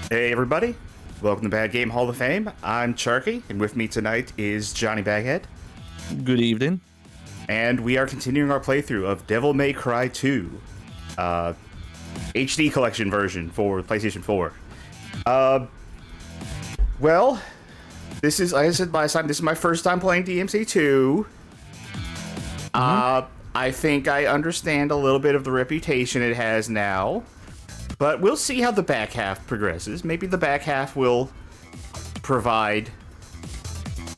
Hey everybody, welcome to Bad Game Hall of Fame. I'm Charky, and with me tonight is Johnny Baghead. Good evening. And we are continuing our playthrough of Devil May Cry 2, HD collection version for PlayStation 4. Well, this is, like I said last time, this is my first time playing DMC2. I think I understand a little bit of the reputation it has now. But we'll see how the back half progresses. Maybe the back half will provide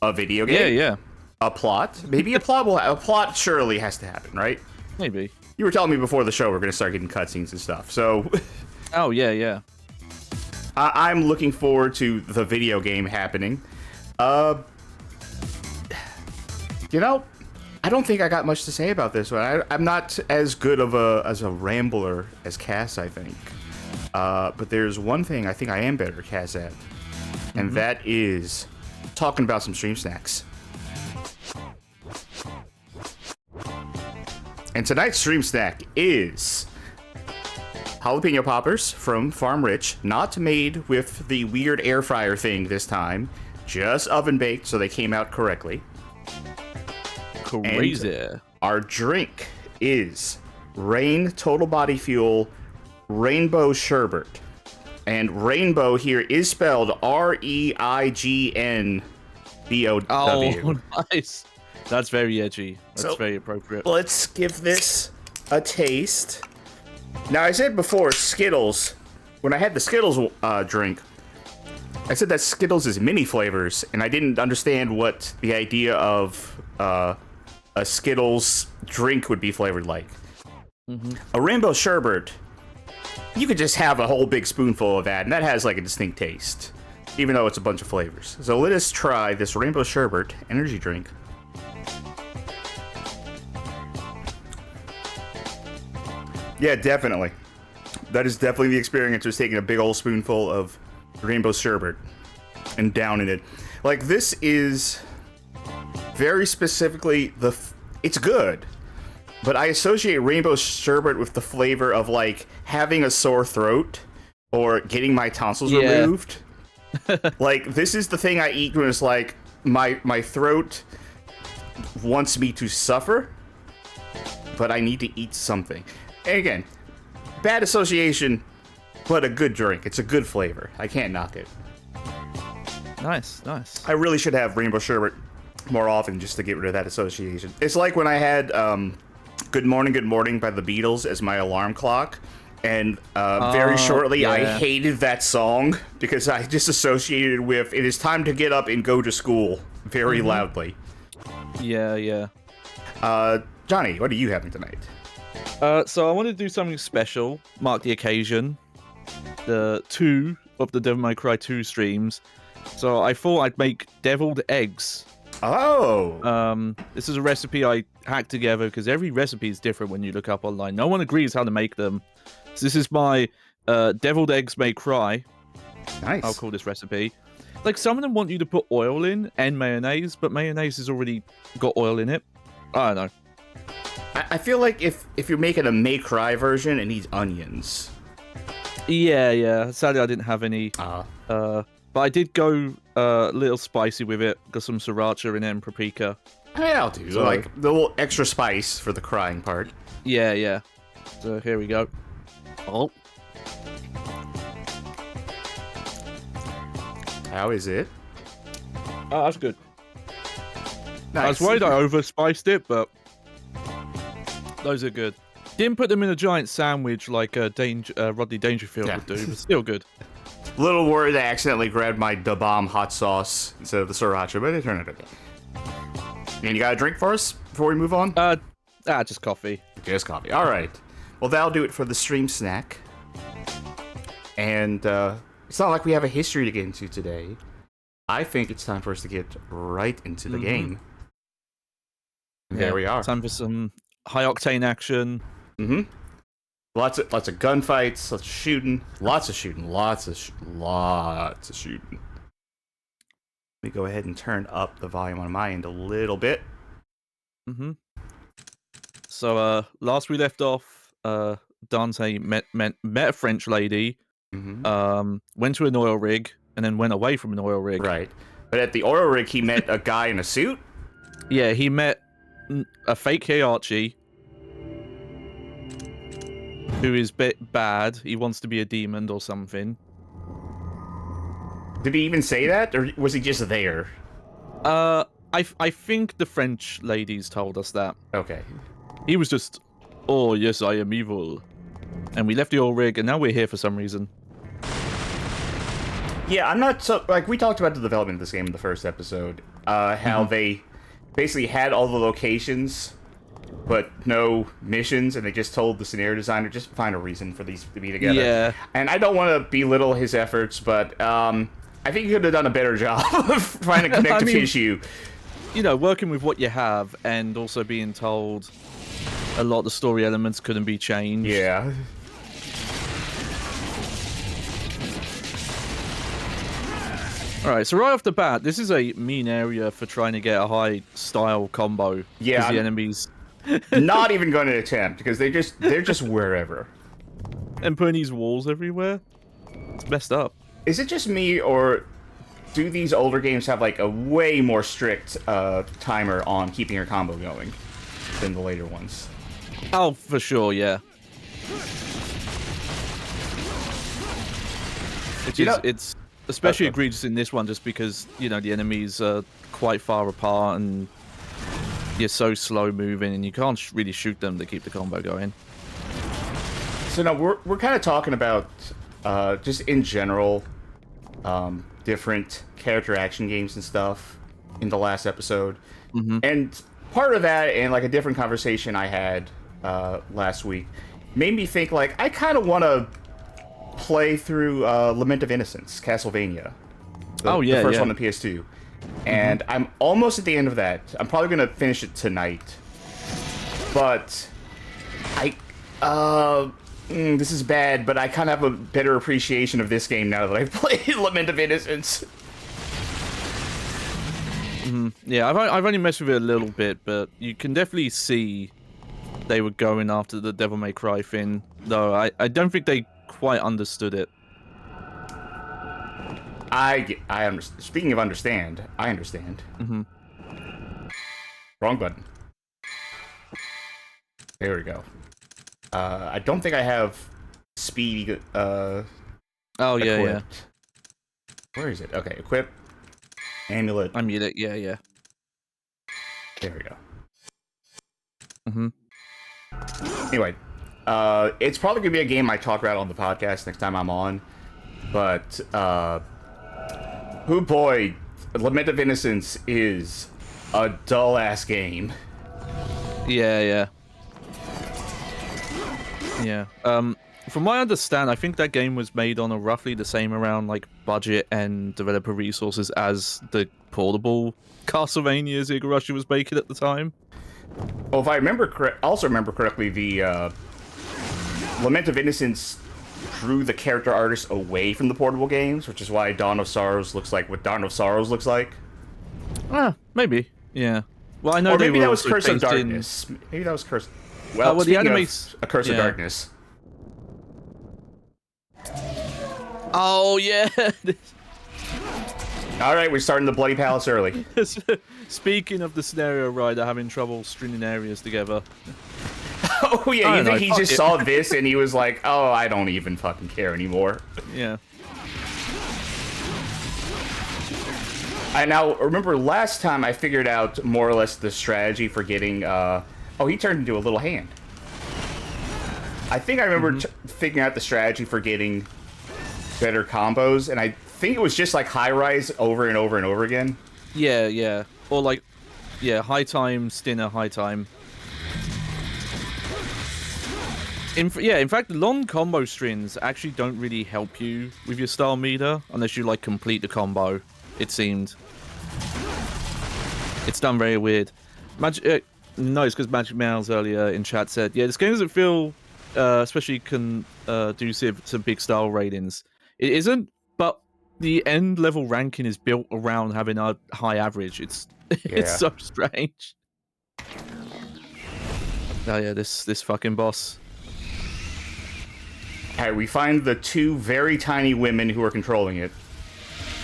a video game. Yeah. A plot. Maybe a plot surely has to happen, right? Maybe. You were telling me before the show we're going to start getting cutscenes and stuff. So Oh, yeah. I'm looking forward to the video game happening. You know, I don't think I got much to say about this one. I'm not as good of a rambler as Cass, I think. But there's one thing I think I am better at Cass at, and that is talking about some stream snacks. And tonight's stream snack is jalapeno poppers from Farm Rich, not made with the weird air fryer thing this time, just oven baked, so they came out correctly. Crazy. And our drink is Rain Total Body Fuel Rainbow Sherbet. And rainbow here is spelled REIGNBOW. Oh, nice. That's very edgy. That's So, very appropriate. Let's give this a taste. Now, I said before, Skittles. When I had the Skittles drink, I said that Skittles is mini flavors, and I didn't understand what the idea of a Skittles drink would be flavored like. A rainbow sherbet, you could just have a whole big spoonful of that, and that has like a distinct taste, even though it's a bunch of flavors. So let us try this rainbow sherbet energy drink. Yeah, definitely. That is definitely the experience, was taking a big old spoonful of rainbow sherbet and downing it. Like, this is very specifically it's good, but I associate rainbow sherbet with the flavor of like having a sore throat or getting my tonsils removed. Like, this is the thing I eat when it's like my throat wants me to suffer, but I need to eat something. And again, bad association, but a good drink. It's a good flavor. I can't knock it. Nice. I really should have rainbow sherbet more often just to get rid of that association. It's like when I had Good Morning by the Beatles as my alarm clock, and very shortly I hated that song because I just associated with it is time to get up and go to school very loudly. Yeah. Johnny, what are you having tonight? So I want to do something special, mark the occasion. The 2 of the Devil May Cry 2 streams. So I thought I'd make deviled eggs. Oh! This is a recipe I hacked together because every recipe is different when you look up online. No one agrees how to make them. So this is my deviled eggs may cry. Nice. I'll call this recipe. Like, some of them want you to put oil in and mayonnaise, but mayonnaise has already got oil in it. I don't know. I feel like if you're making a May Cry version, it needs onions. Yeah. Sadly, I didn't have any. But I did go a little spicy with it. Got some sriracha in it and paprika. Yeah, I'll do. So, like, the little extra spice for the crying part. Yeah. So here we go. Oh. How is it? Oh, that's good. Nice. I was worried I overspiced it, but those are good. Didn't put them in a giant sandwich like Rodney Dangerfield would do, but still good. A little worried I accidentally grabbed my Da Bomb hot sauce instead of the sriracha, but it turned out okay. And you got a drink for us before we move on? Just coffee. Just coffee. All right. Well, that'll do it for the stream snack. And it's not like we have a history to get into today. I think it's time for us to get right into the game. And there we are. Time for some high-octane action. Lots of gunfights, lots of shooting. Let me go ahead and turn up the volume on my end a little bit. So, last we left off, Dante met a French lady Went to an oil rig, and then went away from an oil rig. Right. But at the oil rig, he met a guy in a suit? Yeah, he met a fake Heihachi who is bad. He wants to be a demon or something. Did he even say that, or was he just there? I think the French ladies told us that. Okay. He was just, oh yes, I am evil. And we left the oil rig, and now we're here for some reason. Yeah, I'm not so... Like, we talked about the development of this game in the first episode. How they basically had all the locations, but no missions, and they just told the scenario designer, just find a reason for these to be together. Yeah. And I don't want to belittle his efforts, but I think he could have done a better job of trying to connect to tissue. You know, working with what you have, and also being told a lot of the story elements couldn't be changed. Yeah. Alright, so right off the bat, this is a mean area for trying to get a high style combo. Yeah. Because the enemies... Not even going to attempt, because they're just wherever. And putting these walls everywhere? It's messed up. Is it just me, or do these older games have, like, a way more strict timer on keeping your combo going than the later ones? Oh, for sure, yeah. It's especially egregious in this one just because, you know, the enemies are quite far apart and you're so slow moving and you can't really shoot them to keep the combo going. So now we're kind of talking about just in general different character action games and stuff in the last episode. And part of that and like a different conversation I had last week made me think like I kind of want to play through Lament of Innocence, Castlevania. The first one on PS2. And I'm almost at the end of that. I'm probably going to finish it tonight. But this is bad, but I kind of have a better appreciation of this game now that I've played Lament of Innocence. Yeah, I've only messed with it a little bit, but you can definitely see they were going after the Devil May Cry thing, though I don't think they quite understood it. I understand. Speaking of understand, I understand. Wrong button. There we go. I don't think I have speed. Oh yeah, equipped. yeah. Where is it? Okay, equip. Amulet. I mute it. Yeah, yeah. There we go. Anyway, it's probably gonna be a game I talk about on the podcast next time I'm on. But oh boy, Lament of Innocence is a dull ass game. Yeah, yeah. Yeah. From what I understand, I think that game was made on a roughly the same around like budget and developer resources as the portable Castlevanias Igarashi was making at the time. Well, if I remember correctly, the Lament of Innocence drew the character artist away from the portable games, which is why Dawn of Sorrows looks like what Dawn of Sorrows looks like. Maybe. Yeah. Well, I know or they maybe were that was also Curse of based in- Darkness. Maybe that was Curse. Well, the speaking animes- of A Curse of yeah. Darkness. Oh yeah. All right, we're starting the Bloody Palace early. Speaking of the scenario rider having trouble stringing areas together. Oh yeah, I you don't think know, he fuck just it. saw this and he was like, "Oh, I don't even fucking care anymore." Yeah. I now remember last time I figured out more or less the strategy for getting. Oh, he turned into a little hand. I think I remember figuring out the strategy for getting better combos, and I think it was just like high rise over and over and over again. Yeah, yeah. Or like, yeah, high time, stinner, high time. In fact, long combo strings actually don't really help you with your style meter unless you like complete the combo. It seemed. It's done very weird. No, it's because Magic Mouse earlier in chat said, yeah, this game doesn't feel especially conducive to big style ratings. It isn't, but the end level ranking is built around having a high average. It's so strange. Oh yeah, this fucking boss. Alright, we find the 2 very tiny women who are controlling it.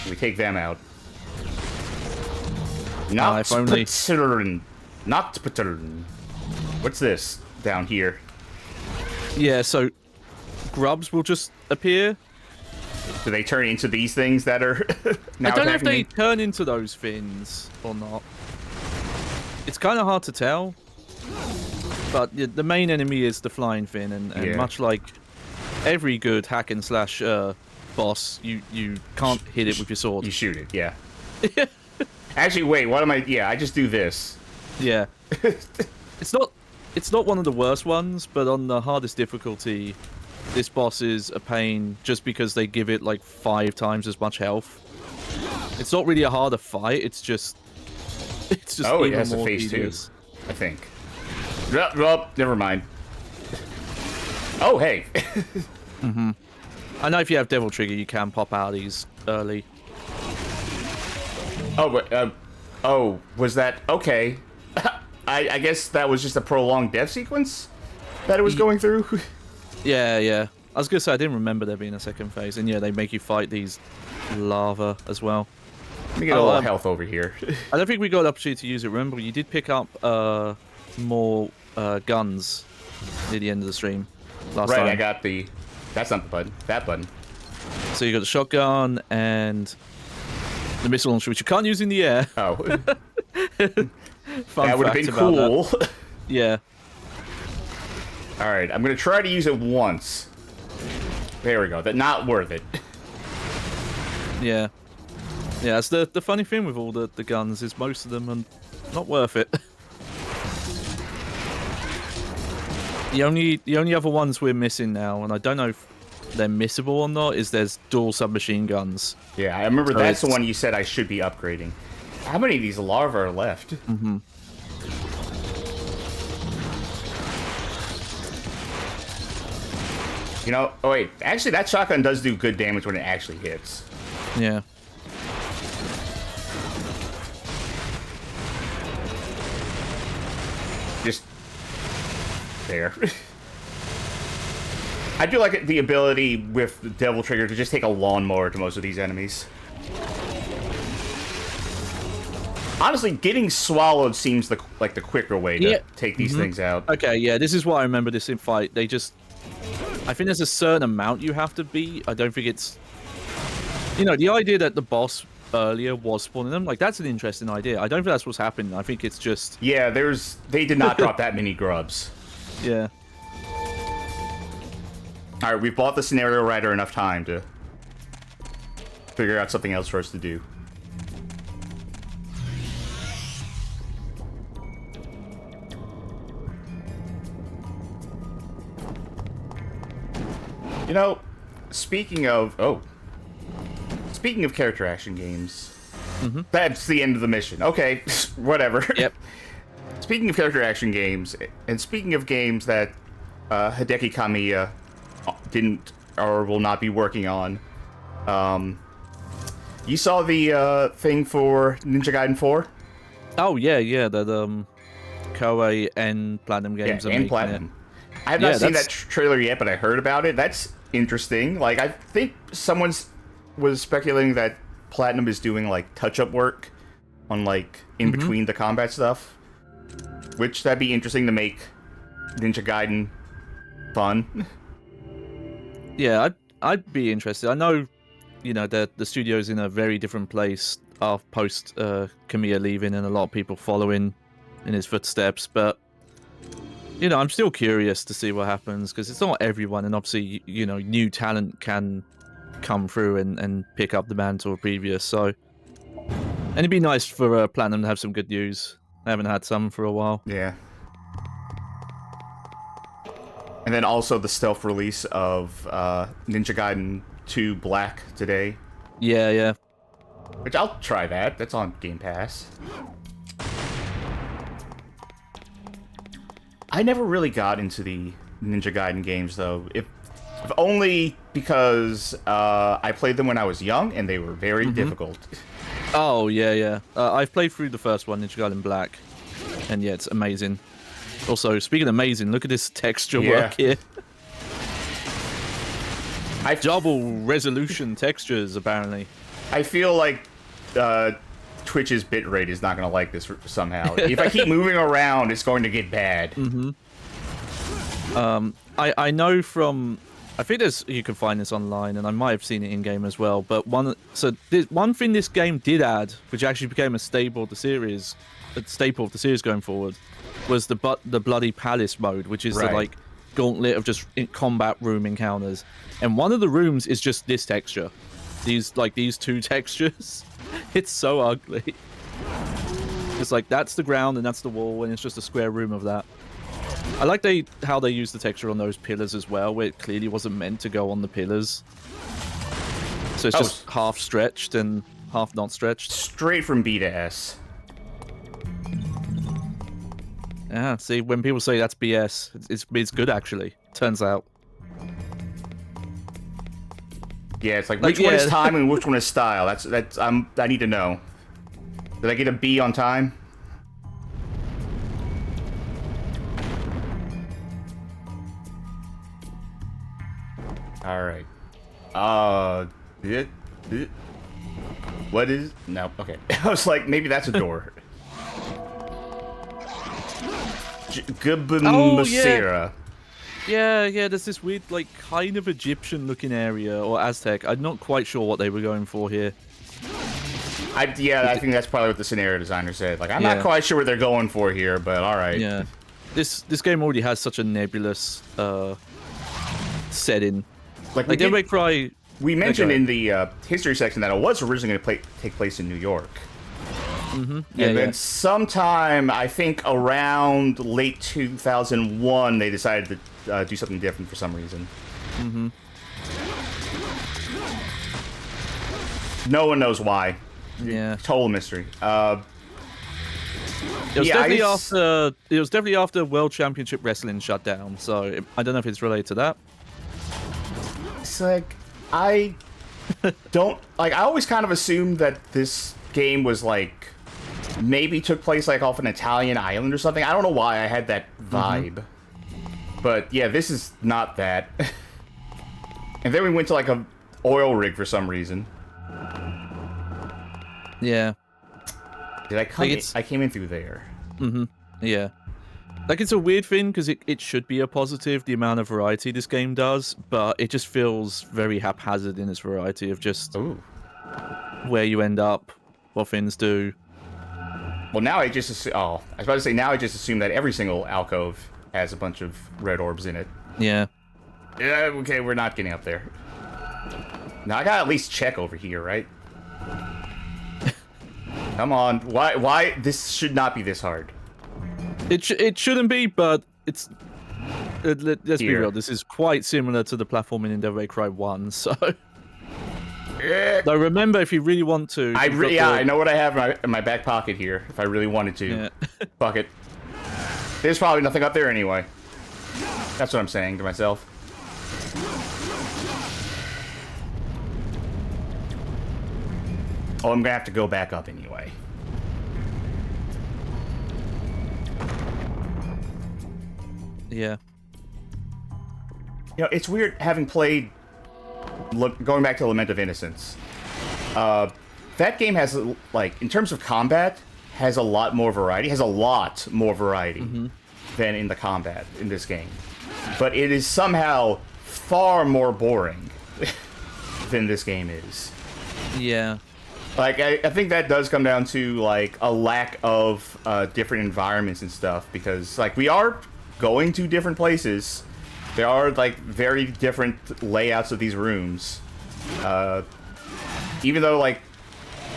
We take them out. Not Patern. Not Patern. What's this down here? Yeah, so grubs will just appear. Do they turn into these things that are now I don't know if they me? turn into those things or not. It's kind of hard to tell. But the main enemy is the flying fin, and much like every good hack and slash boss, you can't hit it with your sword. You shoot it, yeah. Actually, wait, what am I... Yeah, I just do this. Yeah. It's not one of the worst ones, but on the hardest difficulty, this boss is a pain just because they give it like 5 times as much health. It's not really a harder fight, it's just oh, even it has more a phase tedious. 2, I think. Well, never mind. Oh, hey. I know if you have Devil Trigger, you can pop out these early. Oh, but, oh, was that... Okay. I guess that was just a prolonged death sequence that it was going through? Yeah. I was gonna say, I didn't remember there being a second phase, and yeah, they make you fight these lava as well. Let me get a little health over here. I don't think we got the opportunity to use it. Remember, you did pick up more guns near the end of the stream last time. Right, I got the... That's not the button. That button. So you got the shotgun and the missile launcher, which you can't use in the air. Oh. Fun that would have been cool. Yeah. Alright, I'm going to try to use it once. There we go. That's not worth it. Yeah. Yeah, it's the funny thing with all the guns is most of them are not worth it. The only other ones we're missing now, and I don't know if they're missable or not, is there's dual submachine guns. Yeah, I remember that's the one you said I should be upgrading. How many of these larvae are left? Mm-hmm. You know, oh wait, actually that shotgun does do good damage when it actually hits. Yeah. Just there. I do like the ability with the Devil Trigger to just take a lawnmower to most of these enemies. Honestly, getting swallowed seems like the quicker way to take these things out. Okay, yeah, this is why I remember this in fight. They just... I think there's a certain amount you have to beat. I don't think it's... You know, the idea that the boss earlier was spawning them, like, that's an interesting idea. I don't think that's what's happening. I think it's just... Yeah, they did not drop that many grubs. Yeah. Alright, we've bought the scenario writer enough time to figure out something else for us to do. You know, speaking of character action games, that's the end of the mission. Okay, whatever. Yep. Speaking of character action games, and speaking of games that Hideki Kamiya didn't or will not be working on, you saw the thing for Ninja Gaiden 4? Oh, yeah, the Koei and Platinum Games are making Platinum. it. I have not seen that trailer yet, but I heard about it. That's interesting. Like, I think someone was speculating that Platinum is doing, like, touch-up work on, like, in between the combat stuff. Which, that'd be interesting to make Ninja Gaiden fun. Yeah, I'd be interested. I know, you know, the studio's in a very different place post Kamiya leaving and a lot of people following in his footsteps, but you know, I'm still curious to see what happens because it's not everyone, and obviously, you know, new talent can come through and pick up the mantle of previous. So, and it'd be nice for Platinum to have some good news. I haven't had some for a while. Yeah. And then also the stealth release of Ninja Gaiden 2 Black today. Yeah. Which I'll try that. That's on Game Pass. I never really got into the Ninja Gaiden games, though. If only because I played them when I was young, and they were very difficult. Oh, yeah. I've played through the first one, Ninja Gaiden Black, and yeah, it's amazing. Also, speaking of amazing, look at this texture work here. double resolution textures, apparently. I feel like Twitch's bitrate is not going to like this somehow. If I keep moving around, it's going to get bad. I know from... I think you can find this online, and I might have seen it in-game as well, but one thing this game did add, which actually became a staple of the series going forward, was the Bloody Palace mode, which is the, like, gauntlet of just combat room encounters. And one of the rooms is just this texture. These two textures. It's so ugly. It's like, that's the ground and that's the wall, and it's just a square room of that. I like how they used the texture on those pillars as well, where it clearly wasn't meant to go on the pillars. So it's just half stretched and half not stretched. Straight from B to S. Yeah, see, when people say that's BS, it's good actually, turns out. Yeah, it's like which one is time and which one is style. That's I need to know. Did I get a B on time? All right. What is? No. Okay. I was like, maybe that's a door. Gubmasira. Yeah, there's this weird, like, kind of Egyptian-looking area, or Aztec. I'm not quite sure what they were going for here. I think that's probably what the scenario designer said. Like, I'm not quite sure what they're going for here, but all right. Yeah. This game already has such a nebulous setting. Like Devil May Cry... We mentioned in the history section that it was originally going to take place in New York. Mm-hmm. And then sometime, I think around late 2001, they decided to do something different for some reason. Mm-hmm. No one knows why. Yeah. Total mystery. It was definitely after World Championship Wrestling shut down, so I don't know if it's related to that. It's like, I don't... Like, I always kind of assumed that this game was, like, maybe took place, like, off an Italian island or something. I don't know why I had that vibe. But, yeah, this is not that. And then we went to, like, a oil rig for some reason. Yeah. Did I come in? I came in through there. Mm-hmm. Yeah. Like, it's a weird thing, because it should be a positive, the amount of variety this game does, but it just feels very haphazard in its variety of just where you end up, what things do. Well, now I just assume... Oh, I was about to say, now I just assume that every single alcove has a bunch of red orbs in it. Yeah. Yeah, okay, we're not getting up there. Now, I gotta at least check over here, right? Come on. Why? This should not be this hard. It shouldn't be, but it's... let's be real, this is quite similar to the platforming in Devil May Cry 1, so... Though remember, if you really want to... I know what I have in my back pocket here, if I really wanted to. Yeah. Fuck it. There's probably nothing up there anyway. That's what I'm saying to myself. Oh, I'm gonna have to go back up anyway. Yeah. You know, it's weird having played... going back to Lament of Innocence. That game has, like, in terms of combat, has a lot more variety. Has a lot more variety than in the combat in this game. But it is somehow far more boring than this game is. Yeah. Like, I think that does come down to, like, a lack of different environments and stuff. Because, like, we are going to different places. There are, like, very different layouts of these rooms. Even though, like,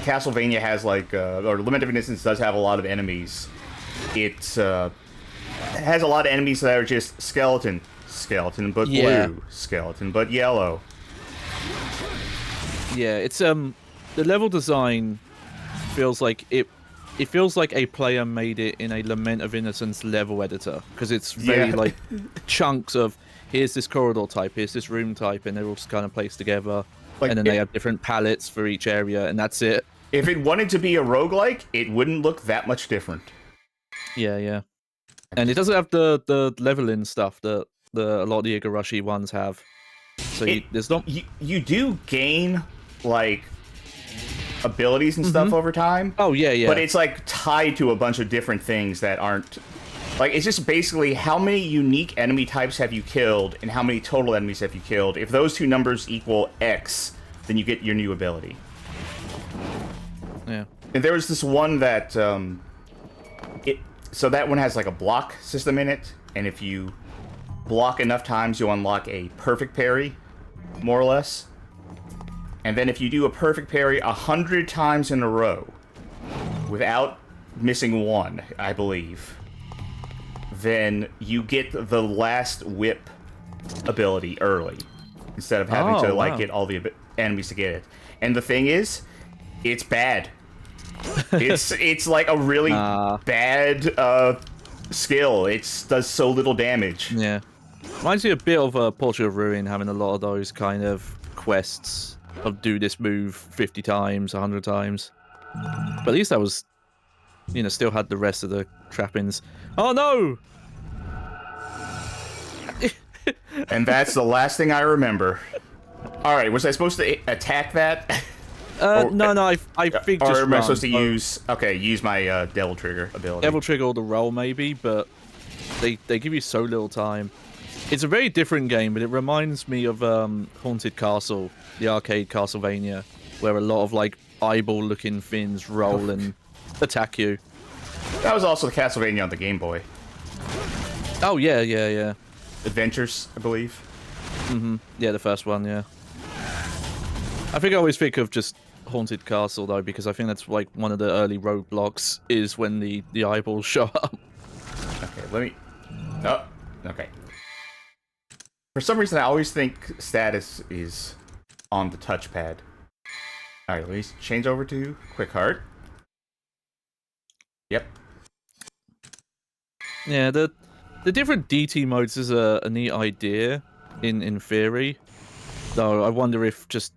Castlevania has, like, or Lament of Innocence does have a lot of enemies, it has a lot of enemies that are just skeleton but blue, skeleton but yellow. Yeah, it's, the level design feels like it feels like a player made it in a Lament of Innocence level editor, because it's very, like, chunks of, here's this corridor type, here's this room type, and they're all just kind of placed together. Like, and then they have different palettes for each area, and that's it. If it wanted to be a roguelike, it wouldn't look that much different. Yeah. And it doesn't have the leveling stuff that a lot of the Igarashi ones have. So there's not. You do gain like abilities and stuff over time. Oh yeah, yeah. But it's like tied to a bunch of different things that aren't. Like, it's just basically how many unique enemy types have you killed and how many total enemies have you killed. If those two numbers equal X, then you get your new ability. Yeah. And there was this one that, so that one has like a block system in it, and if you block enough times, you unlock a perfect parry, more or less. And then if you do a perfect parry 100 times in a row, without missing one, I believe, then you get the last whip ability early, instead of having to like get all the enemies to get it. And the thing is, it's bad. It's like a really bad skill. It does so little damage. Yeah. Reminds me a bit of Portrait of Ruin, having a lot of those kind of quests of do this move 50 times, 100 times. But at least that was, still had the rest of the trappings. Oh no! And that's the last thing I remember. Alright, was I supposed to attack that? No, I think just Or am I supposed to use my Devil Trigger ability? Devil Trigger or the roll maybe, but they give you so little time. It's a very different game, but it reminds me of Haunted Castle, the arcade Castlevania, where a lot of like eyeball-looking things roll and attack you. That was also the Castlevania on the Game Boy. Oh yeah. Adventures, I believe. Yeah, the first one, yeah. I think I always think of just Haunted Castle though, because I think that's like one of the early roadblocks is when the eyeballs show up. Okay, let me. Oh, okay. For some reason, I always think status is on the touchpad. All right, let me change over to Quick Heart. Yep. Yeah, the different DT modes is a neat idea in theory, though I wonder if just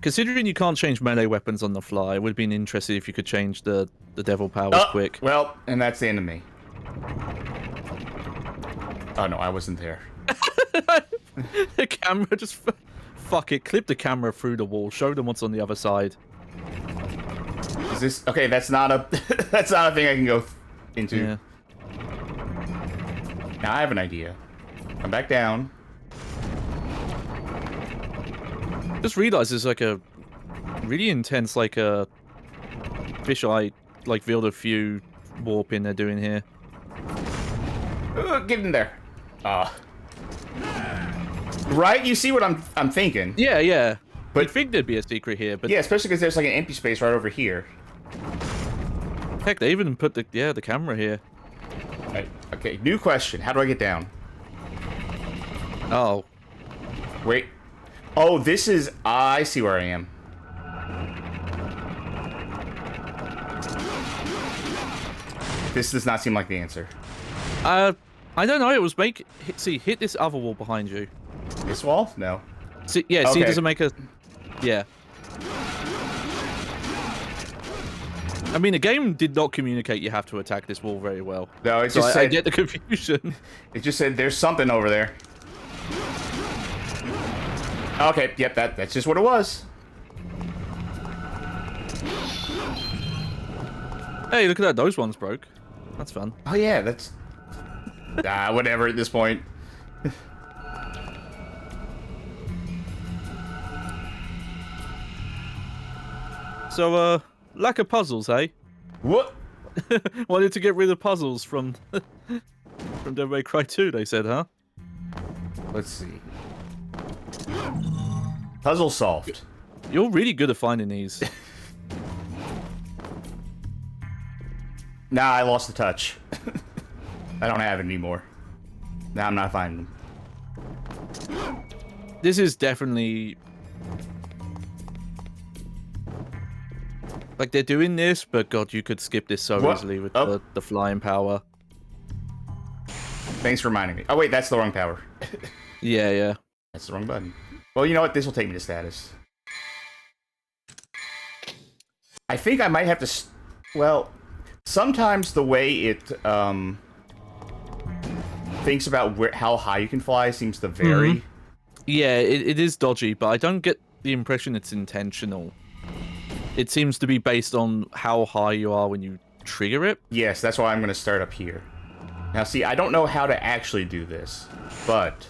considering you can't change melee weapons on the fly, it would have been interesting if you could change the devil powers quick. Well, and that's the end of me. Oh no, I wasn't there. The camera just fuck it, clip the camera through the wall, show them what's on the other side. Is this okay? That's not a that's not a thing I can go into. Yeah. Now I have an idea. Come back down. Just realized there's like a really intense like a fisheye like field of view warping they're doing here. Get in there. Right? You see what I'm thinking? Yeah. But You'd think there'd be a secret here, but yeah, especially because there's like an empty space right over here. heck, they even put the camera here. Right. Okay, new question. How do I get down? Oh. Wait. Oh, this is... I see where I am. This does not seem like the answer. I don't know. It was hit this other wall behind you. This wall? No. See, yeah. See, does it make a? Yeah. I mean, the game did not communicate you have to attack this wall very well. No, it so just said... I get the confusion. It just said there's something over there. Okay, yep, that's just what it was. Hey, look at that. Those ones broke. That's fun. Oh, yeah, that's... whatever at this point. So, lack of puzzles, eh? What? Wanted to get rid of puzzles from Devil May Cry 2, they said, huh? Let's see. Puzzle solved. You're really good at finding these. Nah, I lost the touch. I don't have it anymore. Nah, I'm not finding them. This is definitely... Like, they're doing this, but God, you could skip this so easily with the flying power. Thanks for reminding me. Oh, wait, that's the wrong power. Yeah. That's the wrong button. Well, you know what? This will take me to status. I think I might have to... Well, sometimes the way it thinks about how high you can fly seems to vary. Yeah, it is dodgy, but I don't get the impression it's intentional. It seems to be based on how high you are when you trigger it. Yes, that's why I'm going to start up here. Now, see, I don't know how to actually do this, but...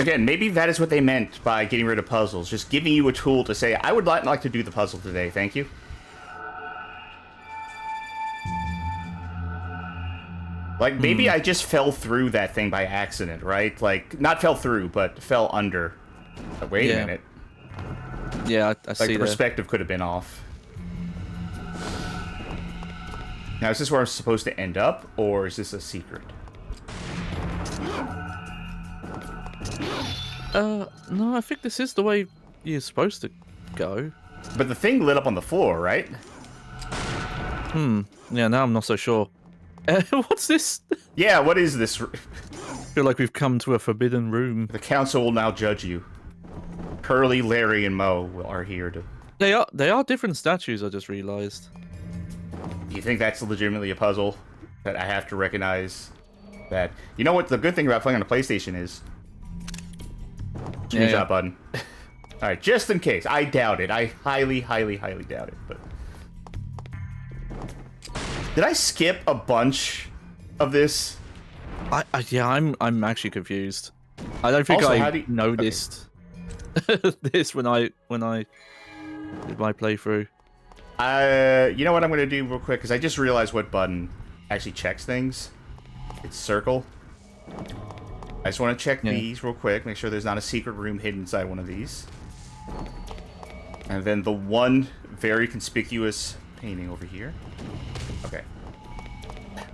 Again, maybe that is what they meant by getting rid of puzzles. Just giving you a tool to say, I would like to do the puzzle today, thank you. Like, maybe I just fell through that thing by accident, right? Like, not fell through, but fell under. Wait a minute. Yeah, I see Like, the that. perspective could have been off. Now, is this where I'm supposed to end up, or is this a secret? No, I think this is the way you're supposed to go. But the thing lit up on the floor, right? Yeah, now I'm not so sure. What's this? Yeah, what is this? I feel like we've come to a forbidden room. The council will now judge you. Curly, Larry, and Mo are here to... They are different statues, I just realized. Do you think that's legitimately a puzzle? That I have to recognize that... You know what the good thing about playing on a PlayStation is? Screenshot button. Alright, just in case. I doubt it. I highly, highly, highly doubt it, but... Did I skip a bunch of this? Yeah, I'm actually confused. I don't think Also, I noticed this when I did my playthrough. You know what I'm gonna do real quick, because I just realized what button actually checks things. It's circle. I just want to check these real quick, make sure there's not a secret room hidden inside one of these. And then the one very conspicuous painting over here. Okay.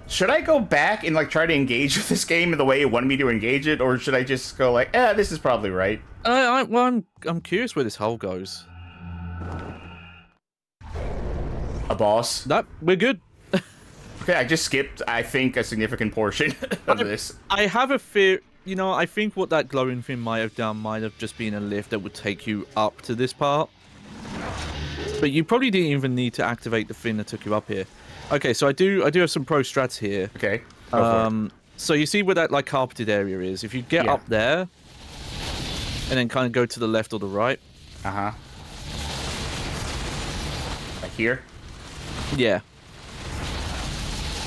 Should I go back and like try to engage with this game in the way it wanted me to engage it, or should I just go like, this is probably right? Well, I'm curious where this hole goes. A boss? Nope, we're good. Okay, I just skipped, I think, a significant portion of this. I have a fear. You know, I think what that glowing thing might have done might have just been a lift that would take you up to this part. But you probably didn't even need to activate the thing that took you up here. Okay, so I do have some pro strats here. Okay. Go for it. So you see where that like carpeted area is. If you get up there, and then kind of go to the left or the right. Uh-huh. Like here? Yeah.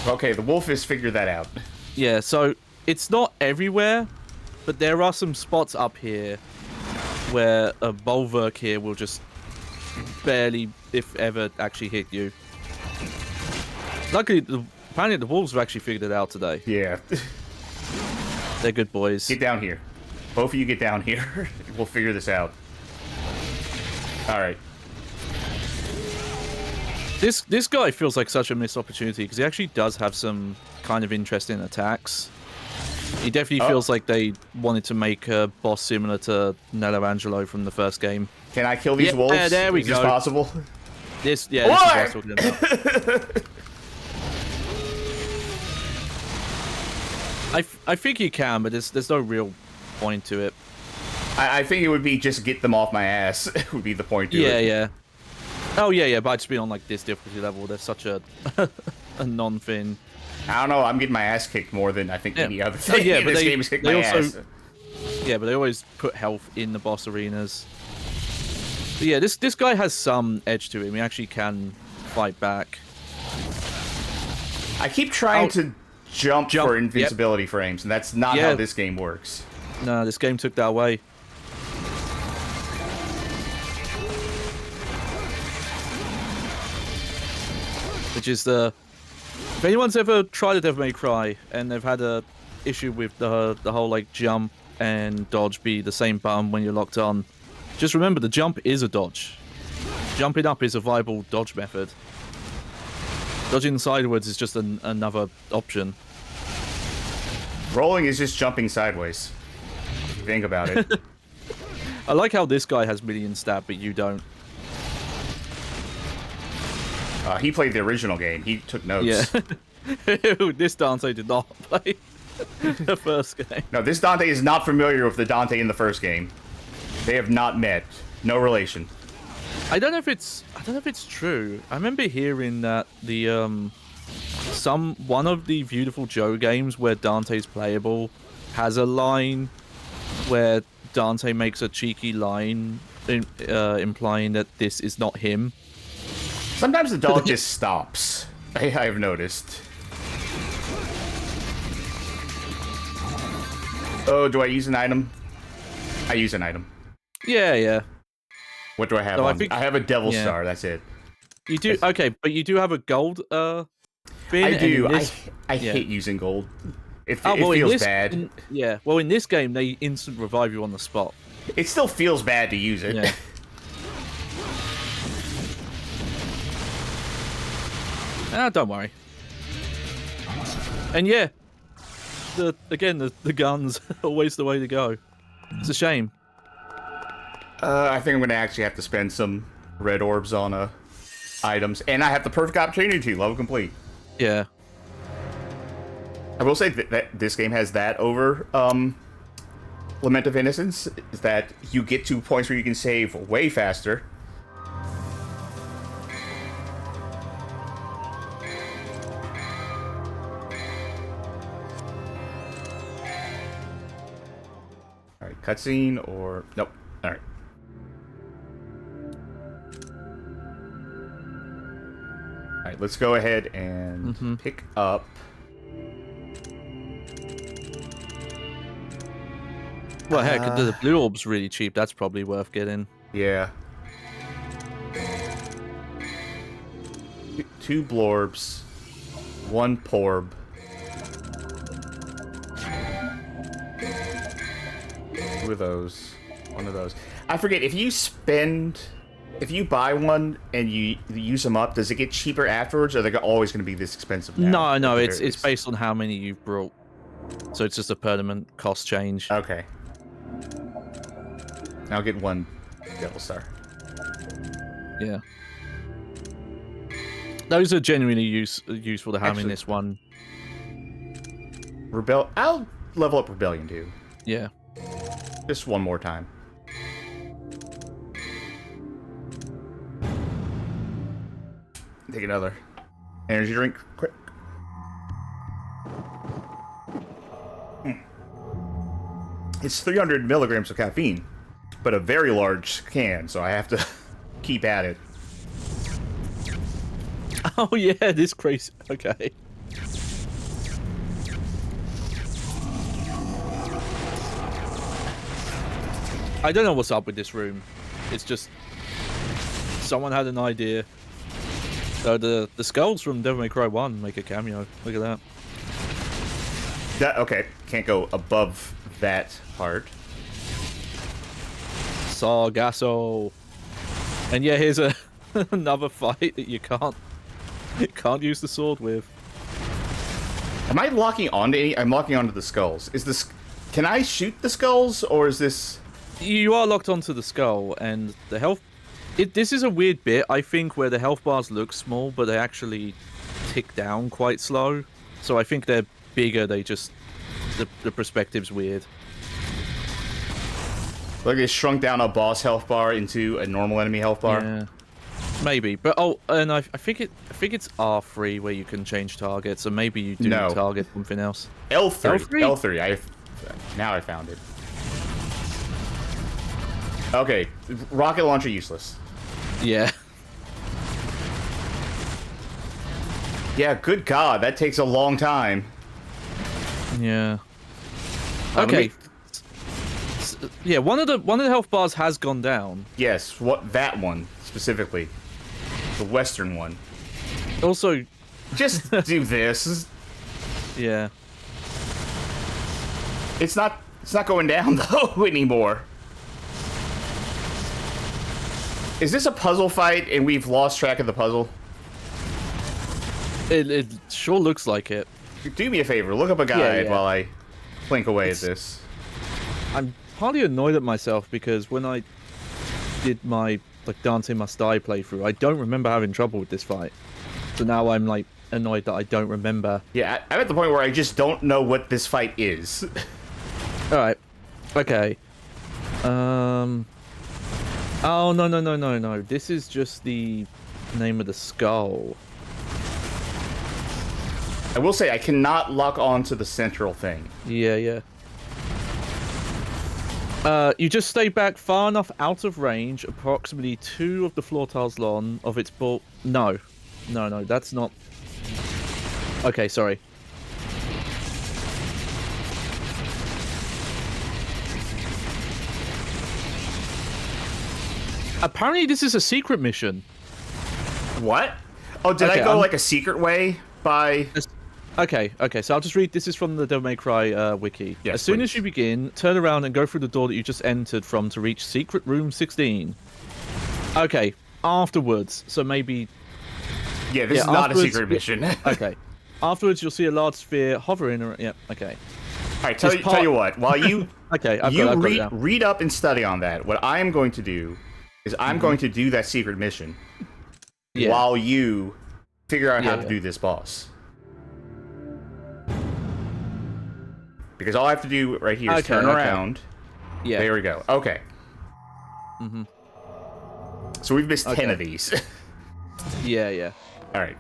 Okay, the wolf has figured that out. Yeah, so it's not everywhere, but there are some spots up here where a bulwark here will just barely, if ever, actually hit you. Luckily, apparently the wolves have actually figured it out today. Yeah. They're good boys. Get down here. Both of you get down here. We'll figure this out. Alright. This guy feels like such a missed opportunity because he actually does have some kind of interesting attacks. He definitely feels like they wanted to make a boss similar to Nello Angelo from the first game. Can I kill these wolves? Yeah, there we go. Is this possible? This is what I was talking about. I think you can, but there's no real point to it. I think it would be just get them off my ass would be the point to it. Yeah. Oh, yeah, but I'd just be on, like, this difficulty level. There's such a non-thing. I don't know, I'm getting my ass kicked more than I think any other thing in this game is kicking my ass. Yeah, but they always put health in the boss arenas. But yeah, this guy has some edge to him. He actually can fight back. I keep trying to jump for invincibility frames, and that's not how this game works. No, this game took that away. Which is the... If anyone's ever tried a Devil May Cry and they've had a issue with the whole like jump and dodge be the same button when you're locked on, just remember the jump is a dodge. Jumping up is a viable dodge method. Dodging sideways is just another option. Rolling is just jumping sideways. If you think about it. I like how this guy has million stat, but you don't. He played the original game. He took notes. Yeah. This Dante did not play the first game. No, this Dante is not familiar with the Dante in the first game. They have not met. No relation. I don't know if it's true. I remember hearing that the one of the Beautiful Joe games where Dante's playable has a line where Dante makes a cheeky line implying that this is not him. Sometimes the dog just stops. I've noticed. Oh, do I use an item? I use an item. Yeah. What do I have So on? I have a devil star, that's it. You do? Okay, but you do have a gold bin. I do. This, I hate using gold. It well, feels bad. Well, in this game, they instant revive you on the spot. It still feels bad to use it. Yeah. Don't worry. And yeah, the guns are always the way to go. It's a shame. I think I'm gonna actually have to spend some red orbs on items, and I have the perfect opportunity to level complete. Yeah. I will say that this game has that over Lament of Innocence, is that you get to points where you can save way faster. Alright, cutscene or... Nope. Alright. Alright, let's go ahead and pick up... Well, heck, the blue orb's really cheap. That's probably worth getting. Yeah. 2 blorbs, 1 porb. Two of those. 1 of those. I forget, if you buy one and you use them up, does it get cheaper afterwards, or are they always going to be this expensive now? No, it's based on how many you've brought. So it's just a permanent cost change. Okay. I'll get 1 devil star. Yeah. Those are genuinely useful to have in this one. I'll level up Rebellion too. Yeah. Just 1 more time. Take another energy drink quick. It's 300 milligrams of caffeine, but a very large can, so I have to keep at it. Oh yeah, this crazy. Okay. I don't know what's up with this room. It's just someone had an idea. So the skulls from Devil May Cry 1 make a cameo. Look at that. Okay, can't go above that part. Sargasso. And yeah, here's another fight that you can't use the sword with. Am I locking onto any? I'm locking onto the skulls. Is this? Can I shoot the skulls, or is this? You are locked onto the skull, and the health... This is a weird bit, I think, where the health bars look small, but they actually tick down quite slow. So I think they're bigger, they just... The perspective's weird. Like they shrunk down a boss health bar into a normal enemy health bar? Yeah. Maybe, but and I think it's R3 where you can change targets, so maybe you do target something else. L3. L3. Now I found it. Okay, rocket launcher useless. Yeah. Yeah, good God, that takes a long time. Yeah. Okay. Yeah, one of the health bars has gone down. Yes, that one specifically, the Western one. Also, just do this. Yeah. It's not going down though anymore. Is this a puzzle fight and we've lost track of the puzzle? It sure looks like it. Do me a favor, look up a guide while I plink away at this. I'm partly annoyed at myself because when I did my Dante Must Die playthrough, I don't remember having trouble with this fight. So now I'm annoyed that I don't remember. Yeah, I'm at the point where I just don't know what this fight is. Alright. Okay. Oh, no. This is just the name of the skull. I will say I cannot lock on to the central thing. Yeah, yeah. You just stay back far enough out of range, approximately 2 of the floor tiles long of its ball. No, that's not. Okay, sorry. Apparently, this is a secret mission. What? Oh, did Okay, I go like a secret way by... Okay, so I'll just read. This is from the Devil May Cry wiki. Yes, as soon please. as you begin, turn around and go through the door that you just entered from to reach Secret Room 16. Okay, afterwards. So maybe... Yeah, this is not a secret mission. Okay. Afterwards, you'll see a large sphere hovering around... Yep, okay. Alright, tell you what. While you... Okay, I've got it down. read up and study on that, what I am going to do is I'm going to do that secret mission while you figure out how to do this boss. Because all I have to do right here is turn around. Yeah. There we go. Okay. So we've missed 10 of these. Yeah. Alright.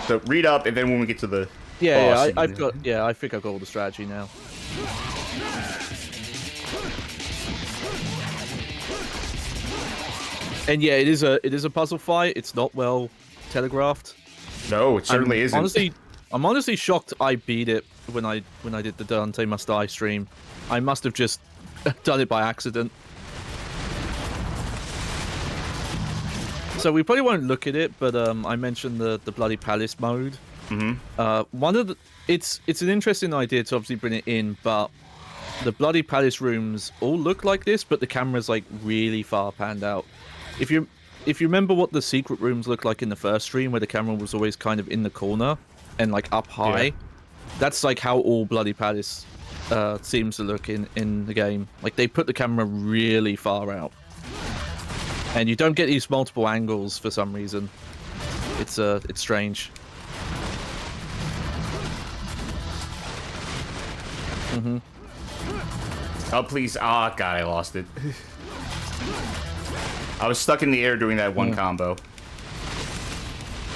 So read up, and then when we get to the Yeah, boss, I think I've got all the strategy now. And yeah, it is a puzzle fight. It's not well telegraphed. No, it certainly isn't. I'm honestly shocked I beat it when I did the Dante Must Die stream. I must have just done it by accident. So we probably won't look at it, but I mentioned the Bloody Palace mode. One of the it's an interesting idea to obviously bring it in, but the Bloody Palace rooms all look like this, but the camera's like really far panned out. If you remember what the secret rooms looked like in the first stream, where the camera was always kind of in the corner and like up high, that's like how all Bloody Palace seems to look in the game. Like they put the camera really far out, and you don't get these multiple angles for some reason. It's strange. Oh, please. Oh, God, I lost it. I was stuck in the air doing that one combo.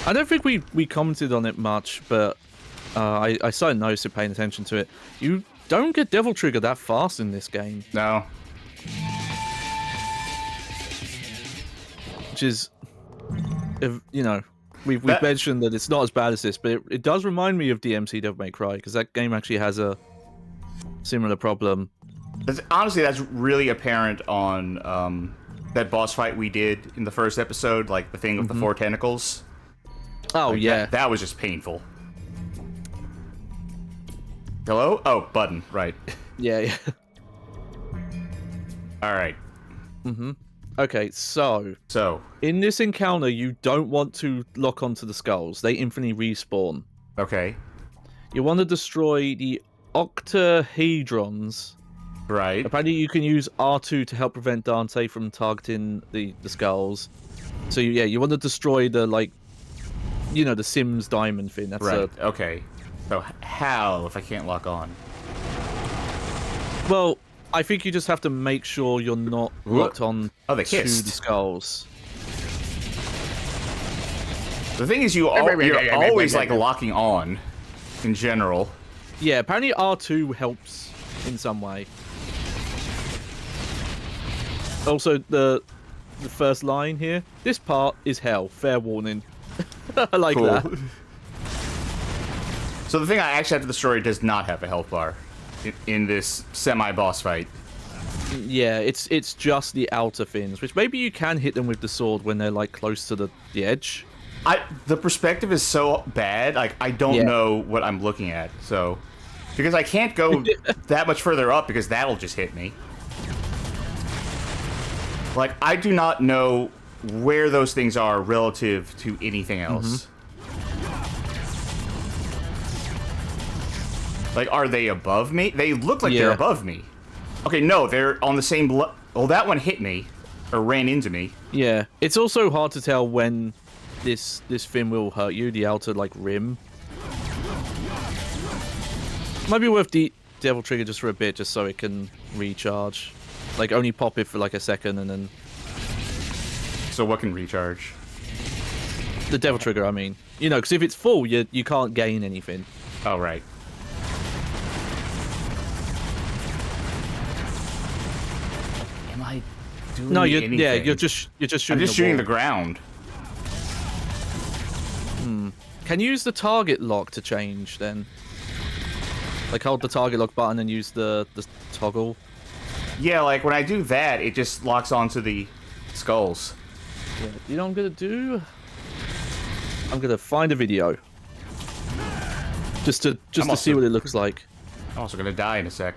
I don't think we commented on it much, but I started noticing, paying attention to it. You don't get Devil Trigger that fast in this game. No. Which is, you know, we've mentioned that it's not as bad as this, but it does remind me of DMC Devil May Cry, because that game actually has a similar problem. Honestly, that's really apparent on that boss fight we did in the first episode, like the thing with the 4 tentacles. Oh, like yeah. That was just painful. Hello? Oh, button. Right. Yeah. Alright. Okay, so in this encounter, you don't want to lock onto the skulls. They infinitely respawn. Okay. You want to destroy the octahedrons. Right. Apparently, you can use R2 to help prevent Dante from targeting the skulls. So yeah, you want to destroy the, like, you know, the Sims diamond thing. That's right. Okay. So how if I can't lock on? Well, I think you just have to make sure you're not locked on to the skulls. The thing is, you're always like locking on, in general. Yeah, apparently R2 helps in some way. Also, the first line here. This part is hell. Fair warning. I like that. So the thing I actually have to destroy does not have a health bar in this semi-boss fight. Yeah, it's just the outer fins, which maybe you can hit them with the sword when they're like close to the edge. The perspective is so bad, like I don't know what I'm looking at. So because I can't go that much further up because that'll just hit me. Like I do not know where those things are relative to anything else. Like, are they above me? They look like they're above me. Okay, no, they're on the same well, that one hit me, or ran into me. Yeah, it's also hard to tell when this fin will hurt you, the outer, like, rim. Might be worth the Devil Trigger just for a bit, just so it can recharge. Like, only pop it for, like, a second, and then... So what can recharge? The Devil Trigger, I mean. You know, because if it's full, you can't gain anything. Oh, right. Am I doing anything? Yeah, you're just shooting. I'm just shooting the ground. Can you use the target lock to change then? Like hold the target lock button and use the toggle. Yeah, like when I do that, it just locks onto the skulls. Yeah, you know what I'm gonna do? I'm gonna find a video. Just to see what it looks like. I'm also gonna die in a sec.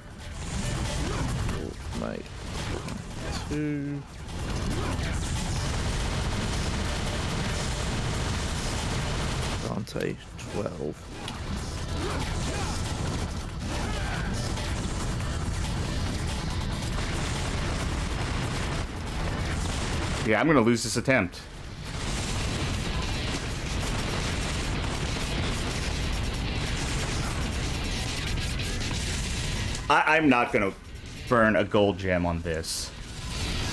Mate. 2. Dante 12. Yeah, I'm gonna lose this attempt. I'm not gonna burn a gold gem on this.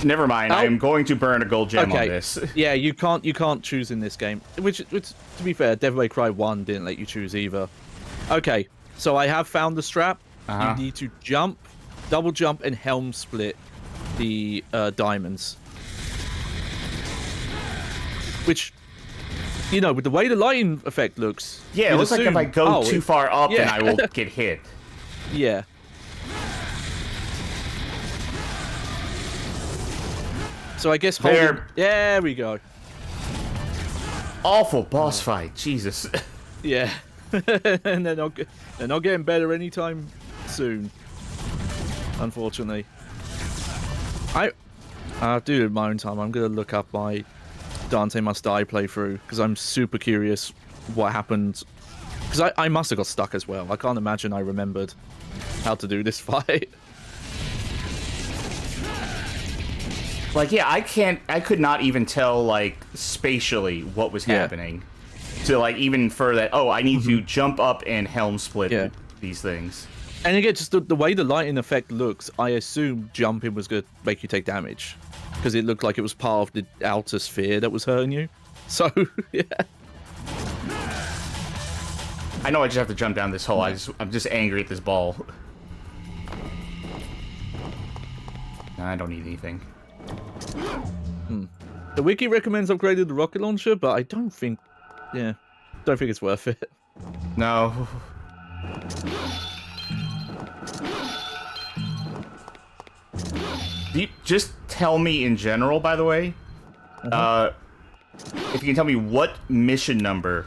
Never mind. I'm going to burn a gold gem on this. Yeah, you can't choose in this game. Which to be fair, Devil May Cry 1 didn't let you choose either. Okay, so I have found the strap. You need to jump, double jump, and helm split the diamonds. Which, you know, with the way the lighting effect looks. Yeah, it looks like if I go too far up, then I will get hit. Yeah. So I guess holding... There we go. Awful boss fight, Jesus. Yeah. And they're not getting better anytime soon. Unfortunately. I'll do it in my own time. I'm gonna look up my Dante Must Die playthrough because I'm super curious what happened. Because I must have got stuck as well. I can't imagine I remembered how to do this fight. Like, yeah, I could not even tell, like, spatially what was happening. To, like, even for that, oh, I need to jump up and helm split these things. And again, just the way the lighting effect looks, I assume jumping was going to make you take damage. Because it looked like it was part of the outer sphere that was hurting you. So, yeah. I know I just have to jump down this hole. I'm just angry at this ball. I don't need anything. The wiki recommends upgrading the rocket launcher, but I don't think... Yeah. Don't think it's worth it. No. Just tell me in general, by the way. If you can tell me what mission number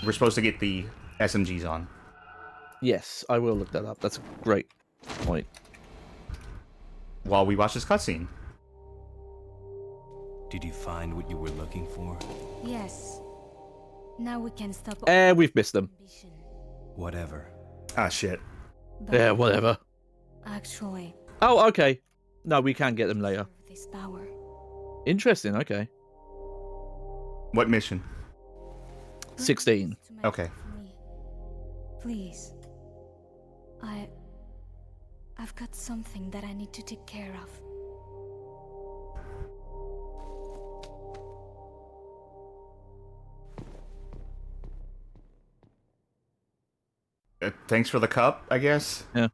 we're supposed to get the SMGs on. Yes, I will look that up. That's a great point. While we watch this cutscene. Did you find what you were looking for? Yes. Now we can stop. We've missed them. Whatever. Ah, shit. But Yeah, whatever. actually, Oh, okay. No, we can get them later. this power. Interesting, okay. What mission? 16. To make Okay. it for me. Please. I've got something that I need to take care of. Thanks for the cup, I guess. Yeah.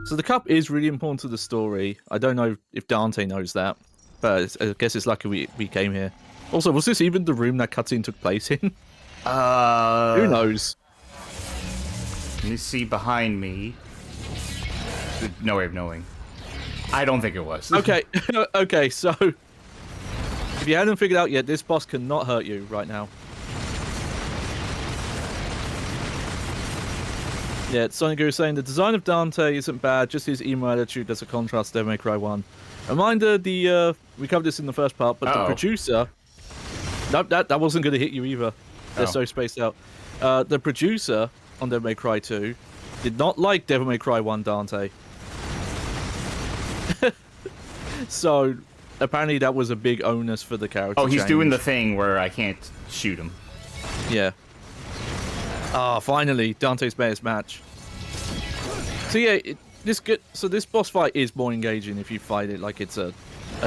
So the cup is really important to the story. I don't know if Dante knows that, but I guess it's lucky we came here. Also, was this even the room that cutscene took place in? Who knows? Let me see behind me. No way of knowing. I don't think it was. Okay, okay, so if you hadn't figured out yet, this boss cannot hurt you right now. Yeah, Sonic is saying the design of Dante isn't bad, just his emo attitude as a contrast to Devil May Cry 1. Reminder, we covered this in the first part, but the producer... Nope, that wasn't going to hit you either. They're so spaced out. The producer on Devil May Cry 2 did not like Devil May Cry 1 Dante. So, apparently that was a big onus for the character. Oh, he's change. doing the thing where I can't shoot him. Yeah. Ah, finally, Dante's best match. So yeah, this boss fight is more engaging if you fight it like it's a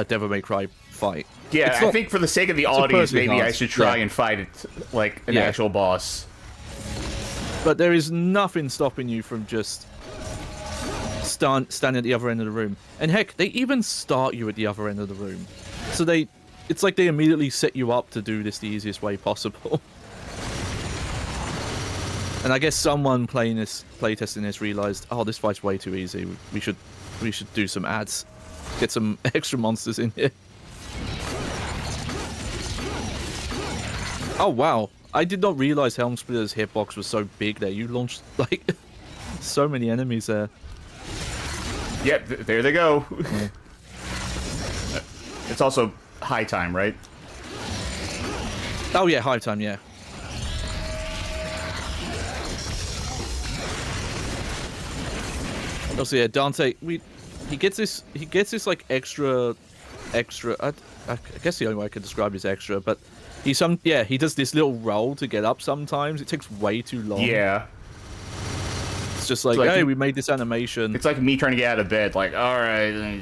Devil May Cry fight. Yeah, I think for the sake of the audience, maybe I should try and fight it like an actual boss. But there is nothing stopping you from just standing at the other end of the room. And heck, they even start you at the other end of the room. So it's like they immediately set you up to do this the easiest way possible. And I guess someone playtesting this realized, oh, this fight's way too easy. We should do some ads. Get some extra monsters in here. Oh, wow. I did not realize Helm Splitter's hitbox was so big there. You launched, like, so many enemies there. Yep, there they go. Yeah. It's also high time, right? Oh, yeah, high time, yeah. Also, yeah, Dante, he gets this like extra, I guess the only way I could describe is extra, but he does this little roll to get up sometimes. It takes way too long. Yeah. It's just like, hey, we made this animation. It's like me trying to get out of bed, like, alright, like,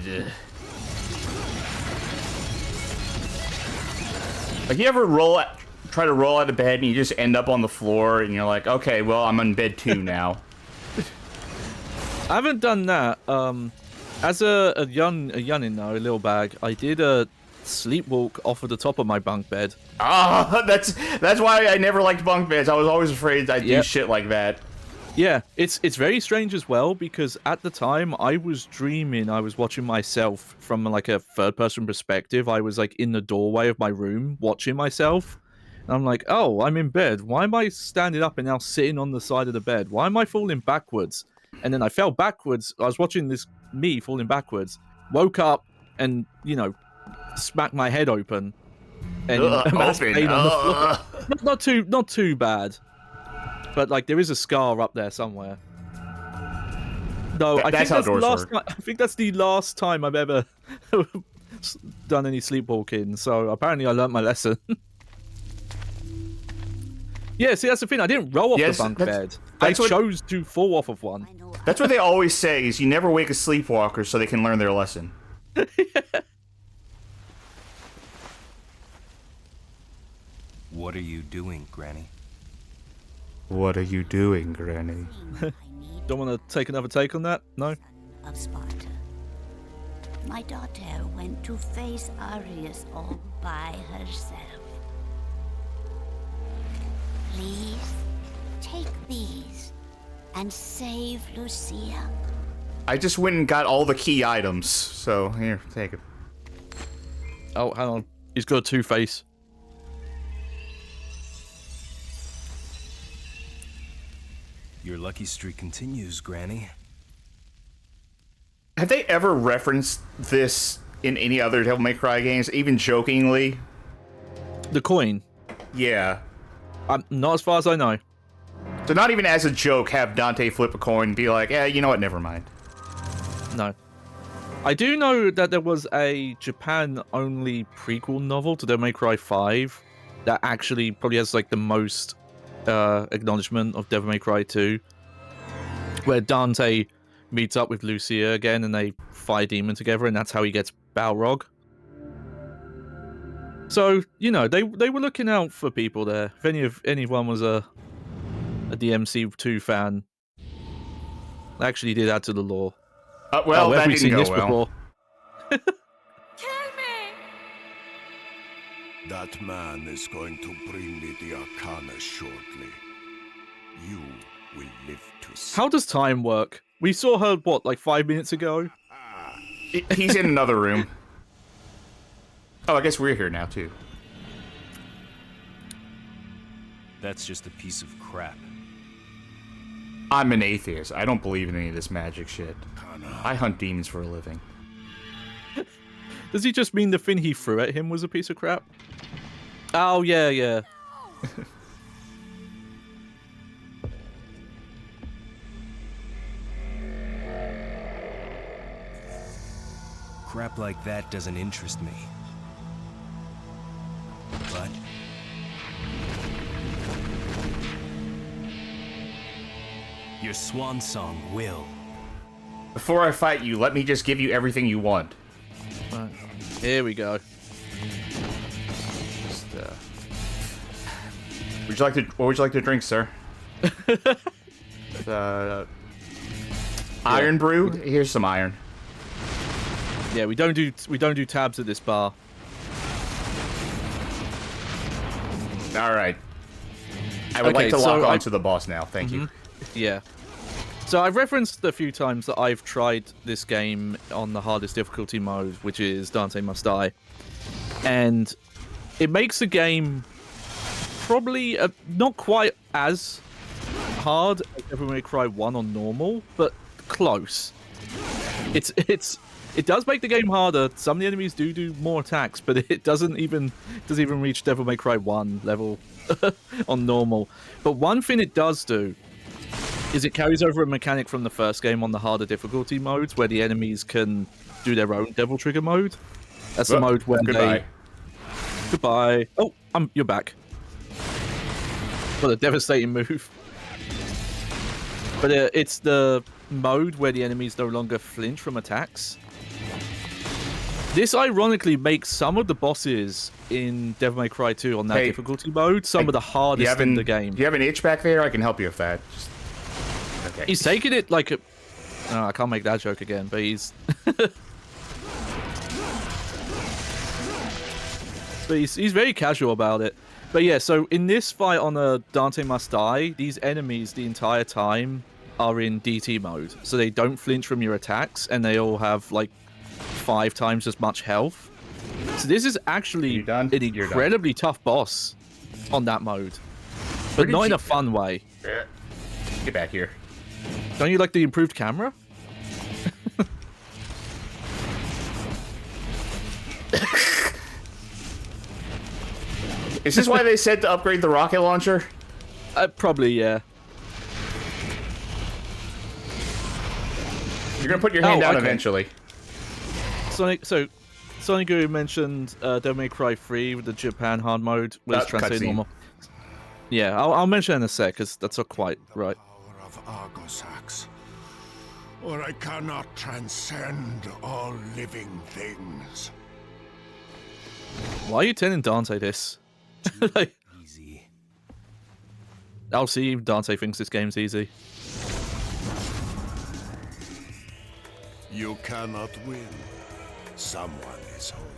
you ever try to roll out of bed and you just end up on the floor and you're like, okay, well, I'm in bed too now. I haven't done that. As a youngin though, a little bag, I did a sleepwalk off of the top of my bunk bed. Ah, that's why I never liked bunk beds. I was always afraid I'd do shit like that. Yeah, it's very strange as well, because at the time I was dreaming I was watching myself from like a third person perspective. I was like in the doorway of my room watching myself. And I'm like, oh, I'm in bed. Why am I standing up and now sitting on the side of the bed? Why am I falling backwards? And then I fell backwards. I was watching me falling backwards. Woke up and, smacked my head open. And pain on the floor. Not too bad. But like there is a scar up there somewhere. No, I think that's the last time I've ever done any sleepwalking. So apparently I learnt my lesson. Yeah, see, that's the thing. I didn't roll off the bunk bed. I chose to fall off of one. That's what they always say, is you never wake a sleepwalker so they can learn their lesson. What are you doing, Granny? What are you doing, Granny? Don't want to take another take on that? No? Of Sparta. My daughter went to face Arius all by herself. Please, take these and save Lucia. I just went and got all the key items, so here, take it. Oh, hang on. He's got a two-face. Your lucky streak continues, Granny. Have they ever referenced this in any other Devil May Cry games, even jokingly? The coin? Yeah. Not as far as I know. So not even as a joke have Dante flip a coin and be like, yeah, you know what, never mind. No. I do know that there was a Japan-only prequel novel to Devil May Cry 5 that actually probably has like the most acknowledgement of Devil May Cry 2, where Dante meets up with Lucia again and they fight a demon together, and that's how he gets Balrog. So, they were looking out for people there. If anyone was a DMC2 fan, they actually did add to the lore. Well, that didn't go well. Kill me! That man is going to bring me the Arcana shortly. You will live to see. How does time work? We saw her, what, like 5 minutes ago? He's in another room. Oh, I guess we're here now, too. That's just a piece of crap. I'm an atheist. I don't believe in any of this magic shit. I hunt demons for a living. Does he just mean the thing he threw at him was a piece of crap? Oh, yeah. Crap like that doesn't interest me. But your swan song will. Before I fight you, let me just give you everything you want. Right. Here we go. What would you like to drink, sir? Iron brew. Here's some iron. Yeah, we don't do tabs at this bar. All right. I would like to lock on to the boss now. Thank you. Yeah. So I've referenced a few times that I've tried this game on the hardest difficulty mode, which is Dante Must Die. And it makes the game probably not quite as hard as Devil May Cry 1 on normal, but close. It does make the game harder. Some of the enemies do more attacks, but it doesn't even reach Devil May Cry 1 level on normal. But one thing it does do is it carries over a mechanic from the first game on the harder difficulty modes, where the enemies can do their own Devil Trigger mode. That's the mode where Goodbye. Goodbye. Oh, you're back. What a devastating move. But it's the mode where the enemies no longer flinch from attacks. This ironically makes some of the bosses in Devil May Cry 2 on that difficulty mode some of the hardest in the game. Do you have an itch back there? I can help you with that. Okay. He's taking it like a... Oh, I can't make that joke again, but he's... but he's very casual about it. But yeah, so in this fight on a Dante Must Die, these enemies the entire time are in DT mode. So they don't flinch from your attacks, and they all have like 5 times as much health. So this is actually an incredibly tough boss on that mode. But not in a fun way. Get back here. Don't you like the improved camera? Is this why they said to upgrade the rocket launcher? Probably, yeah. You're gonna put your hand down eventually. Sonic Guru mentioned Devil May Cry 3 with the Japan hard mode, where it's translated normal. Yeah, I'll mention it in a sec, because that's not quite right. Of Argosax, or I cannot transcend all living things. Why are you telling Dante this? Like, Easy. I'll see if Dante thinks this game's easy. You cannot win. Someone is holding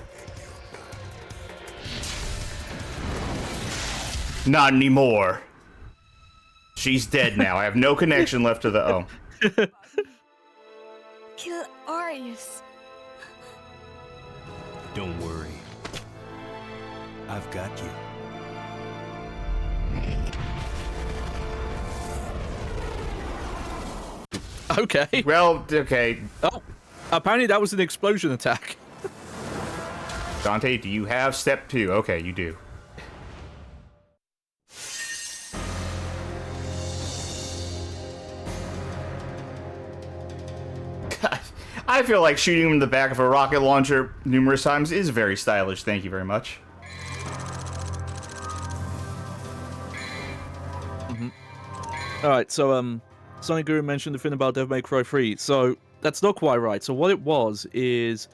you. Not anymore. She's dead now. I have no connection left to the... Oh. Kill Arius. Don't worry. I've got you. Okay. Well, okay. Oh, apparently that was an explosion attack. Dante, do you have step 2? Okay, you do. I feel like shooting him in the back of a rocket launcher numerous times is very stylish. Thank you very much. Alright, so, Sonic Guru mentioned the thing about Devil May Cry 3. So, that's not quite right. So, what it was is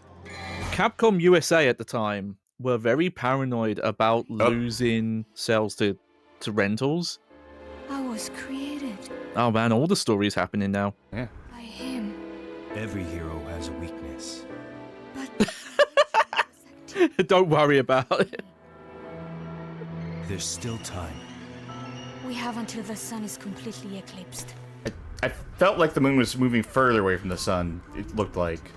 Capcom USA at the time were very paranoid about losing sales to rentals. I was created Oh man, all the stories happening now. Yeah. by him. Every hero has a weakness. But Don't worry about it. There's still time. we have until the sun is completely eclipsed. I felt like the moon was moving further away from the sun. It looked like.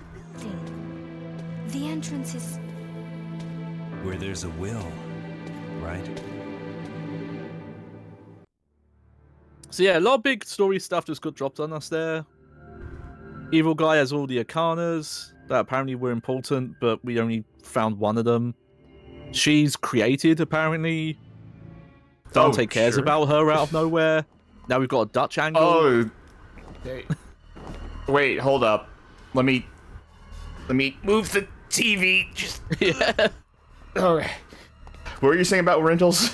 The entrance is... Where there's a will, right? So yeah, a lot of big story stuff just got dropped on us there. Evil Guy has all the Arcanas that apparently were important, but we only found one of them. She's created, apparently. Dante cares about her out of nowhere. Now we've got a Dutch angle. Oh. Wait, hold up. Let me move the TV. Just Yeah. okay. What were you saying about rentals?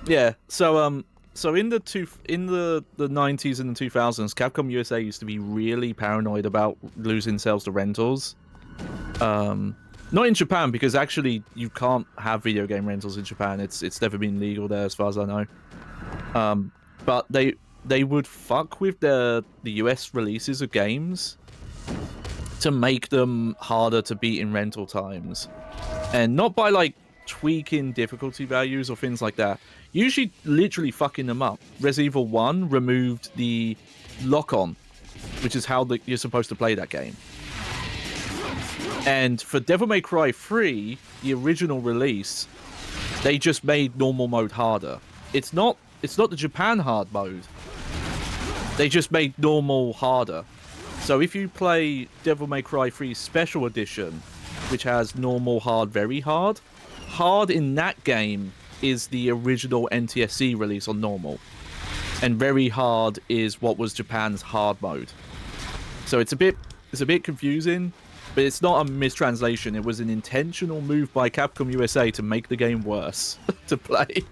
Yeah. So so in the 90s and the 2000s, Capcom USA used to be really paranoid about losing sales to rentals. Not in Japan, because actually you can't have video game rentals in Japan. It's never been legal there, as far as I know. But they would fuck with the US releases of games to make them harder to beat in rental times, and not by like tweaking difficulty values or things like that. Usually, literally fucking them up. Resident Evil 1 removed the lock-on, which is how you're supposed to play that game. And for Devil May Cry 3, the original release, they just made normal mode harder. It's not the Japan hard mode. They just made normal harder. So if you play Devil May Cry 3 Special Edition, which has normal, hard, very hard, hard in that game is the original NTSC release on normal. And very hard is what was Japan's hard mode. So it's a bit confusing. But it's not a mistranslation. It was an intentional move by Capcom USA to make the game worse to play.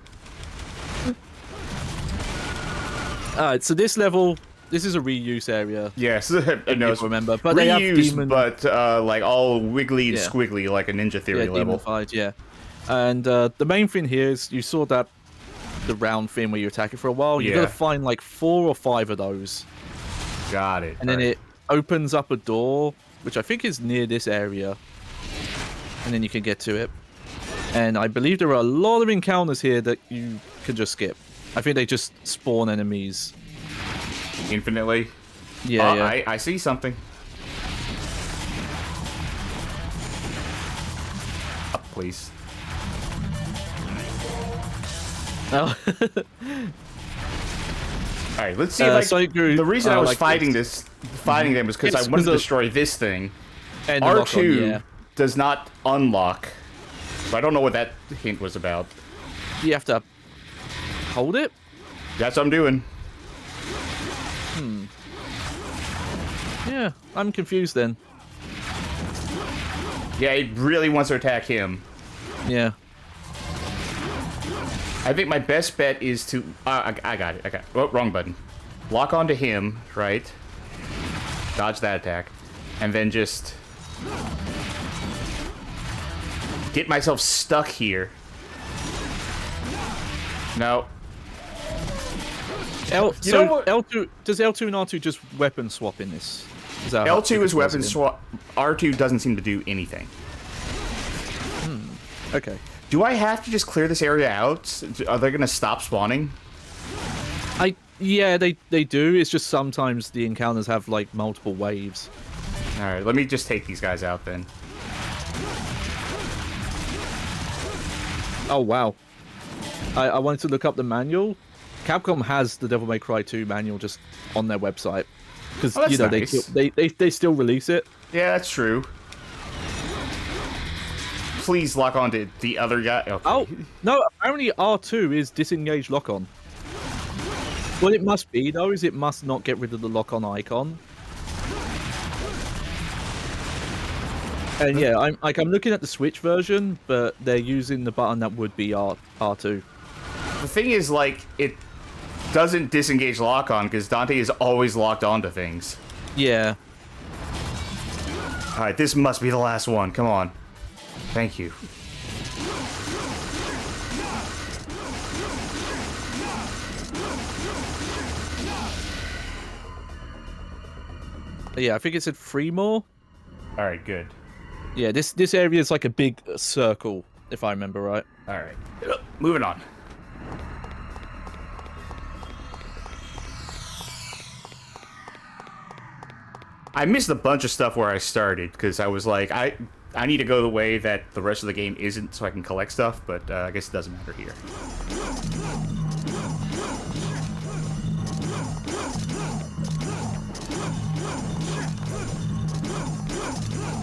Alright, so this level, this is a reuse area. Yes, I know. Remember, but reuse, they have demon... but like all wiggly and squiggly, like a Ninja Theory level. Demonified, yeah. And the main thing here is you saw that the round thing where you attack it for a while. You got to find like 4 or 5 of those. Got it. And then it opens up a door, which I think is near this area, and then you can get to it. And I believe there are a lot of encounters here that you can just skip. I think they just spawn enemies infinitely. Yeah, I see something. Up, please. Oh. All right, let's see if the reason I was like fighting them was because I wanted to destroy this thing. And R2 does not unlock, so I don't know what that hint was about. You have to hold it? That's what I'm doing. Yeah, I'm confused then. Yeah, he really wants to attack him. Yeah. I think my best bet is to... I got it. Oh, wrong button. Lock onto him, right? Dodge that attack. And then just... get myself stuck here. No. L2... Does L2 and R2 just weapon swap in this? L2 is weapon swap. R2 doesn't seem to do anything. Okay. Do I have to just clear this area out? Are they gonna stop spawning? Yeah, they do. It's just sometimes the encounters have like multiple waves. Alright, let me just take these guys out then. Oh wow. I wanted to look up the manual. Capcom has the Devil May Cry 2 manual just on their website. Because you know nice. they still release it. Yeah, that's true. Please lock on to the other guy. Okay. Oh, no, apparently R2 is disengage lock-on. What it must be, though, is it must not get rid of the lock-on icon. And yeah, I'm looking at the Switch version, but they're using the button that would be R2. The thing is, like, it doesn't disengage lock-on, because Dante is always locked onto things. Yeah. Alright, this must be the last one. Come on. Thank you. Yeah, I think it said 3 more. Alright, good. Yeah, this area is like a big circle, if I remember right. Alright. Moving on. I missed a bunch of stuff where I started, because I was like, I need to go the way that the rest of the game isn't so I can collect stuff, but I guess it doesn't matter here.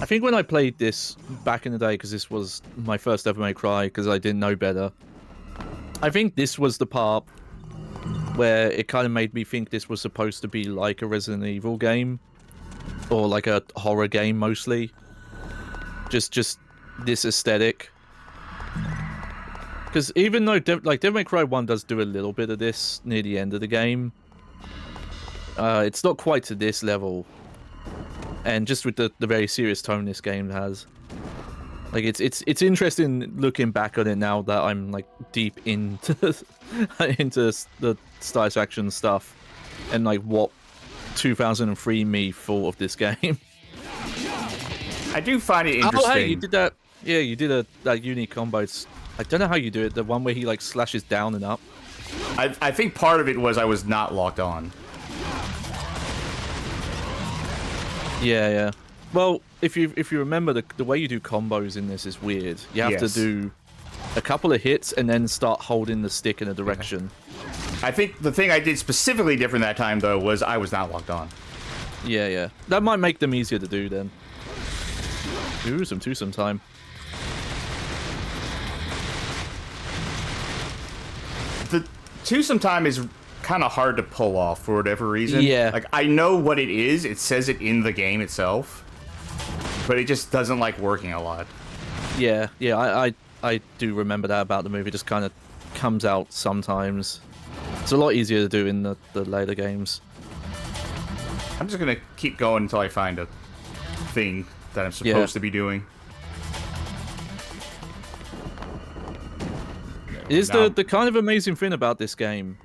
I think when I played this back in the day, because this was my first Devil May Cry, because I didn't know better, I think this was the part where it kind of made me think this was supposed to be like a Resident Evil game, or like a horror game mostly. Just this aesthetic. Because even though Devil May Cry 1 does do a little bit of this near the end of the game, it's not quite to this level. And just with the very serious tone this game has. Like it's interesting looking back on it now that I'm like deep into into the Star Action stuff and like what 2003 me thought of this game. I do find it interesting. Oh, hey, you did that. Yeah, you did that unique combo. I don't know how you do it. The one where he like slashes down and up. I think part of it was I was not locked on. Yeah, yeah. Well, if you remember, the way you do combos in this is weird. You have to do a couple of hits and then start holding the stick in a direction. I think the thing I did specifically different that time, though, was I was not locked on. Yeah, yeah. That might make them easier to do then. Ooh, some twosome time. The twosome time is kind of hard to pull off for whatever reason. Yeah. Like, I know what it is. It says it in the game itself. But it just doesn't like working a lot. Yeah, yeah, I do remember that about the movie. It just kind of comes out sometimes. It's a lot easier to do in the later games. I'm just going to keep going until I find a thing that I'm supposed to be doing. It is the kind of amazing thing about this game,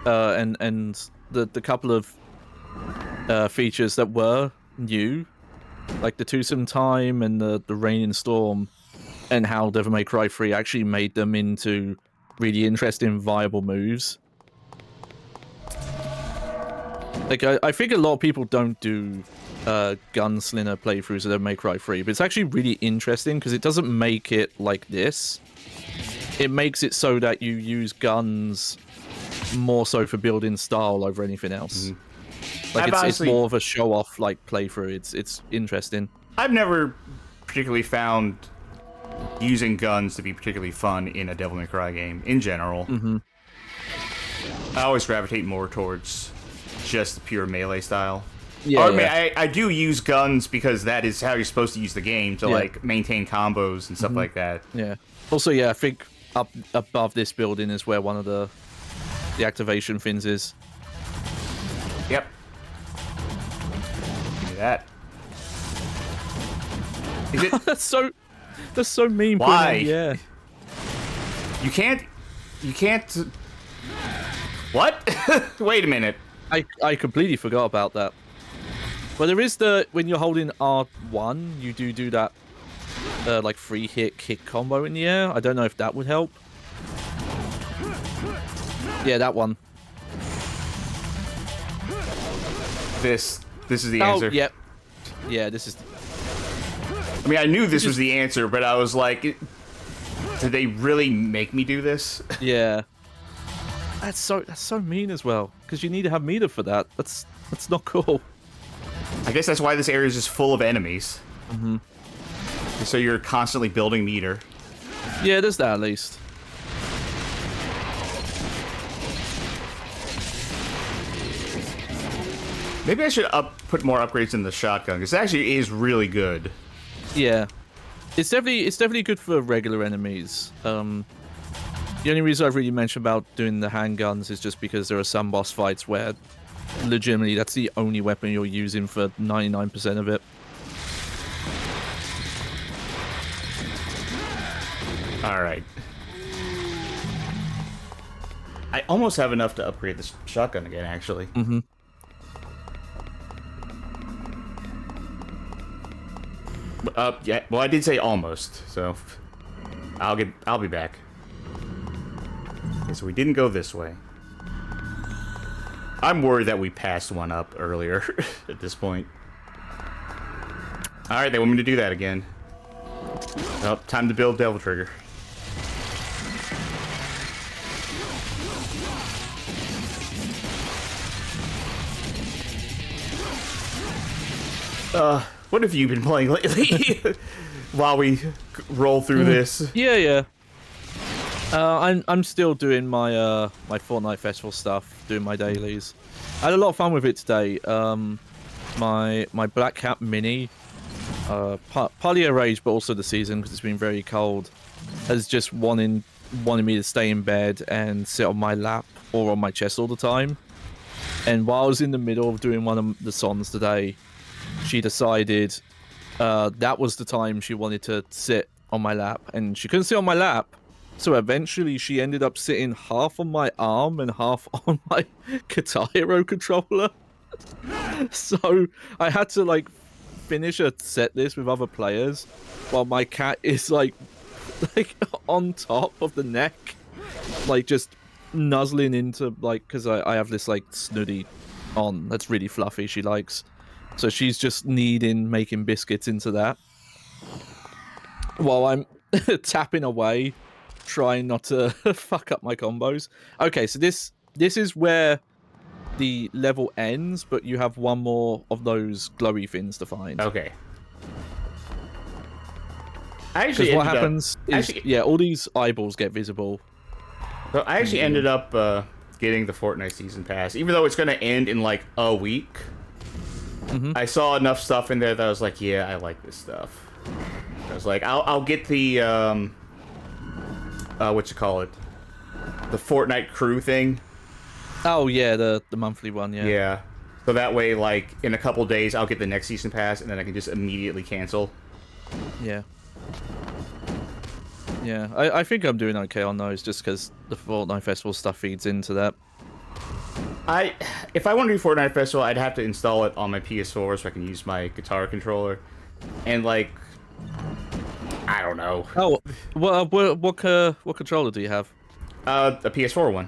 and the couple of features that were new, like the twosome time and the rain and storm, and how Devil May Cry 3 actually made them into really interesting, viable moves. Like I think a lot of people don't do gunslinger playthroughs of Devil May Cry 3, but it's actually really interesting because it doesn't make it like this. It makes it so that you use guns more so for building style over anything else. Like it's more of a show-off like playthrough. It's interesting. I've never particularly found using guns to be particularly fun in a Devil May Cry game in general. I always gravitate more towards just the pure melee style. Yeah, I do use guns because that is how you're supposed to use the game to like maintain combos and stuff like that. Yeah. Also, yeah, I think up above this building is where one of the activation fins is. Yep. Give me that. Is it? that's so mean. Why? Yeah. You can't. What? Wait a minute. I completely forgot about that. Well, there is when you're holding R1, you do that like 3-hit kick combo in the air. I don't know if that would help. Yeah, that one. This is the answer. Oh, yep. Yeah, this is. I mean, I knew this was the answer, but I was like, did they really make me do this? Yeah. That's so mean as well, because you need to have meter for that. That's not cool. I guess that's why this area is just full of enemies. So you're constantly building meter. Yeah, there's that at least. Maybe I should put more upgrades in the shotgun, because it actually is really good. Yeah, it's definitely good for regular enemies. The only reason I've really mentioned about doing the handguns is just because there are some boss fights where legitimately that's the only weapon you're using for 99% of it. Alright. I almost have enough to upgrade this shotgun again, actually. Yeah, well, I did say almost, so I'll be back. Okay, so we didn't go this way. I'm worried that we passed one up earlier at this point. Alright, they want me to do that again. Oh, time to build Devil Trigger. What have you been playing lately? While we roll through this. Yeah. I'm still doing my my Fortnite Festival stuff, doing my dailies. I had a lot of fun with it today. My Black Cat Mini, partly a rage, but also the season because it's been very cold, has just wanted me to stay in bed and sit on my lap or on my chest all the time. And while I was in the middle of doing one of the songs today, she decided that was the time she wanted to sit on my lap, and she couldn't sit on my lap. So eventually, she ended up sitting half on my arm and half on my Guitar Hero controller. So I had to like finish a set list with other players, while my cat is like on top of the neck, like just nuzzling into like, because I have this like snooty on that's really fluffy she likes, so she's just kneading, making biscuits into that while I'm tapping away, trying not to fuck up my combos. Okay, so this is where the level ends, but you have one more of those glowy things to find. Okay. Actually, Because what happens is, yeah, all these eyeballs get visible. So I actually ended up getting the Fortnite season pass, even though it's going to end in like a week. I saw enough stuff in there that I was like, yeah, I like this stuff. I was like, I'll get the what you call it, the Fortnite crew thing. Oh yeah, the monthly one, yeah. Yeah. So that way, like in a couple days, I'll get the next season pass, and then I can just immediately cancel. Yeah. Yeah, I think I'm doing okay on those, just because the Fortnite Festival stuff feeds into that. If I want to do Fortnite Festival, I'd have to install it on my PS4 so I can use my guitar controller, and like, I don't know. Oh, what controller do you have? A PS4 one,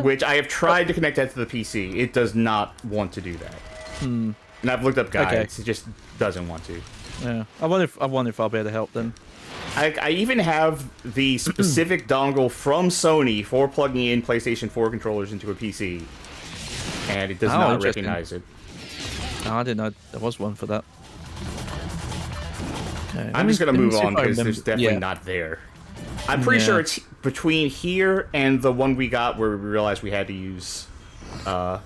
which I have tried to connect that to the PC. It does not want to do that. And I've looked up guides. Okay. It just doesn't want to. Yeah, I wonder if I'll be able to help then. I even have the specific dongle from Sony for plugging in PlayStation 4 controllers into a PC, and it does not recognize it. Oh, I didn't know there was one for that. Okay, I'm just going to move on because because there's definitely not there. I'm pretty sure it's between here and the one we got where we realized we had to use, what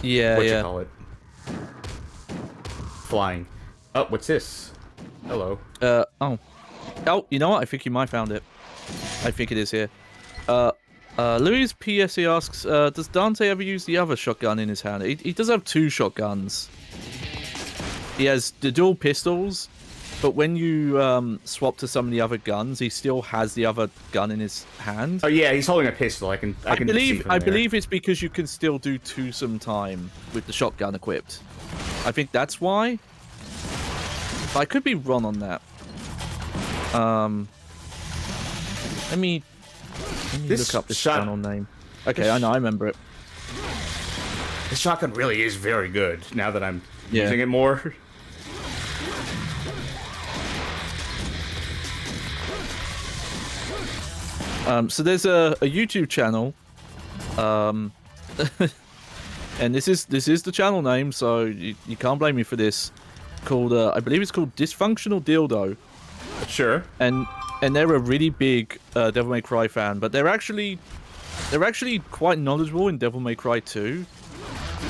you call it? Flying. Oh, what's this? Hello. Oh, you know what? I think you might found it. I think it is here. Louis PSE asks, does Dante ever use the other shotgun in his hand? He does have two shotguns. He has the dual pistols, but when you swap to some of the other guns, he still has the other gun in his hand. Oh yeah, he's holding a pistol. I believe it's because you can still do twosome time with the shotgun equipped. I think that's why. But I could be wrong on that. Let me look up this channel name. Okay, I remember it. This shotgun really is very good now that I'm using it more. So there's a YouTube channel, and this is the channel name, so you can't blame me for this. Called I believe it's called Dysfunctional Dildo. Sure. And they're a really big Devil May Cry fan, but they're actually quite knowledgeable in Devil May Cry 2,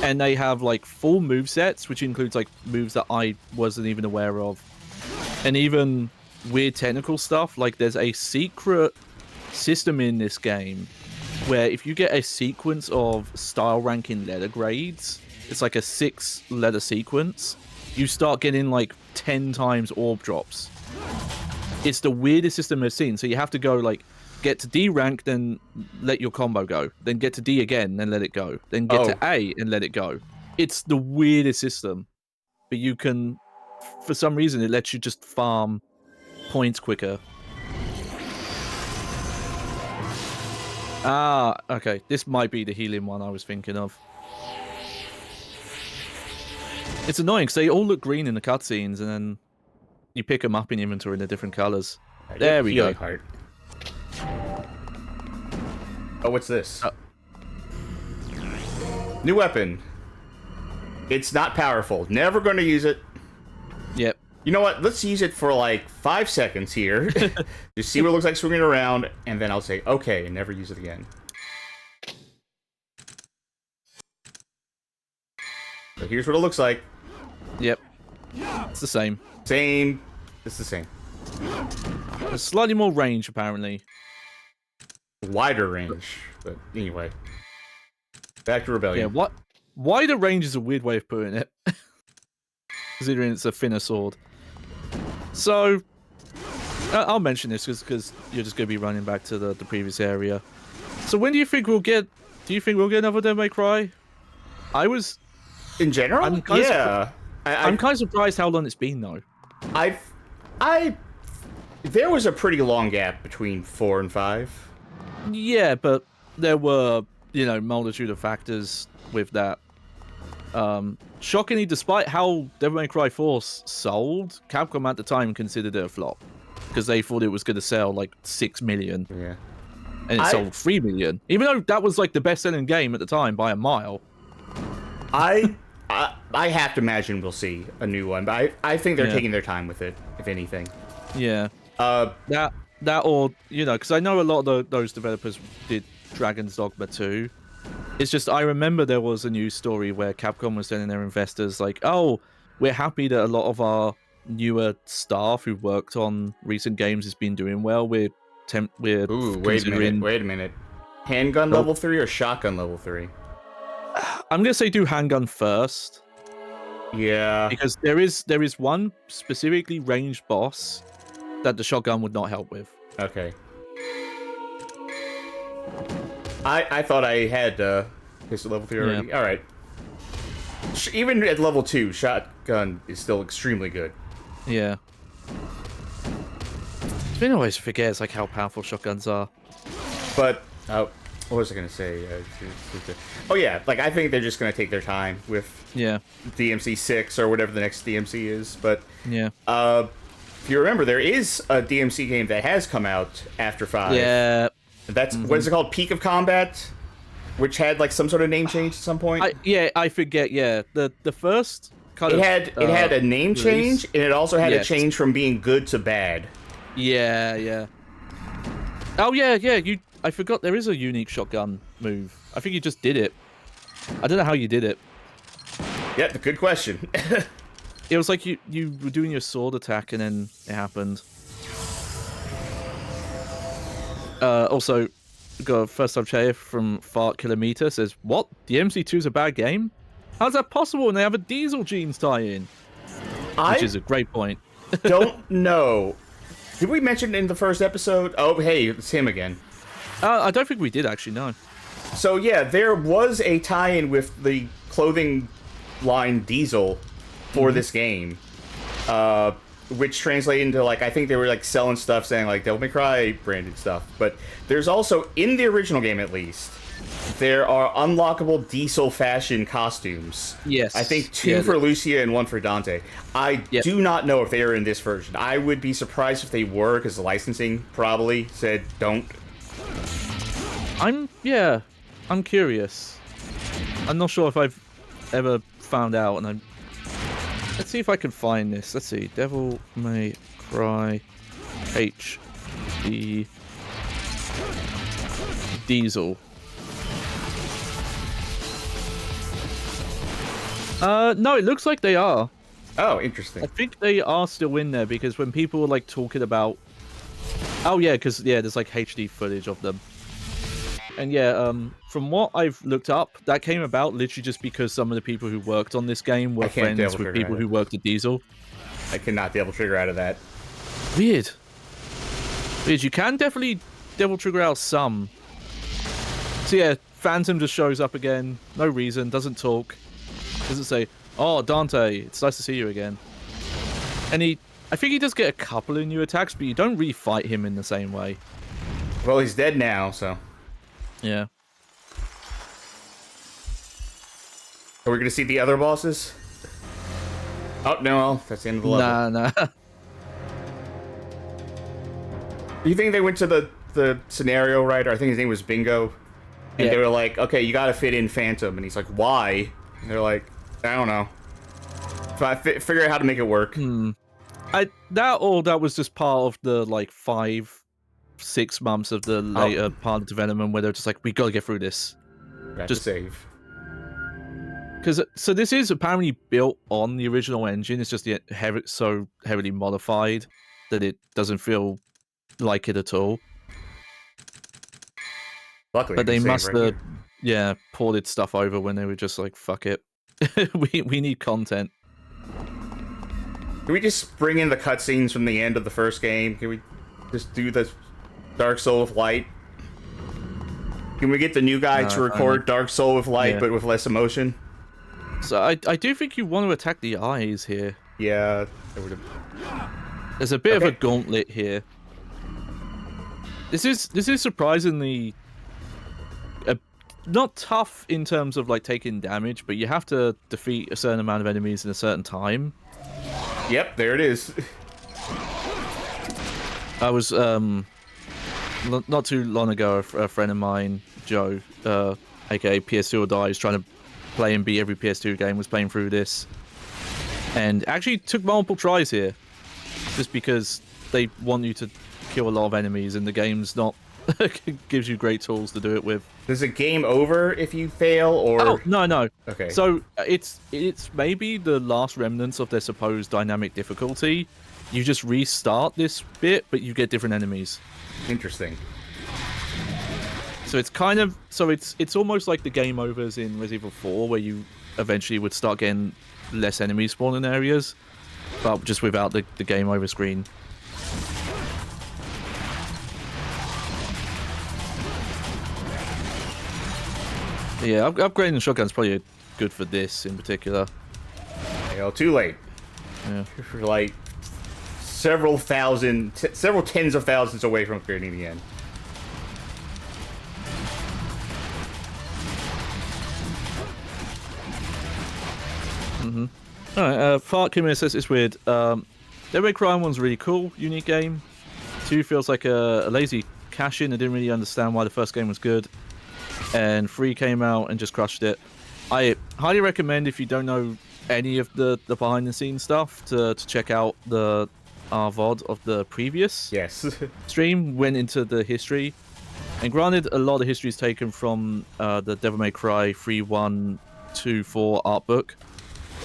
and they have like full movesets, which includes like moves that I wasn't even aware of, and even weird technical stuff. Like there's a secret system in this game where if you get a sequence of style ranking letter grades, it's like a 6-letter sequence, you start getting like 10 times orb drops. It's the weirdest system I've seen. So you have to go like get to D rank, then let your combo go, then get to D again, then let it go, then get to A and let it go. It's the weirdest system, but you can, for some reason, it lets you just farm points quicker. Ah, okay. This might be the healing one I was thinking of. It's annoying because they all look green in the cutscenes, and then you pick them up in inventory in the different colors. There we go. Heart. Oh, what's this? New weapon. It's not powerful. Never going to use it. Yep. You know what? Let's use it for like 5 seconds here. Just see what it looks like swinging around, and then I'll say, okay, and never use it again. So here's what it looks like. Yep. It's the same. Same. It's the same. There's slightly more range, apparently. Wider range. But anyway. Back to Rebellion. Yeah, wider range is a weird way of putting it. Considering it's a thinner sword. So, I'll mention this because you're just going to be running back to the previous area. So when do you think we'll get? Do you think we'll get another Devil May Cry? I was. In general, I'm kind of yeah. I'm kind of surprised how long it's been though. There was a pretty long gap between 4 and 5. Yeah, but there were multitude of factors with that. Shockingly, despite how Devil May Cry 4 sold, Capcom at the time considered it a flop because they thought it was going to sell like 6 million. Yeah. And it sold 3 million, even though that was like the best-selling game at the time by a mile. I have to imagine we'll see a new one, but I think they're taking their time with it, if anything. Yeah. That or because I know a lot of those developers did Dragon's Dogma 2. It's just I remember there was a news story where Capcom was telling their investors like, "Oh, we're happy that a lot of our newer staff who worked on recent games has been doing well. We're Ooh, wait a minute. Handgun level 3 or shotgun level 3? I'm gonna say do handgun first. Yeah. Because there is one specifically ranged boss that the shotgun would not help with. Okay. I thought I had pistol level 3 already. Yeah. All right. Even at level 2, shotgun is still extremely good. Yeah. Spin always forgets like how powerful shotguns are. But what was I gonna say? Oh yeah, like I think they're just gonna take their time with DMC 6 or whatever the next DMC is. But yeah, if you remember, there is a DMC game that has come out after 5. Yeah, that's what is it called? Peak of Combat, which had like some sort of name change at some point. I forget. Yeah, the first kind of it had a name change, and it also had a change from being good to bad. Yeah. Oh yeah. I forgot there is a unique shotgun move. I think you just did it. I don't know how you did it. Yeah, good question. It was like you were doing your sword attack and then it happened. Also, got a first time chair from Fart Kilometer says, "What? The MC2 is a bad game? How's that possible when they have a Diesel Genes tie-in?" Which is a great point. Don't know. Did we mention in the first episode? Oh, hey, it's him again. I don't think we did actually, no. So yeah, there was a tie-in with the clothing line Diesel for this game, which translated into like I think they were like selling stuff saying like Devil May Cry branded stuff. But there's also in the original game at least there are unlockable Diesel fashion costumes. Yes. I think 2 for Lucia and 1 for Dante. I do not know if they are in this version. I would be surprised if they were because the licensing probably said don't. I'm curious. I'm not sure if I've ever found out, and let's see if I can find this. Let's see, Devil May Cry HD Diesel. No, it looks like they are. Oh, interesting. I think they are still in there because when people were like talking about, because there's like HD footage of them. And from what I've looked up, that came about literally just because some of the people who worked on this game were friends with people who worked at Diesel. I cannot devil trigger out of that. Weird. You can definitely devil trigger out some. So yeah, Phantom just shows up again. No reason, doesn't talk. Doesn't say, "Oh, Dante, it's nice to see you again." And I think he does get a couple of new attacks, but you don't really fight him in the same way. Well, he's dead now, so... Yeah. Are we going to see the other bosses? Oh, no, that's the end of the level. Nah. Do you think they went to the scenario writer? I think his name was Bingo. And they were like, okay, you got to fit in Phantom. And he's like, why? And they're like, I don't know. Figure out how to make it work. That was just part of the, 5-6 months of the later part of development where they're just like, we got to get through this. Just save. So this is apparently built on the original engine. It's just so heavily modified that it doesn't feel like it at all. Luckily, but they must have, ported stuff over when they were just like, fuck it. we need content. Can we just bring in the cutscenes from the end of the first game? Can we Just do the Dark Soul of Light. Can we get the new guy to record Dark Soul of Light, but with less emotion? So I do think you want to attack the eyes here. Yeah, I would have. There's a bit of a gauntlet here. This is surprisingly not tough in terms of like taking damage, but you have to defeat a certain amount of enemies in a certain time. Yep, there it is. I was not too long ago, a friend of mine, Joe, aka PS2 or Die, is trying to play and beat every PS2 game, was playing through this, and actually took multiple tries here, just because they want you to kill a lot of enemies, and the game's not gives you great tools to do it with. Is it game over if you fail, or? Oh, no. Okay. So it's maybe the last remnants of their supposed dynamic difficulty. You just restart this bit, but you get different enemies. Interesting. So it's kind of it's almost like the game overs in Resident Evil 4, where you eventually would start getting less enemies spawning areas, but just without the game over screen. Yeah, upgrading the shotgun's probably good for this in particular. Well, too late. Yeah. You're like several tens of thousands away from upgrading again. Alright, Fart Kimmy says it's weird. Devil May Cry 1's really cool, unique game. 2 feels like a lazy cash-in. I didn't really understand why the first game was good. And 3 came out and just crushed it. I highly recommend, if you don't know any of the behind-the-scenes stuff, to check out the VOD of the previous stream. Went into the history. And granted, a lot of history is taken from the Devil May Cry 3.1.2.4 art book.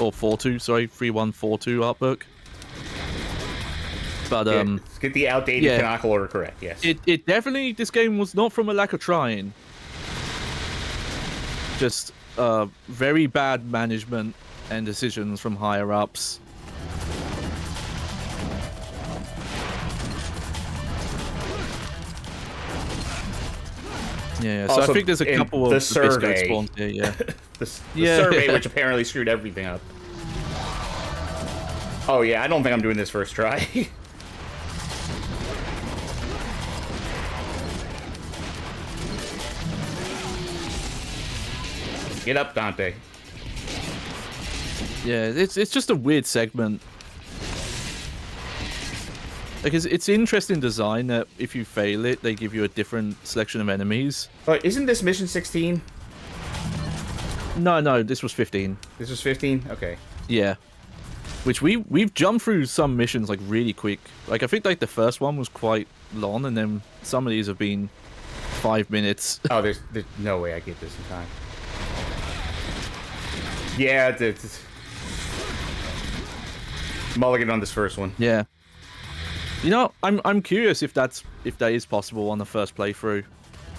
Or 4.2, sorry, 3.1.4.2 art book. But let's get the outdated canonical order correct. Yes. It definitely, this game was not from a lack of trying. Just very bad management and decisions from higher ups. Yeah, so also, I think there's a couple of survey spawns here. Yeah, the survey, which apparently screwed everything up. Oh yeah, I don't think I'm doing this first try. Get up, Dante. Yeah, it's just a weird segment. Like, it's interesting design that if you fail it, they give you a different selection of enemies. Oh, isn't this mission 16? No, this was 15. This was 15? Okay. Yeah. Which we've jumped through some missions like really quick. Like, I think like the first one was quite long, and then some of these have been 5 minutes. Oh, there's no way I get this in time. Yeah, mulligan on this first one. Yeah. You know, I'm curious if that is possible on the first playthrough,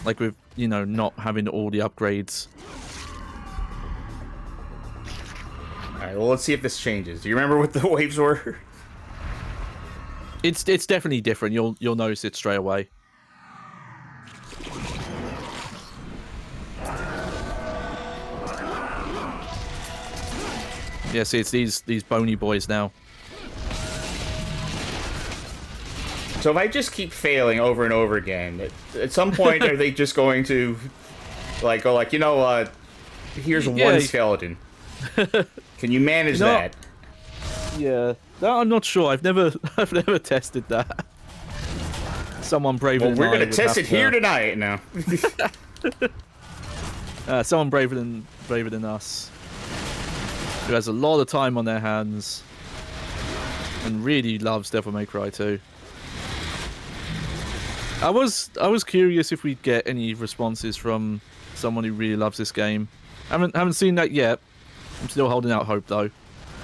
like with, you know, not having all the upgrades. All right, well, let's see if this changes. Do you remember what the waves were? It's definitely different. You'll notice it straight away. Yeah, see, it's these bony boys now. So if I just keep failing over and over again, at some point are they just going to like go like, you know, here's one skeleton. Can you manage that? Yeah, I'm not sure. I've never tested that. Someone braver than we're gonna test it here tonight now. Someone braver than us, who has a lot of time on their hands and really loves Devil May Cry 2. I was curious if we'd get any responses from someone who really loves this game. Haven't seen that yet. I'm still holding out hope though.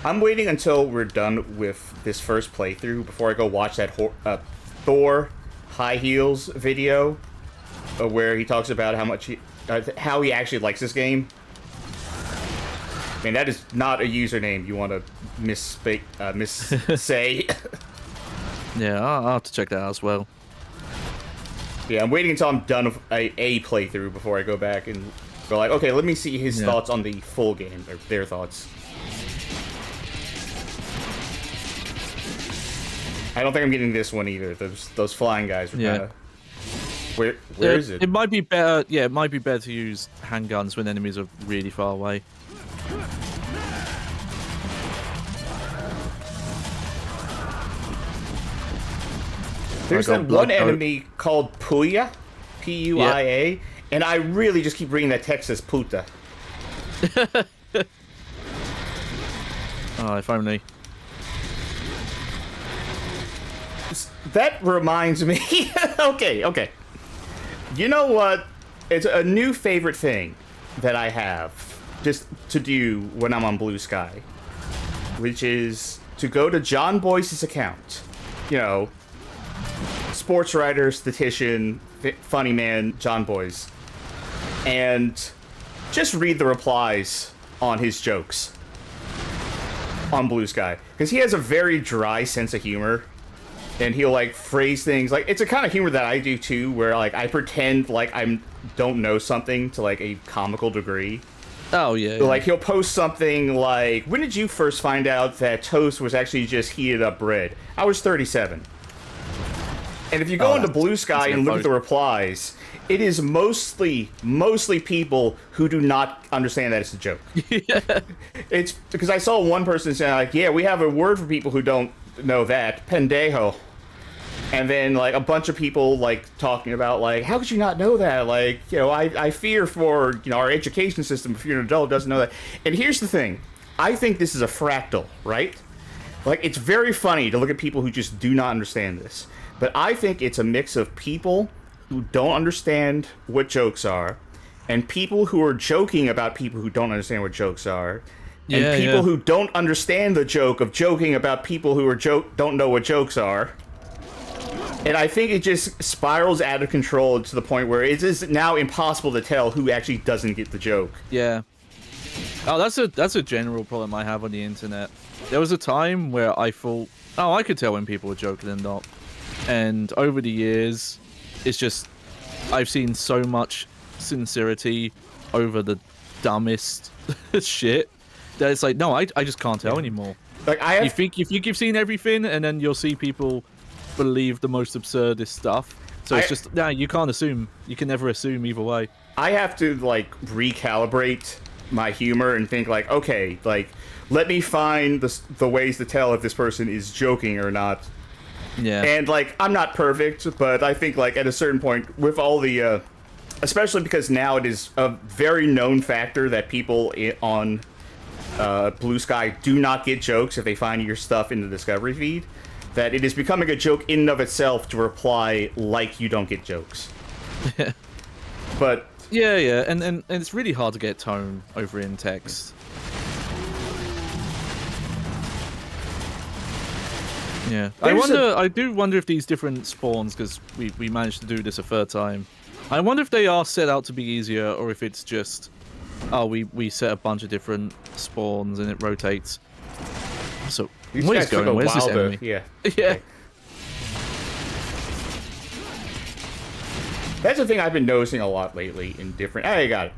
I'm waiting until we're done with this first playthrough before I go watch that Thor High Heels video, where he talks about how he actually likes this game. I mean, that is not a username you want to say. Yeah, I'll have to check that out as well. Yeah, I'm waiting until I'm done with a playthrough before I go back and go like, okay, let me see his thoughts on the full game, or their thoughts. I don't think I'm getting this one either. Those flying guys were kind of... Where is it? It might be better. Yeah, it might be better to use handguns when enemies are really far away. There's that one enemy called Puya, P-U-I-A, and I really just keep reading that text as Puta. Oh, if only. That reminds me... okay. You know what? It's a new favorite thing that I have just to do when I'm on Blue Sky, which is to go to John Boyce's account. You know, sports writer, statistician, funny man, John Boyce, and just read the replies on his jokes on Blue Sky, because he has a very dry sense of humor. And he'll, like, phrase things, like, it's a kind of humor that I do, too, where, like, I pretend like I don't know something to, like, a comical degree. Oh, yeah. Like, he'll post something like, when did you first find out that toast was actually just heated up bread? I was 37. And if you go into Blue Sky and look at the replies, it is mostly people who do not understand that it's a joke. Yeah. It's because I saw one person saying, like, yeah, we have a word for people who don't know that, pendejo. And then, like, a bunch of people, like, talking about, like, how could you not know that? Like, you know, I fear for, you know, our education system if you're an adult doesn't know that. And here's the thing. I think this is a fractal, right? Like, it's very funny to look at people who just do not understand this. But I think it's a mix of people who don't understand what jokes are, and people who are joking about people who don't understand what jokes are, and people who don't understand the joke of joking about people who are don't know what jokes are. And I think it just spirals out of control to the point where it is now impossible to tell who actually doesn't get the joke. Yeah. Oh, that's a general problem I have on the internet. There was a time where I thought, oh, I could tell when people were joking and not. And over the years, it's just, I've seen so much sincerity over the dumbest shit that it's like, no, I just can't tell anymore. Like you think you've seen everything, and then you'll see people believe the most absurdist stuff. So it's just, you can't assume. You can never assume either way. I have to, like, recalibrate my humor and think, like, okay, like, let me find the ways to tell if this person is joking or not. Yeah. And, like, I'm not perfect, but I think, like, at a certain point, with all the, especially because now it is a very known factor that people on Blue Sky do not get jokes if they find your stuff in the Discovery feed, that it is becoming a joke in and of itself to reply like you don't get jokes. But yeah, and it's really hard to get tone over in text. Yeah, I do wonder if these different spawns, because we managed to do this a third time, I wonder if they are set out to be easier, or if it's just, oh, we set a bunch of different spawns and it rotates. So where's going? Where's this enemy? Yeah. Yeah. Okay. That's the thing I've been noticing a lot lately in different... I got it.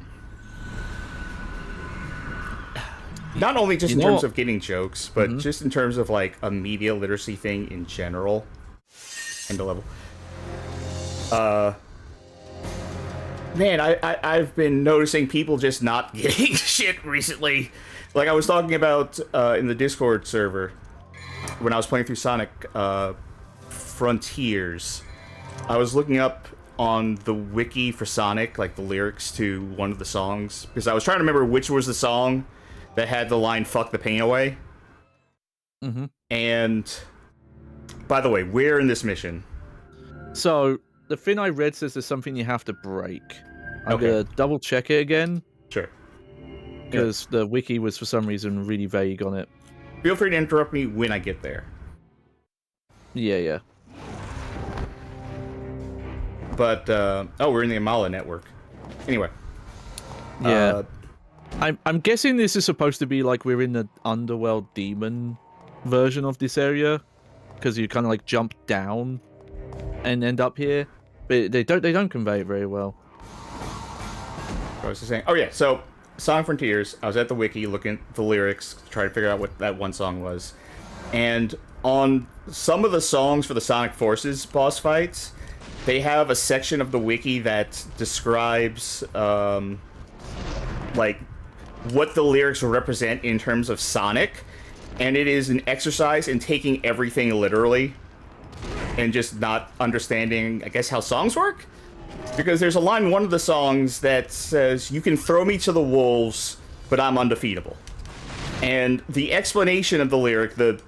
Not only just in terms of getting jokes, but just in terms of, like, a media literacy thing in general. And the level. Man, I've been noticing people just not getting shit recently. Like, I was talking about in the Discord server, when I was playing through Sonic Frontiers, I was looking up on the wiki for Sonic, like, the lyrics to one of the songs, because I was trying to remember which was the song that had the line, fuck the pain away. And, by the way, we're in this mission. So, the thing I read says there's something you have to break. I'm gonna double check it again. Sure. Because the wiki was, for some reason, really vague on it. Feel free to interrupt me when I get there. Yeah. But, we're in the Amala network. Anyway. Yeah. I'm guessing this is supposed to be like we're in the Underworld Demon version of this area. Because you kind of like jump down and end up here. but they don't convey it very well. I was just saying. Oh yeah, so Sonic Frontiers. I was at the wiki looking at the lyrics to try to figure out what that one song was, and on some of the songs for the Sonic Forces boss fights, they have a section of the wiki that describes like what the lyrics represent in terms of Sonic, and it is an exercise in taking everything literally and just not understanding, I guess, how songs work. Because there's a line in one of the songs that says, "You can throw me to the wolves, but I'm undefeatable." And the explanation of the lyric, the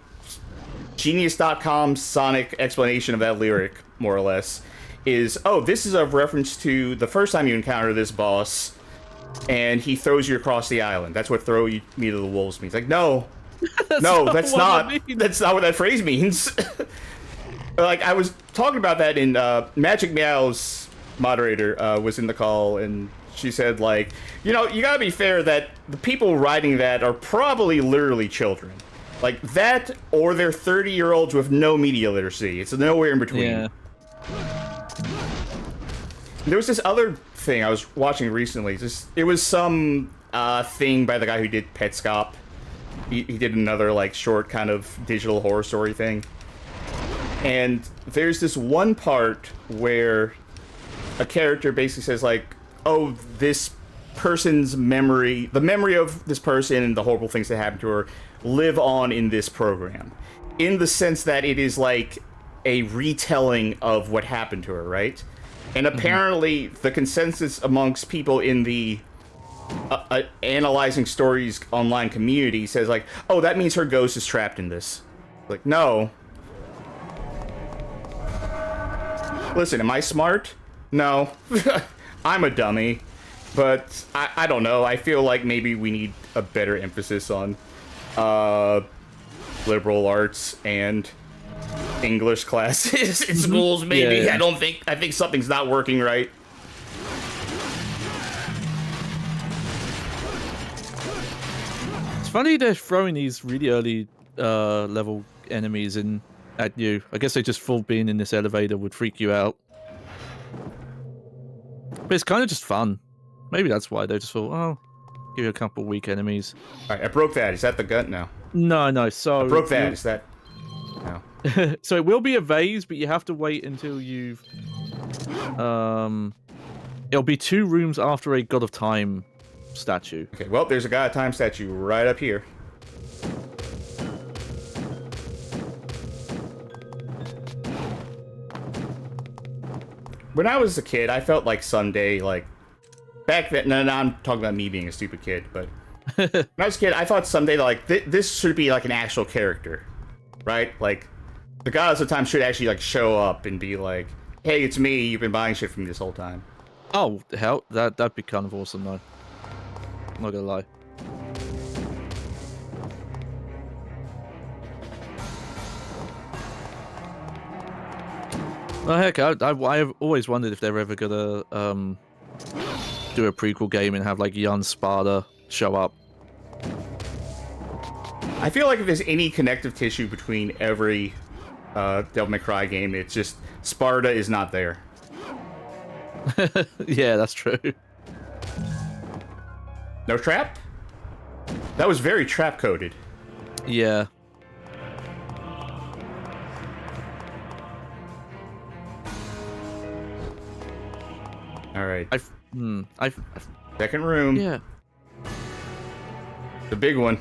Genius.com Sonic explanation of that lyric, more or less, is, oh, this is a reference to the first time you encounter this boss, and he throws you across the island. That's what "throw me to the wolves" means. Like, no. That's not what that phrase means. Like, I was talking about that in Magic Meow's moderator was in the call, and she said, like, you know, you gotta be fair that the people writing that are probably literally children. Like, that, or they're 30-year-olds with no media literacy. It's nowhere in between. Yeah. There was this other thing I was watching recently. It was some thing by the guy who did Petscop. He did another, like, short kind of digital horror story thing. And there's this one part where a character basically says, like, oh, this person's memory, the memory of this person and the horrible things that happened to her live on in this program. In the sense that it is like a retelling of what happened to her, right? And apparently the consensus amongst people in the analyzing stories online community says, like, oh, that means her ghost is trapped in this. Like, no. Listen, am I smart? No. I'm a dummy. But I don't know. I feel like maybe we need a better emphasis on liberal arts and English classes in schools, maybe. Yeah. I think something's not working right. It's funny they're throwing these really early level enemies in at you. I guess they just thought being in this elevator would freak you out. But it's kind of just fun. Maybe that's why they just thought, oh, give you a couple weak enemies. Alright, I broke that. Is that the gut? No. No. So I broke that. Is that... No. so it will be a vase, but you have to wait until you've... It'll be 2 rooms after a God of Time statue. Okay, well, there's a God of Time statue right up here. When I was a kid, I felt like someday, like... Back then... No, I'm talking about me being a stupid kid, but... When I was a kid, I thought someday, like, this should be, like, an actual character. Right? Like, the Gods of Time should actually, like, show up and be like, hey, it's me, you've been buying shit from me this whole time. Oh, hell, that'd be kind of awesome, though. Not gonna lie. Well, heck, I've always wondered if they're ever gonna do a prequel game and have, like, young Sparta show up. I feel like if there's any connective tissue between every Devil May Cry game, it's just Sparta is not there. Yeah, that's true. No trap? That was very trap-coded. Yeah. Alright. I've Second room. yeah. The big one.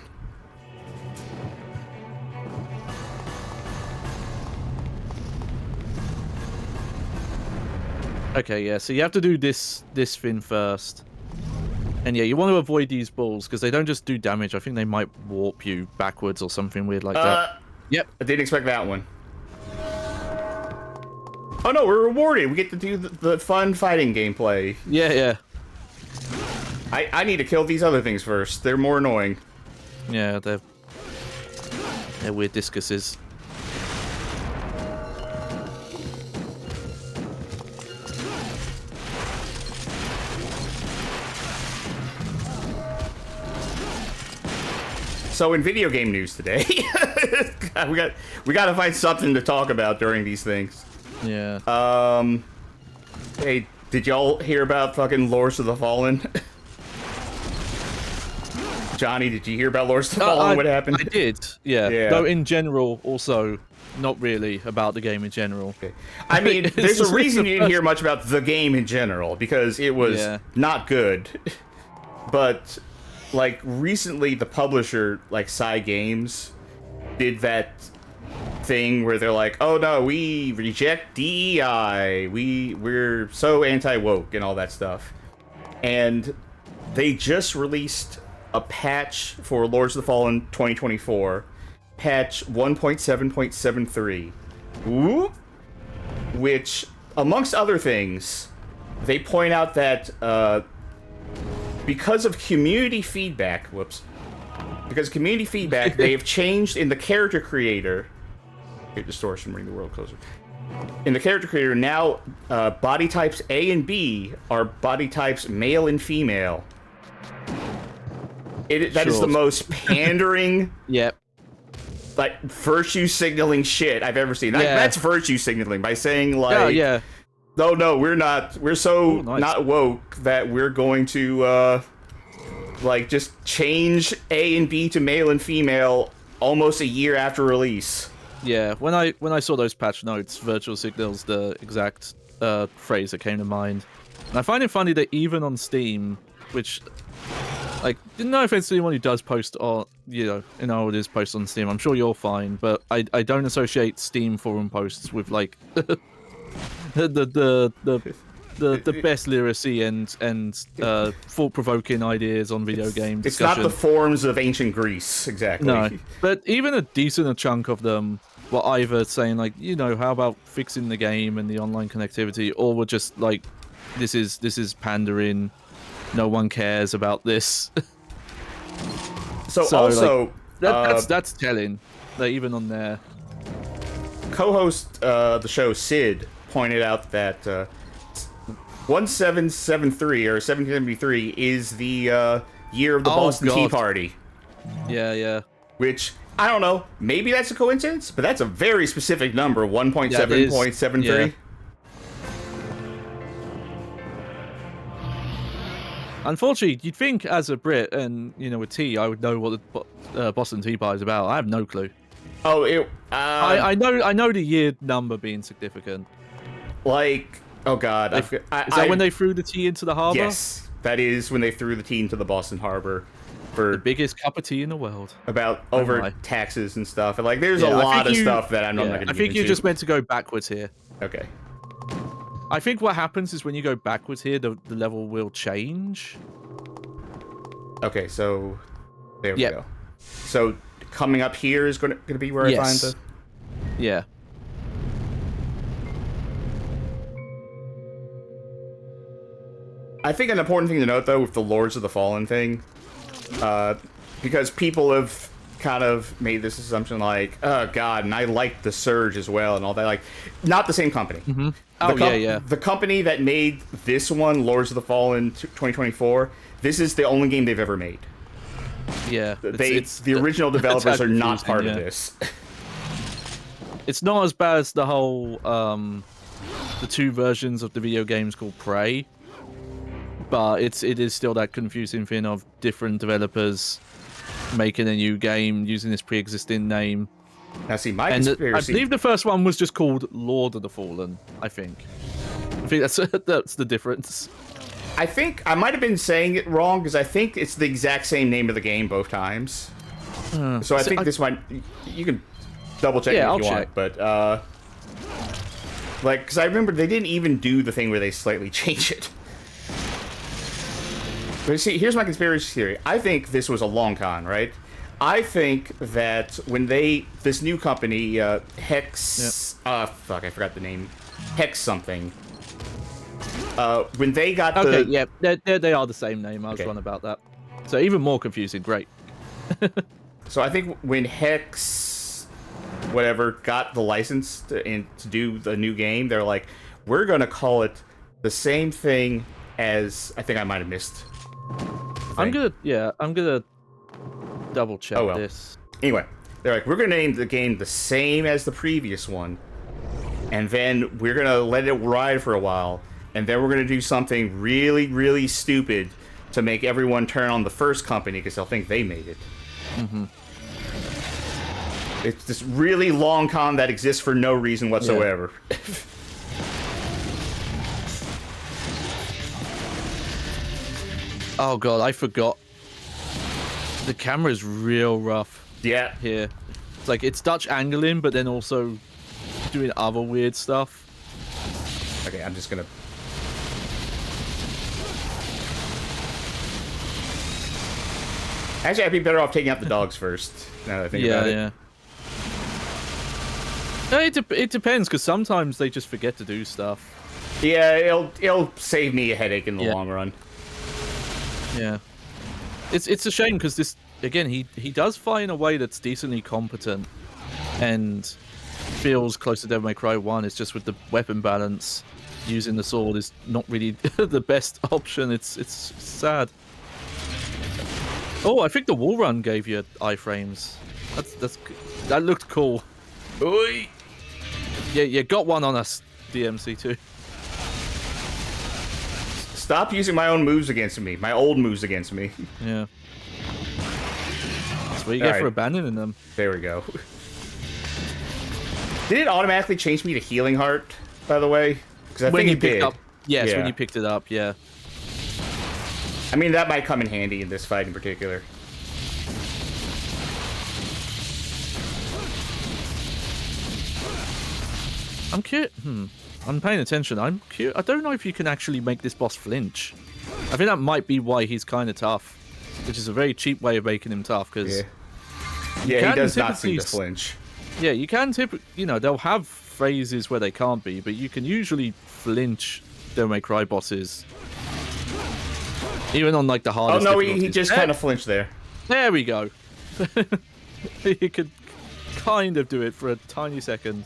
Okay, yeah, so you have to do this thing first. And yeah, you want to avoid these balls, because they don't just do damage. I think they might warp you backwards or something weird like that. Yep. I didn't expect that one. Oh no, we're rewarded. We get to do the fun fighting gameplay. Yeah. I need to kill these other things first. They're more annoying. Yeah, they're weird discuses. So in video game news today, God, we got to find something to talk about during these things. Yeah. Hey, did y'all hear about fucking Lords of the Fallen? Johnny, did you hear about Lords of the Fallen? What happened? I did, yeah. Yeah. Though in general, also, not really about the game in general. Okay. I mean, there's a reason you didn't hear much about the game in general, because it was not good. But, like, recently the publisher, like, Games, did that thing where they're like, oh no, we reject DEI, we're so anti-woke and all that stuff. And they just released a patch for Lords of the Fallen 2024, patch 1.7.73, which, amongst other things, they point out that because of community feedback, they have changed in the character creator. Distortion, bring the world closer. In the character creator, now body types A and B are body types male and female. That is the most pandering, like, virtue signaling shit I've ever seen. That's virtue signaling by saying, like, no, we're not. We're so not woke that we're going to like just change A and B to male and female almost a year after release. Yeah, when I saw those patch notes, virtual signals the exact phrase that came to mind. And I find it funny that even on Steam, which, like, no offense to anyone who does post on, it is post on Steam. I'm sure you're fine, but I don't associate Steam forum posts with, like, the best literacy and thought-provoking ideas on video game discussion. It's not the forums of ancient Greece, exactly. No, but even a decent chunk of them were either saying, like, how about fixing the game and the online connectivity, or were just like, this is pandering, no one cares about this. So also, like, that's telling. That even on their co-host the show, Sid, pointed out that 1773 or 1773 is the year of the Boston Tea Party. Yeah. Which, I don't know, maybe that's a coincidence, but that's a very specific number, 1.7.73. Yeah. Unfortunately, you'd think as a Brit and, with tea, I would know what the Boston Tea Party is about. I have no clue. Oh, I know the year number being significant. Like, oh god. Is that when they threw the tea into the harbor? Yes, that is when they threw the tea into the Boston Harbor. For the biggest cup of tea in the world. About over taxes and stuff. And, like, there's a lot of stuff that I'm not going to get into. I think you're just meant to go backwards here. Okay. I think what happens is when you go backwards here, the level will change. Okay, so there we go. So coming up here is going to be where I find the... Yeah. I think an important thing to note, though, with the Lords of the Fallen thing, because people have kind of made this assumption, like, oh god, and I like the Surge as well and all that. Like, not the same company. Mm-hmm. The company that made this one, Lords of the Fallen 2024, this is the only game they've ever made. Yeah. The original developers are not part of this. It's not as bad as the whole, the two versions of the video games called Prey, but it is still that confusing thing of different developers making a new game using this pre-existing name. Now, see, my conspiracy... I believe the first one was just called Lord of the Fallen, I think that's the difference. I think I might have been saying it wrong, because I think it's the exact same name of the game both times. So I think this might... You can double-check if you want, but... like, because I remember they didn't even do the thing where they slightly change it. But see, here's my conspiracy theory. I think this was a long con, right? I think that when this new company, Hex, fuck, I forgot the name, Hex something. When they got they are the same name. I was wrong about that. So even more confusing. Great. So I think when Hex, whatever, got the license to do the new game, they're like, we're gonna call it the same thing as, I think I might have missed. I'm gonna double check this. Anyway, they're like, we're gonna name the game the same as the previous one, and then we're gonna let it ride for a while, And then we're going to do something really, really stupid to make everyone turn on the first company because they'll think they made it. Mm-hmm. It's this really long con that exists for no reason whatsoever. Yeah. Oh god, I forgot. The camera's real rough. Yeah. Here. It's like, it's Dutch angling, but then also doing other weird stuff. Okay, I'm just gonna... Actually, I'd be better off taking out the dogs first, now that I think about it. It depends, because sometimes they just forget to do stuff. Yeah, it'll save me a headache in the long run. Yeah. It's a shame, because this, again, he does fight in a way that's decently competent, and feels close to Devil May Cry 1. It's just with the weapon balance, using the sword is not really the best option. It's sad. Oh, I think the wall run gave you iframes. That looked cool. Oi! Yeah, you got one on us, DMC2. Stop using my own moves against me. My old moves against me. Yeah. That's what you get for abandoning them. There we go. Did it automatically change me to Healing Heart, by the way? Because I think it did. Yes, when you picked it up, yeah. I mean, that might come in handy in this fight in particular. I'm curious. I'm paying attention. I'm curious. I don't know if you can actually make this boss flinch. I think that might be why he's kind of tough, which is a very cheap way of making him tough. Because he does not seem to flinch. Yeah, you can you know, they'll have phases where they can't be, but you can usually flinch Devil May Cry bosses. Even on like the hardest. Oh no, he just kind of flinched there. There we go. You could kind of do it for a tiny second.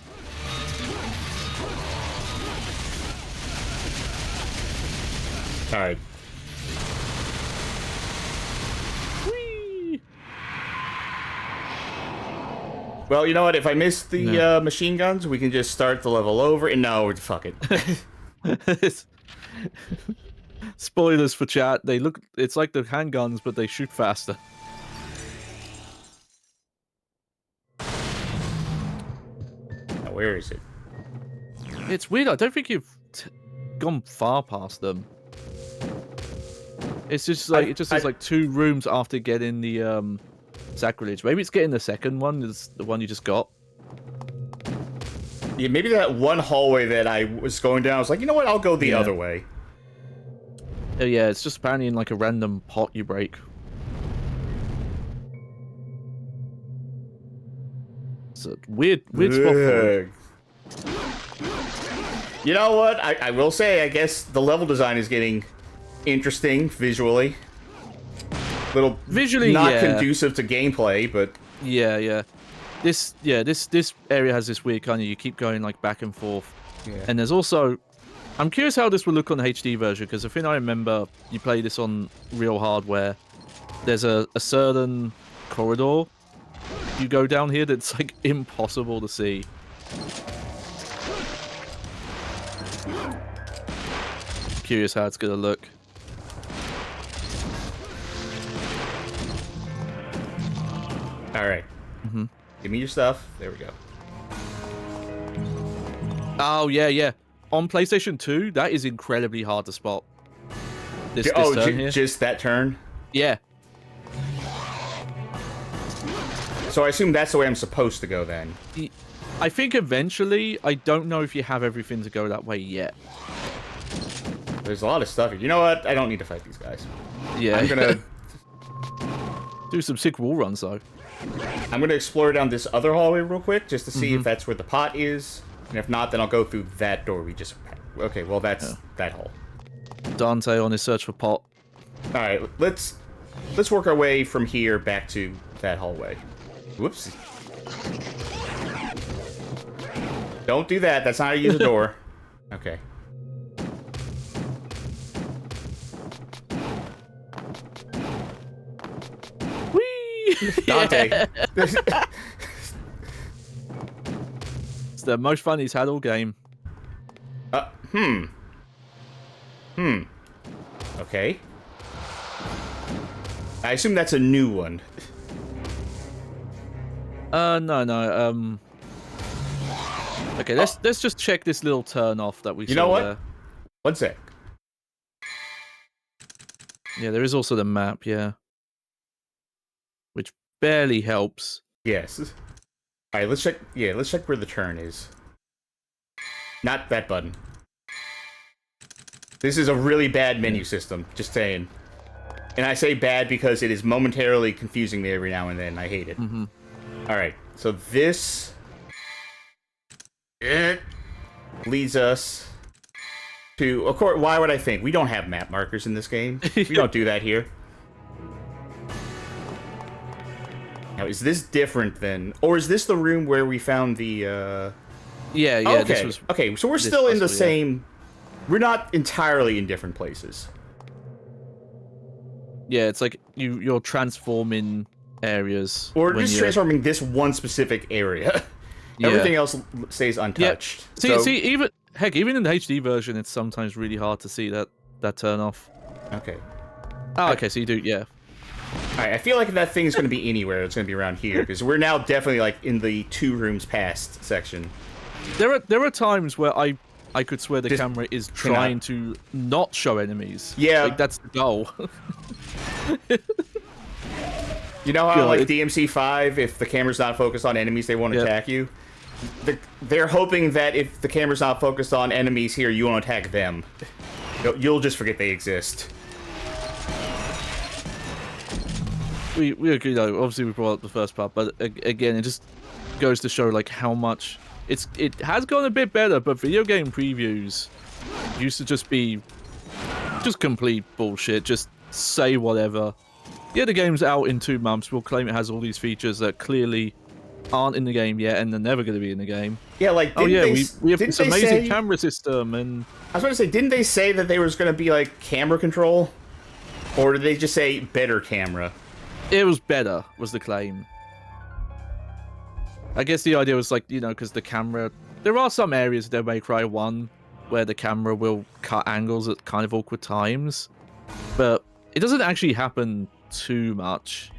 All right. Whee! Well, you know what? If I miss the machine guns, we can just start the level over. And no, fuck it. Spoilers for chat. They look. It's like the handguns, but they shoot faster. Now, where is it? It's weird. I don't think you've gone far past them. It's just like it just is like 2 rooms after getting the sacrilege. Maybe it's getting the second one. Is the one you just got? Yeah, maybe that one hallway that I was going down. I was like, you know what? I'll go the other way. Oh yeah, it's just apparently in like a random pot you break. It's a weird spot for it. You know what? I will say, I guess the level design is getting interesting visually. Little visually not conducive to gameplay, but yeah. This area has this weird kind of, you keep going like back and forth. Yeah. And there's also, I'm curious how this will look on the HD version, because I think I remember you play this on real hardware. There's a certain corridor you go down here that's like impossible to see. Curious how it's gonna look. All right. Give me your stuff. There we go. Oh yeah. On PlayStation 2, that is incredibly hard to spot. This turn here. Just that turn? Yeah. So I assume that's the way I'm supposed to go then. I think eventually, I don't know if you have everything to go that way yet. There's a lot of stuff here. You know what? I don't need to fight these guys. Yeah. I'm gonna do some sick wall runs though. I'm gonna explore down this other hallway real quick just to see if that's where the pot is. And if not, then I'll go through that door we just... Okay, well, that's that hole. Dante on his search for pot. Alright, let's work our way from here back to that hallway. Whoops. Don't do that. That's not how you use a door. Okay. Whee! Dante. It's the most fun he's had all game. Okay. I assume that's a new one. No. Okay, let's just check this little turn off that we saw. You know what? There. 1 sec. Yeah, there is also the map. Yeah, which barely helps. Yes. All right, let's check. Yeah, let's check where the turn is. Not that button. This is a really bad menu system. Just saying. And I say bad because it is momentarily confusing me every now and then. I hate it. Mm-hmm. All right, so this it leads us to. Of course, why would I think we don't have map markers in this game? We don't do that here. Now, is this different than, or is this the room where we found the? Yeah. Okay. This was Okay, so we're still in the same. We're not entirely in different places. Yeah, it's like you're transforming areas. Or when just you're... transforming this one specific area. Yeah. Everything else stays untouched. Yeah. So, See, even in the HD version, it's sometimes really hard to see that turn off. okay. Oh, okay, so you do, yeah. Alright, I feel like if that thing's going to be anywhere, it's going to be around here, because we're now definitely, like, in the 2 rooms past section. There are times where I could swear the Just camera is cannot. trying to not show enemies. Yeah. Like, that's the goal. You know how, like, it- DMC5, if the camera's not focused on enemies, they won't Yep. attack you? They're hoping that if the camera's not focused on enemies here, you won't attack them. You'll just forget they exist. we agree, though. Obviously, we brought up the first part, but again, it just goes to show, like, how much... It has gone a bit better, but video game previews used to just be just complete bullshit. Just say whatever. Yeah, the game's out in 2 months. We'll claim it has all these features that clearly aren't in the game yet, and they're never going to be in the game. Yeah, like, Oh yeah, we have didn't this they amazing say, camera system, and I was going to say, didn't they say that there was going to be, like, camera control? Or did they just say better camera? it was better, was the claim. I guess the idea was, like, you know, because the camera... There are some areas in Devil May Cry 1 where the camera will cut angles at kind of awkward times, but it doesn't actually happen too much,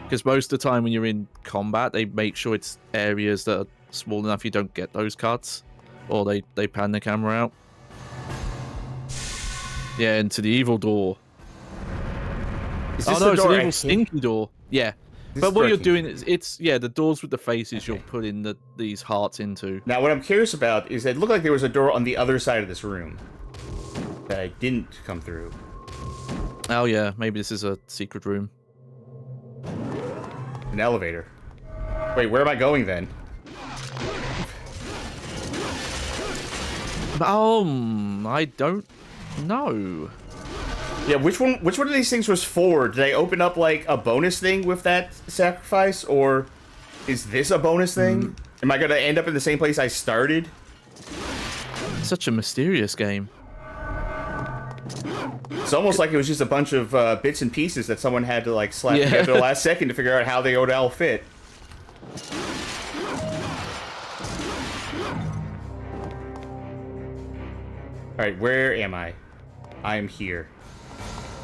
because most of the time when you're in combat, they make sure it's areas that are small enough you don't get those cuts, or they pan the camera out. Yeah, into the evil door. Is Oh this no, the it's door an I evil hate? stinky door. Yeah. This But is what where I you're hate. doing is, it's, yeah, the doors with the faces Okay. you'll put in these hearts into. Now, what I'm curious about is that it looked like there was a door on the other side of this room that I didn't come through. Oh yeah, maybe this is a secret room. An elevator. Wait, where am I going then? I don't know. Yeah, which one of these things was for? Did I open up, like, a bonus thing with that sacrifice, or is this a bonus thing? Am I gonna end up in the same place I started? Such a mysterious game. It's almost like it was just a bunch of bits and pieces that someone had to, like, slap Yeah. together at the last second to figure out how they would all fit. Alright, where am I? I am here.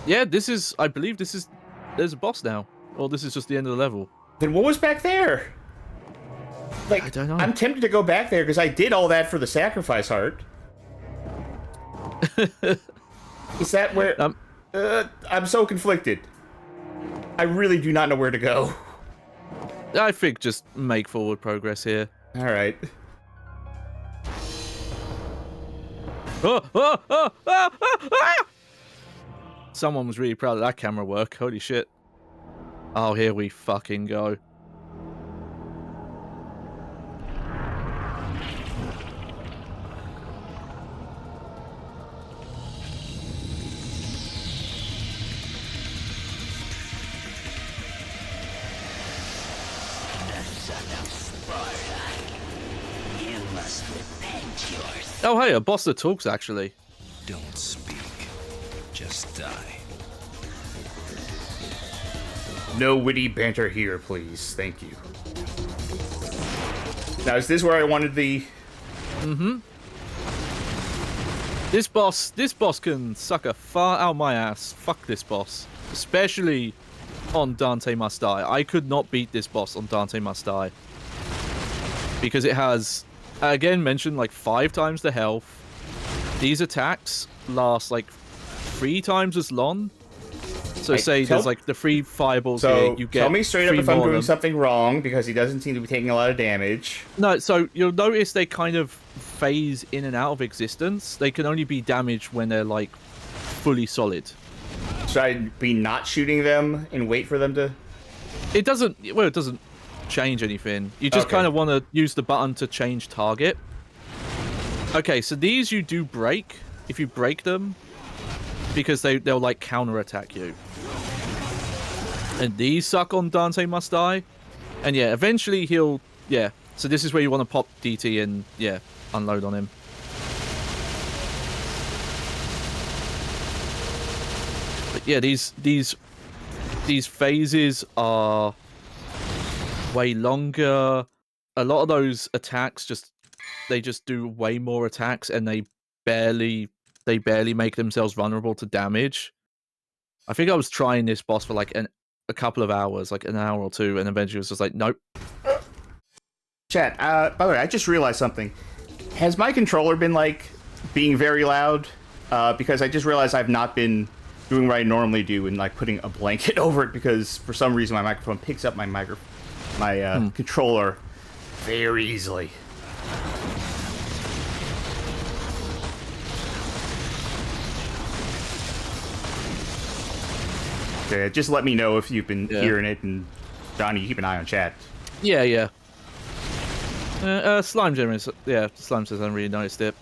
Yeah, this is, I believe this is, there's a boss now. Or this is just the end of the level. Then what was back there? Like, I don't know. I'm tempted to go back there because I did all that for the sacrifice heart. Is that where... I'm so conflicted. I really do not know where to go. I think just make forward progress here. Alright. Oh! Someone was really proud of that camera work. Holy shit. Oh, here we fucking go. Oh, hey, a boss that talks, actually. Don't speak. Just die. No witty banter here, please. Thank you. Now, is this where I wanted the... This boss can suck a fart out my ass. Fuck this boss. Especially on Dante Must Die. I could not beat this boss on Dante Must Die. Because it has, again, mentioned like 5 times the health. These attacks last like 3 times as long. So say there's like the 3 fireballs here, you get tell me straight up if I'm doing them. something wrong, because he doesn't seem to be taking a lot of damage. No, so you'll notice they kind of phase in and out of existence. They can only be damaged when they're like fully solid. Should I be not shooting them and wait for them to... It doesn't change anything. You just kind of want to use the button to change target. Okay, so these you do break if you break them, because they'll like counter-attack you. And these suck on Dante Must Die. And yeah, eventually he'll... Yeah, so this is where you want to pop DT and, yeah, unload on him. But yeah, these phases are way longer. A lot of those attacks they just do way more attacks, and they barely make themselves vulnerable to damage. I think I was trying this boss for like a couple of hours, like an hour or 2, and eventually it was just like, nope. Chat, by the way, I just realized something. Has my controller been, like, being very loud? Because I just realized I've not been doing what I normally do and, like, putting a blanket over it, because for some reason my microphone picks up my controller very easily. Okay, just let me know if you've been hearing it, and Johnny, you keep an eye on chat. Yeah. Slime generous. Yeah, Slime says I haven't really noticed it.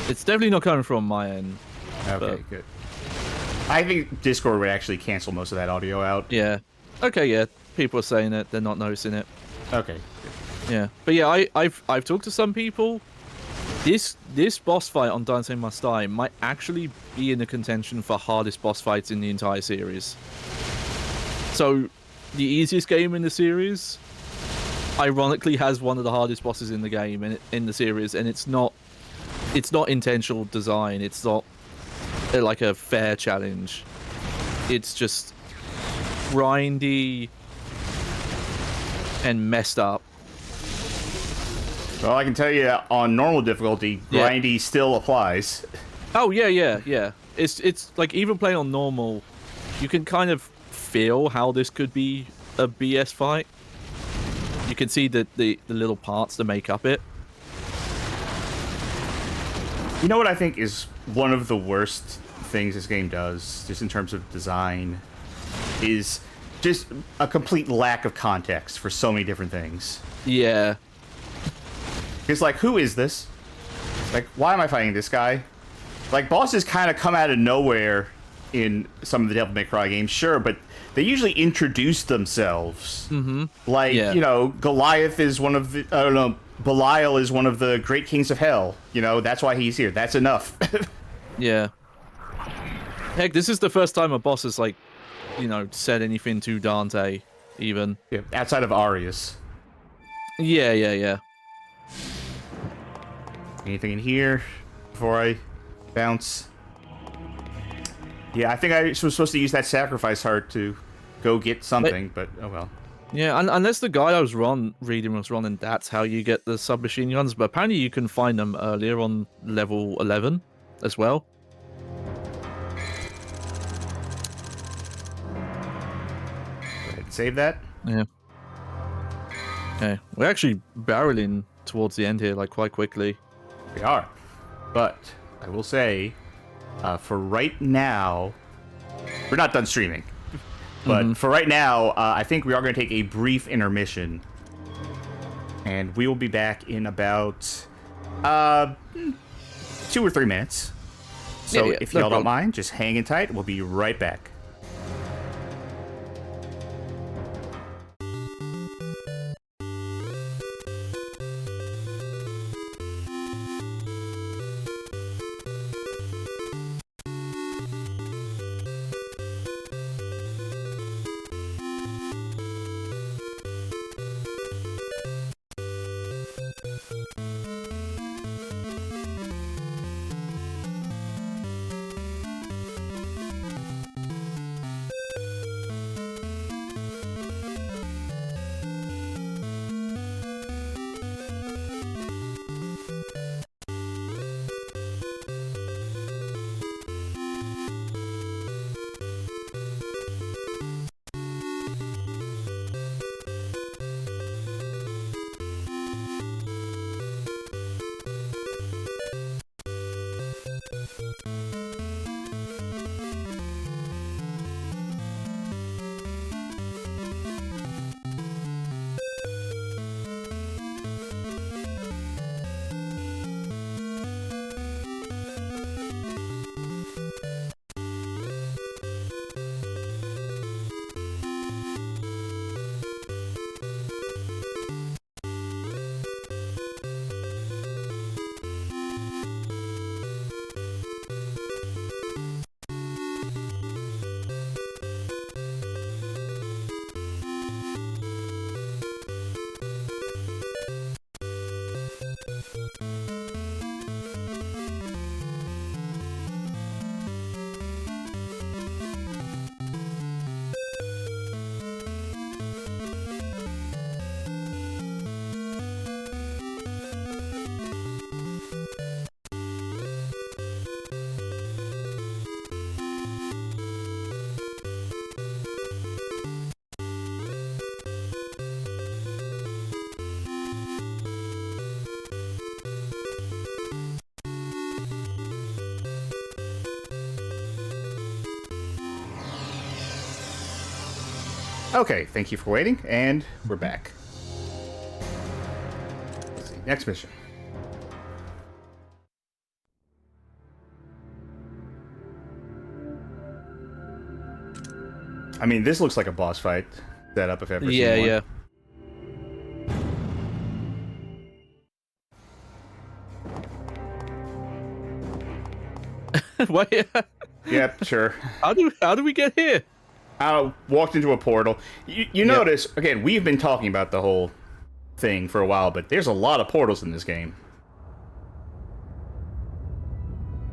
It's definitely not coming from my end. Okay, good. I think Discord would actually cancel most of that audio out. Yeah. Okay, yeah. People are saying it. They're not noticing it. Okay. Yeah. But yeah, I've talked to some people. This boss fight on Dante Must Die might actually be in the contention for hardest boss fights in the entire series. So, the easiest game in the series, ironically, has one of the hardest bosses in the game in the series, and it's not intentional design. It's not like a fair challenge. It's just grindy and messed up. Well, I can tell you on normal difficulty, grindy still applies. Oh yeah. It's like, even playing on normal, you can kind of feel how this could be a BS fight. You can see the little parts to make up it. You know what I think is one of the worst things this game does, just in terms of design, is just a complete lack of context for so many different things. Yeah. It's like, who is this? Like, why am I fighting this guy? Like, bosses kind of come out of nowhere in some of the Devil May Cry games, sure, but they usually introduce themselves. Mm-hmm. Like, you know, Goliath is one of the... I don't know, Belial is one of the great kings of hell. You know, that's why he's here. That's enough. Yeah. Heck, this is the first time a boss has, like, you know, said anything to Dante, even. Yeah, outside of Arius. Yeah. Anything in here before I bounce? Yeah, I think I was supposed to use that sacrifice heart to go get something, but oh well. Yeah, unless the guy I was reading was wrong, and that's how you get the submachine guns. But apparently you can find them earlier on level 11 as well. Go ahead and save that. Yeah. Okay, we're actually barreling towards the end here, like, quite quickly. We are. But I will say, for right now, we're not done streaming. But for right now, I think we are going to take a brief intermission. And we will be back in about 2 or 3 minutes. So if y'all don't mind, just hanging tight. We'll be right back. Okay, thank you for waiting, and we're back. Let's see, next mission. I mean, this looks like a boss fight setup if I've ever seen one. Yeah. Wait, Yep, sure. how do we get here? I walked into a portal. You notice, again, we've been talking about the whole thing for a while, but there's a lot of portals in this game.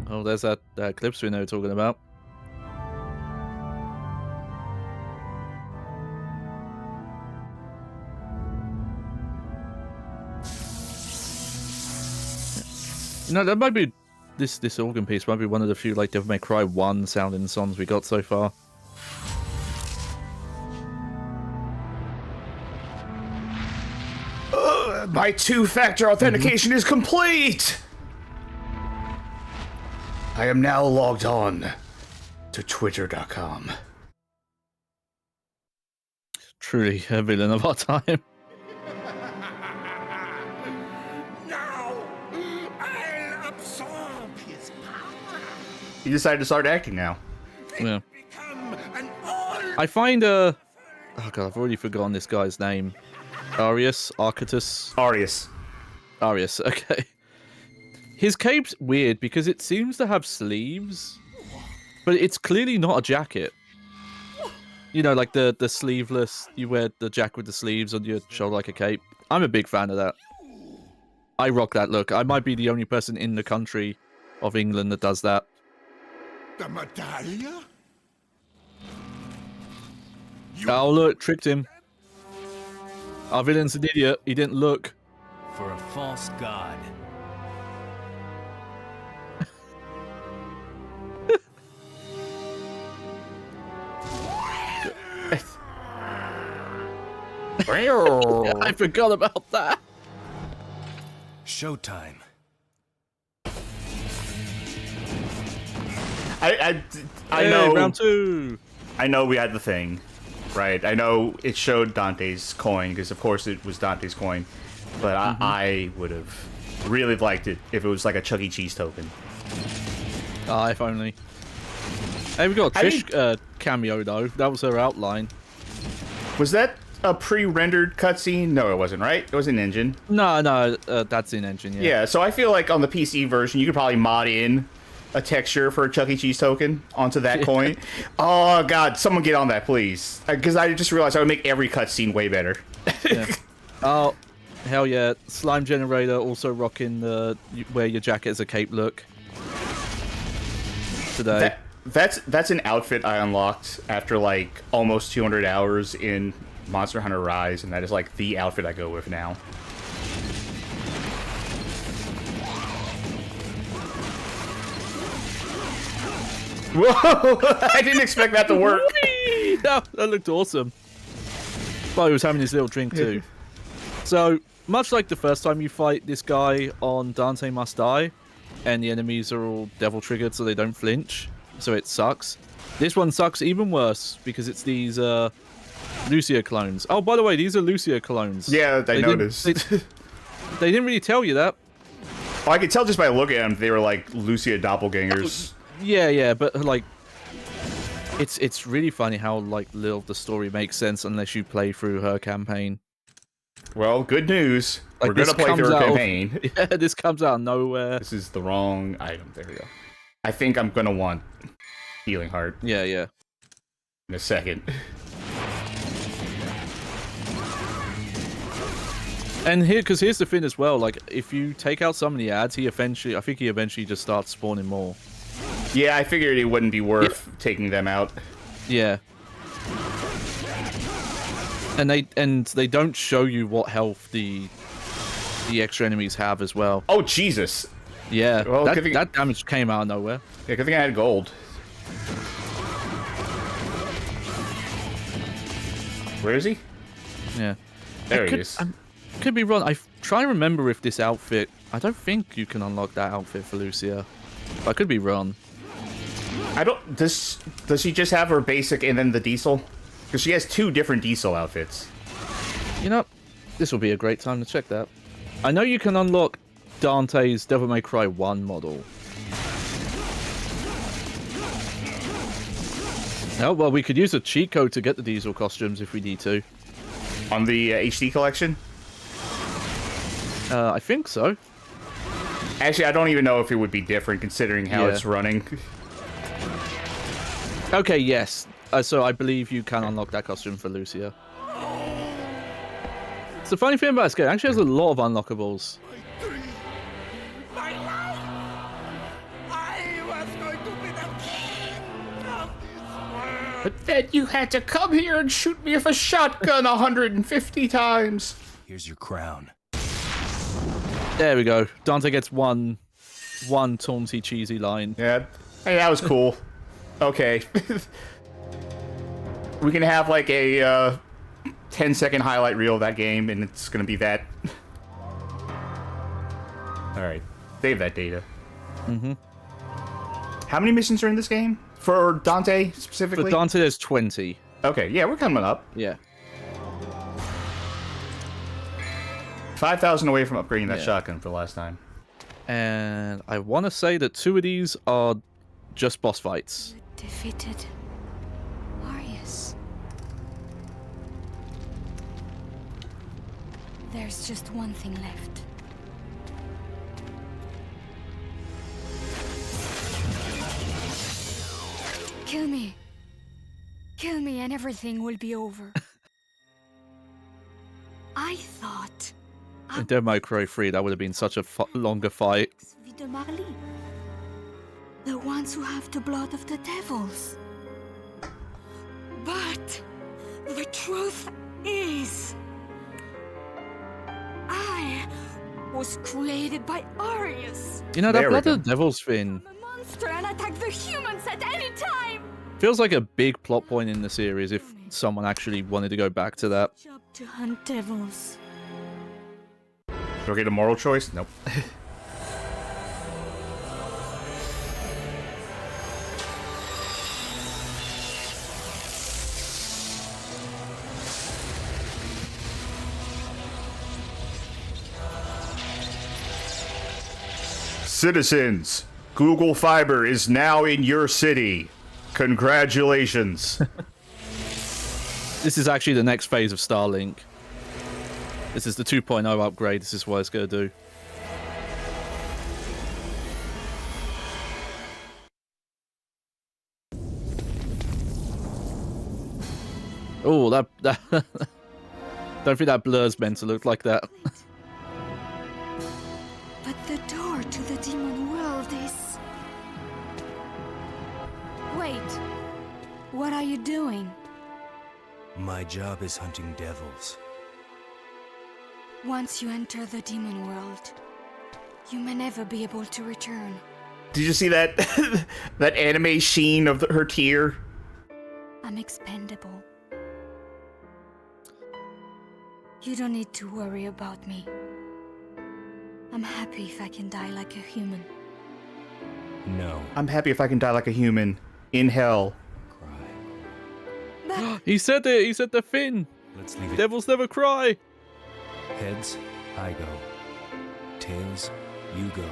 Oh, there's that clips we know talking about. You know, that might be this organ piece might be one of the few like Devil May Cry 1 sounding songs we got so far. My two-factor authentication is complete! I am now logged on to Twitter.com. Truly a villain of our time. Now, I'll absorb his power. He decided to start acting now. Yeah. Become an all. I find oh god, I've already forgotten this guy's name. Arius, Arcturus. Arius. Okay. His cape's weird because it seems to have sleeves, but it's clearly not a jacket. You know, like the sleeveless, you wear the jacket with the sleeves on your shoulder like a cape. I'm a big fan of that. I rock that look. I might be the only person in the country of England that does that. The medallion? Oh look, tricked him. Our villain's an idiot. He didn't look. For a false god. I forgot about that. Showtime. I Hey, know. round 2. I know we had the thing, right? I know it showed Dante's coin because, of course, it was Dante's coin. But I would have really liked it if it was like a Chuck E. Cheese token. Ah, if only. Hey, we got a Trish cameo though. That was her outline. Was that a pre-rendered cutscene? No, it wasn't, right? It was an engine. No, that's in engine. Yeah. Yeah, so I feel like on the PC version, you could probably mod in a texture for a Chuck E. Cheese token onto that coin. Oh, God, someone get on that, please. Because I just realized I would make every cutscene way better. Yeah. Oh, hell yeah. Slime Generator also rocking the wear your jacket as a cape look. Today. That's an outfit I unlocked after, like, almost 200 hours in Monster Hunter Rise, and that is, like, the outfit I go with now. Whoa! I didn't expect that to work. No, that looked awesome. But he was having his little drink too. So, much like the first time you fight this guy on Dante Must Die, and the enemies are all devil triggered so they don't flinch, so it sucks. This one sucks even worse because it's these Lucia clones. Oh, by the way, these are Lucia clones. Yeah, I noticed. They didn't really tell you that. Oh, I could tell just by looking at them they were like Lucia doppelgangers. Yeah, but like, it's really funny how like little of the story makes sense unless you play through her campaign. Well, good news. Like, we're gonna play through her campaign. Yeah, this comes out of nowhere. This is the wrong item. There we go. I think I'm gonna want Healing Heart Yeah. in a second. And here's the thing as well. Like, if you take out some of the ads, I think he eventually just starts spawning more. Yeah, I figured it wouldn't be worth taking them out. Yeah. And they don't show you what health the extra enemies have as well. Oh, Jesus. Yeah, Well, that damage came out of nowhere. Yeah, good thing I had gold. Where is he? Yeah. There he is. I could be wrong. I try and remember if this outfit... I don't think you can unlock that outfit for Lucia. But I could be wrong. I don't... Does she just have her basic and then the diesel? Because she has 2 different diesel outfits. You know, this will be a great time to check that. I know you can unlock Dante's Devil May Cry 1 model. Oh, well, we could use a cheat code to get the diesel costumes if we need to. On the HD collection? I think so. Actually, I don't even know if it would be different considering how it's running. Okay, yes. So I believe you can unlock that costume for Lucia. It's the funny thing about this game, it actually has a lot of unlockables. My love! I was going to be the king of this world! But then you had to come here and shoot me with a shotgun 150 times. Here's your crown. There we go. Dante gets one taunty, cheesy line. Yeah, hey, that was cool. Okay. We can have like a 10-second highlight reel of that game, and it's gonna be that. Alright, save that data. Mm-hmm. How many missions are in this game? For Dante, specifically? For Dante, there's 20. Okay, yeah, we're coming up. Yeah. 5,000 away from upgrading that shotgun for the last time. And I want to say that 2 of these are just boss fights. You defeated Arius. There's just one thing left. Kill me. Kill me and everything will be over. I thought... In Devil May Cry 3, that would have been such a longer fight. The ones who have the blood of the devils. But the truth is, I was created by Arius. You know, that There we Blood go. of the Devil's thing I'm a monster and attack the humans at any time. feels like a big plot point in the series if someone actually wanted to go back to that. Job to hunt devils. Do I get a moral choice? Nope. Citizens, Google Fiber is now in your city. Congratulations. This is actually the next phase of Starlink. This is the 2.0 upgrade. This is what it's going to do. Oh, that don't think that blur's meant to look like that. But the door to the demon world is... Wait. What are you doing? My job is hunting devils. Once you enter the demon world, you may never be able to return. Did you see that that anime sheen of her tear? I'm expendable. You don't need to worry about me. I'm happy if I can die like a human. No. I'm happy if I can die like a human in hell. Cry. But He said it. He said the thing. Let's leave it. Devils never cry. Heads, I go. Tails, you go.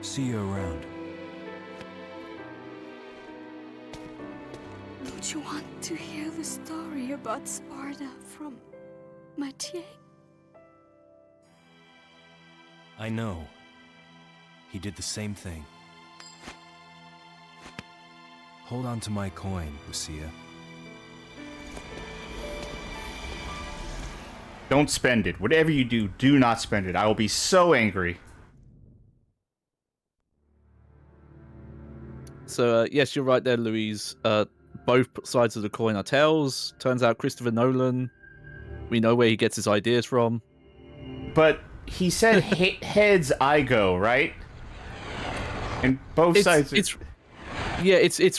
See you around. don't you want to hear the story about Sparta from Mathieu? I know. He did the same thing. Hold on to my coin, Lucia. Don't spend it. Whatever you do, do not spend it. I will be so angry. So, yes, you're right there, Louise. Both sides of the coin are tails. Turns out Christopher Nolan, we know where he gets his ideas from. But he said heads I go, right? And both sides... It's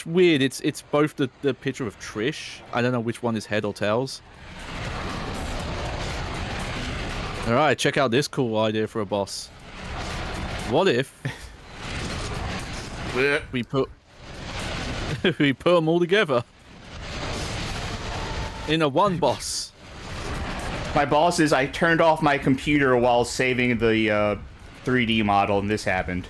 weird. It's both the picture of Trish. I don't know which one is head or tails. Alright, check out this cool idea for a boss. What if we put we put them all together in a one boss. My boss is I turned off my computer while saving the 3D model, and this happened.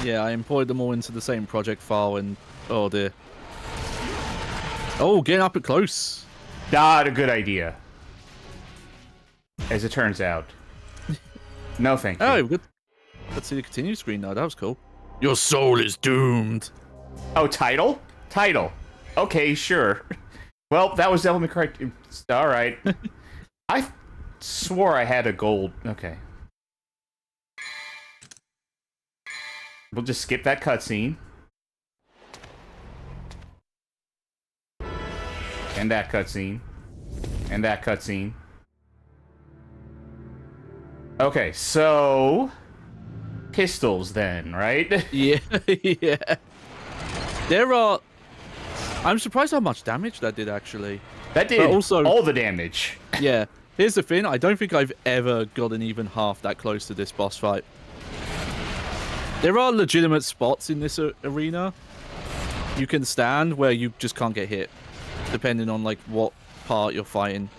Yeah, I imported them all into the same project file, and oh dear. Oh, getting up close. Not a good idea. As it turns out. No, thank you. Oh, good. Let's see the continue screen now. That was cool. Your soul is doomed. Oh, title? Title. Okay, sure. Well, that was definitely correct. All right. I swore I had a gold. Okay. We'll just skip that cutscene. And that cutscene. And that cutscene. Okay, so... pistols then, right? Yeah, yeah. There are... I'm surprised how much damage that did, actually. That did also, all the damage. Yeah. Here's the thing. I don't think I've ever gotten even half that close to this boss fight. There are legitimate spots in this arena you can stand where you just can't get hit, depending on, like, what part you're fighting.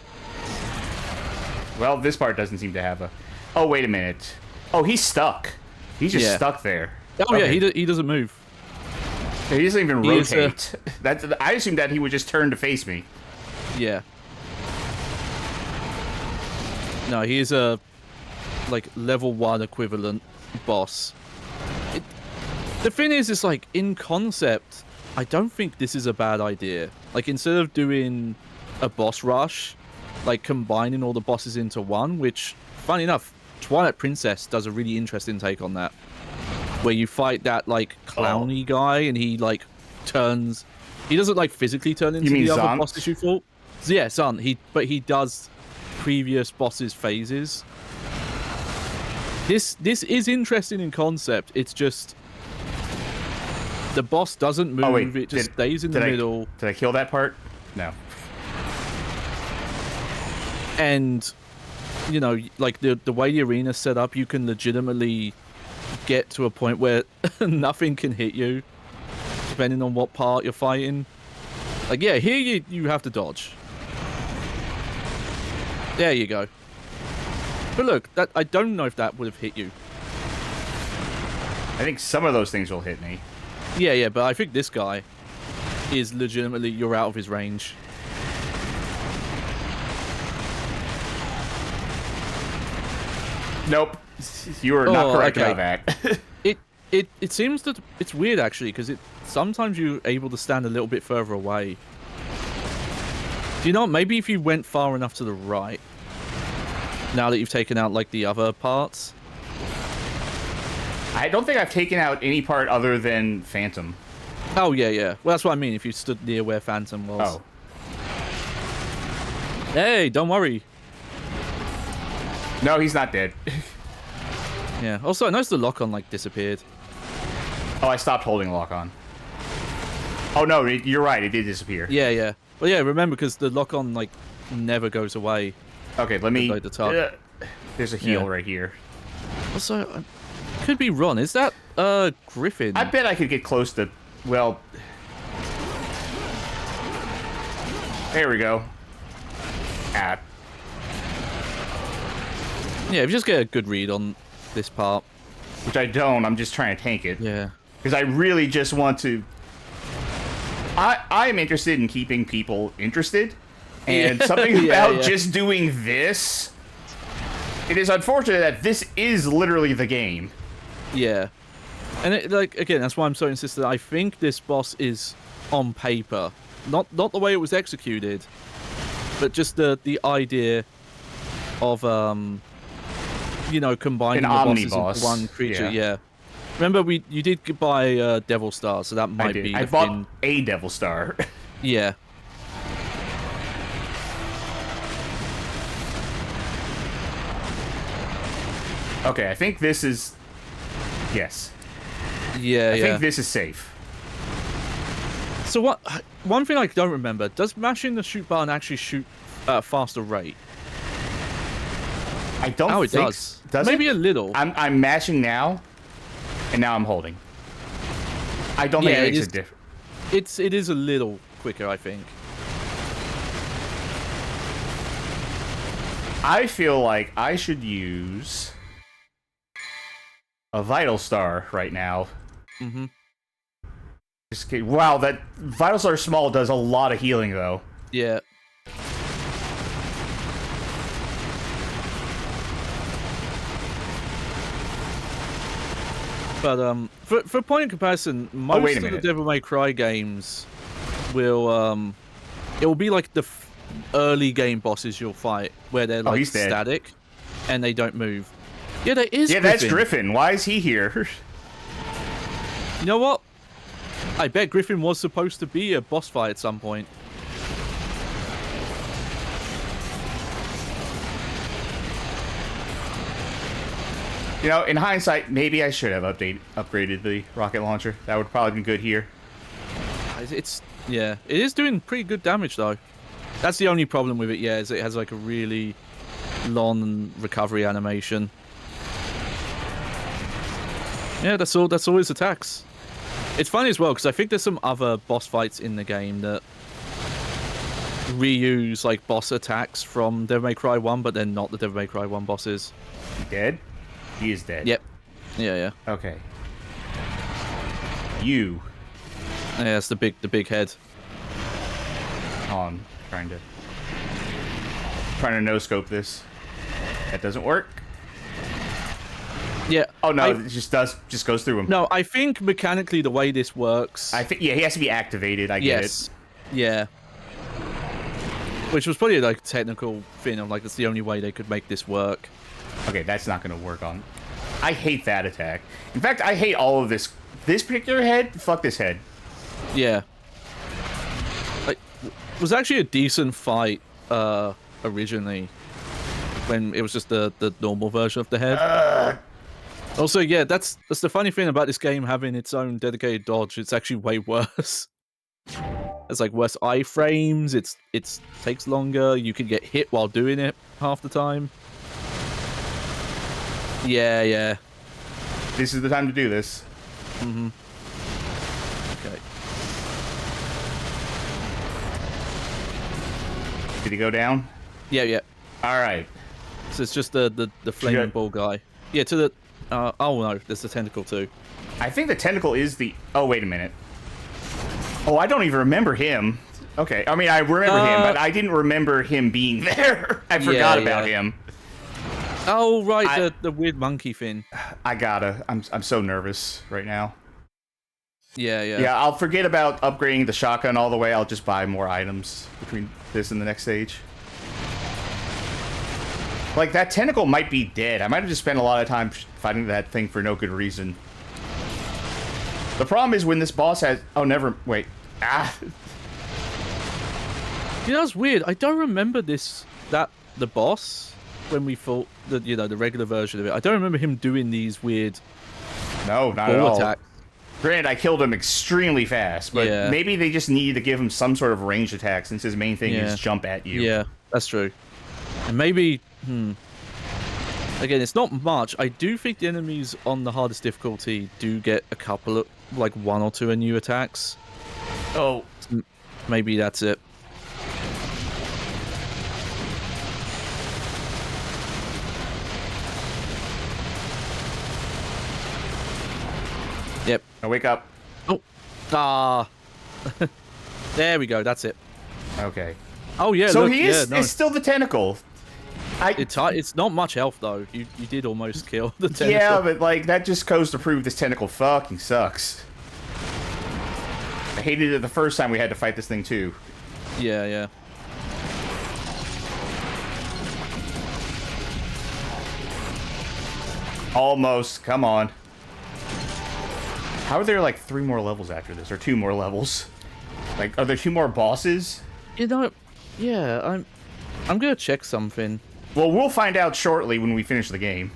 Well, this part doesn't seem to have a... Oh, wait a minute. Oh, he's stuck. He's just stuck there. Oh, okay. Yeah, he doesn't move. He doesn't even rotate. I assumed that he would just turn to face me. Yeah. No, he is a, like, level 1 equivalent boss. The thing is, it's like, in concept, I don't think this is a bad idea. Like, instead of doing a boss rush, like, combining all the bosses into one, which, funny enough, Twilight Princess does a really interesting take on that. Where you fight that, like, clowny guy, and he, like, turns... He doesn't, like, physically turn into the other bosses you fought. So, yeah, Zant. But he does previous bosses' phases. This is interesting in concept. It's just... The boss doesn't move. Oh, wait. It just stays in the middle. Did I kill that part? No. And, you know, like, the way the arena's set up, you can legitimately get to a point where nothing can hit you, depending on what part you're fighting. Like, yeah, here you have to dodge. There you go. But look, I don't know if that would have hit you. I think some of those things will hit me. Yeah, but I think this guy is legitimately, you're out of his range. Nope. You are not correct about that. It seems that it's weird, actually, because sometimes you're able to stand a little bit further away. Do you know, maybe if you went far enough to the right, now that you've taken out, like, the other parts. I don't think I've taken out any part other than Phantom. Oh, yeah. Well, that's what I mean, if you stood near where Phantom was. Oh. Hey, don't worry. No, he's not dead. Yeah. Also, I noticed the lock-on, like, disappeared. Oh, I stopped holding lock-on. Oh, no, you're right. It did disappear. Yeah. Well, yeah, remember, because the lock-on, like, never goes away. Okay, let me... there's a heal right here. Also, could be Ron. Is that, Griffin? I bet I could get close to... Well... There we go. Ah. Yeah, if you just get a good read on this part. Which I don't. I'm just trying to tank it. Yeah. Because I really just want to... I am interested in keeping people interested. And something about just doing this... It is unfortunate that this is literally the game. Yeah. And, like, again, that's why I'm so insistent. I think this boss is on paper. Not the way it was executed, but just the idea of, you know, combining the bosses into one creature. Yeah. Remember, you did buy Devil Star, so that might be... I bought a Devil Star. Yeah. Okay, I think this is... Yes. Yeah, I think this is safe. So what? One thing I don't remember, does mashing the shoot button actually shoot at a faster rate? I don't think... it does. Maybe a little. I'm mashing now, and now I'm holding. I don't think Yeah, it it makes is- a difference. It is a little quicker, I think. I feel like I should use a Vital Star right now. Mm-hmm. Wow, that Vital Star Small does a lot of healing, though. Yeah. But for point of comparison, most wait a of the minute. Devil May Cry games will it will be like the early game bosses you'll fight where they're like he's dead. static and they don't move. Yeah, there is. Yeah, that's Griffin. Why is he here? You know what? I bet Griffin was supposed to be a boss fight at some point. You know, in hindsight, maybe I should have upgraded the rocket launcher. That would probably be good here. Yeah, it is doing pretty good damage though. That's the only problem with it. Yeah, is it has like a really long recovery animation. Yeah, that's all his attacks. It's funny as well because I think there's some other boss fights in the game that reuse like boss attacks from Devil May Cry 1, but they're not the Devil May Cry 1 bosses. He dead? He is dead. Yep. Yeah. Okay. You. Yeah, it's the big head. I'm trying to no-scope this. That doesn't work. Yeah. Oh no, it just goes through him. No, I think mechanically the way this works. I think he has to be activated. I get Yes. it. Yeah. Which was probably like a technical thing of like that's the only way they could make this work. Okay, that's not going to work on. I hate that attack. In fact, I hate all of this. This particular head, fuck this head. Yeah. Like, it was actually a decent fight originally when it was just the normal version of the head. Also, yeah, that's the funny thing about this game having its own dedicated dodge. It's actually way worse. It's like worse iframes. It takes longer. You can get hit while doing it half the time. Yeah. This is the time to do this. Mm-hmm. Okay. Did he go down? Yeah. All right. So it's just the flaming ball guy. Yeah, to the... oh no, there's the tentacle too. I think the tentacle is the... Oh, wait a minute. Oh, I don't even remember him. Okay, I mean, I remember him, but I didn't remember him being there. I forgot about him. Oh, right, the weird monkey thing. I'm so nervous right now. Yeah. Yeah, I'll forget about upgrading the shotgun all the way. I'll just buy more items between this and the next stage. Like, that tentacle might be dead. I might have just spent a lot of time fighting that thing for no good reason. The problem is when this boss has... Oh, never... Wait. Ah. You know, it's weird. I don't remember the boss when we fought the regular version of it. I don't remember him doing these weird No, not at ball all. attacks. Granted, I killed him extremely fast, but maybe they just need to give him some sort of ranged attack since his main thing is jump at you. Yeah, that's true. And maybe... Again, it's not much. I do think the enemies on the hardest difficulty do get a couple of, like, one or two new attacks. Oh. Maybe that's it. Yep. Now wake up. Oh. Ah. There we go. That's it. Okay. Oh, yeah. So look, he is nice. it's still the tentacle. It's not much health, though. You did almost kill the tentacle. Yeah, but, like, that just goes to prove this tentacle fucking sucks. I hated it the first time we had to fight this thing, too. Yeah. Almost. Come on. How are there, like, 3 more levels after this? Or 2 more levels? Like, are there 2 more bosses? You know, yeah, I'm gonna check something. Well, we'll find out shortly when we finish the game.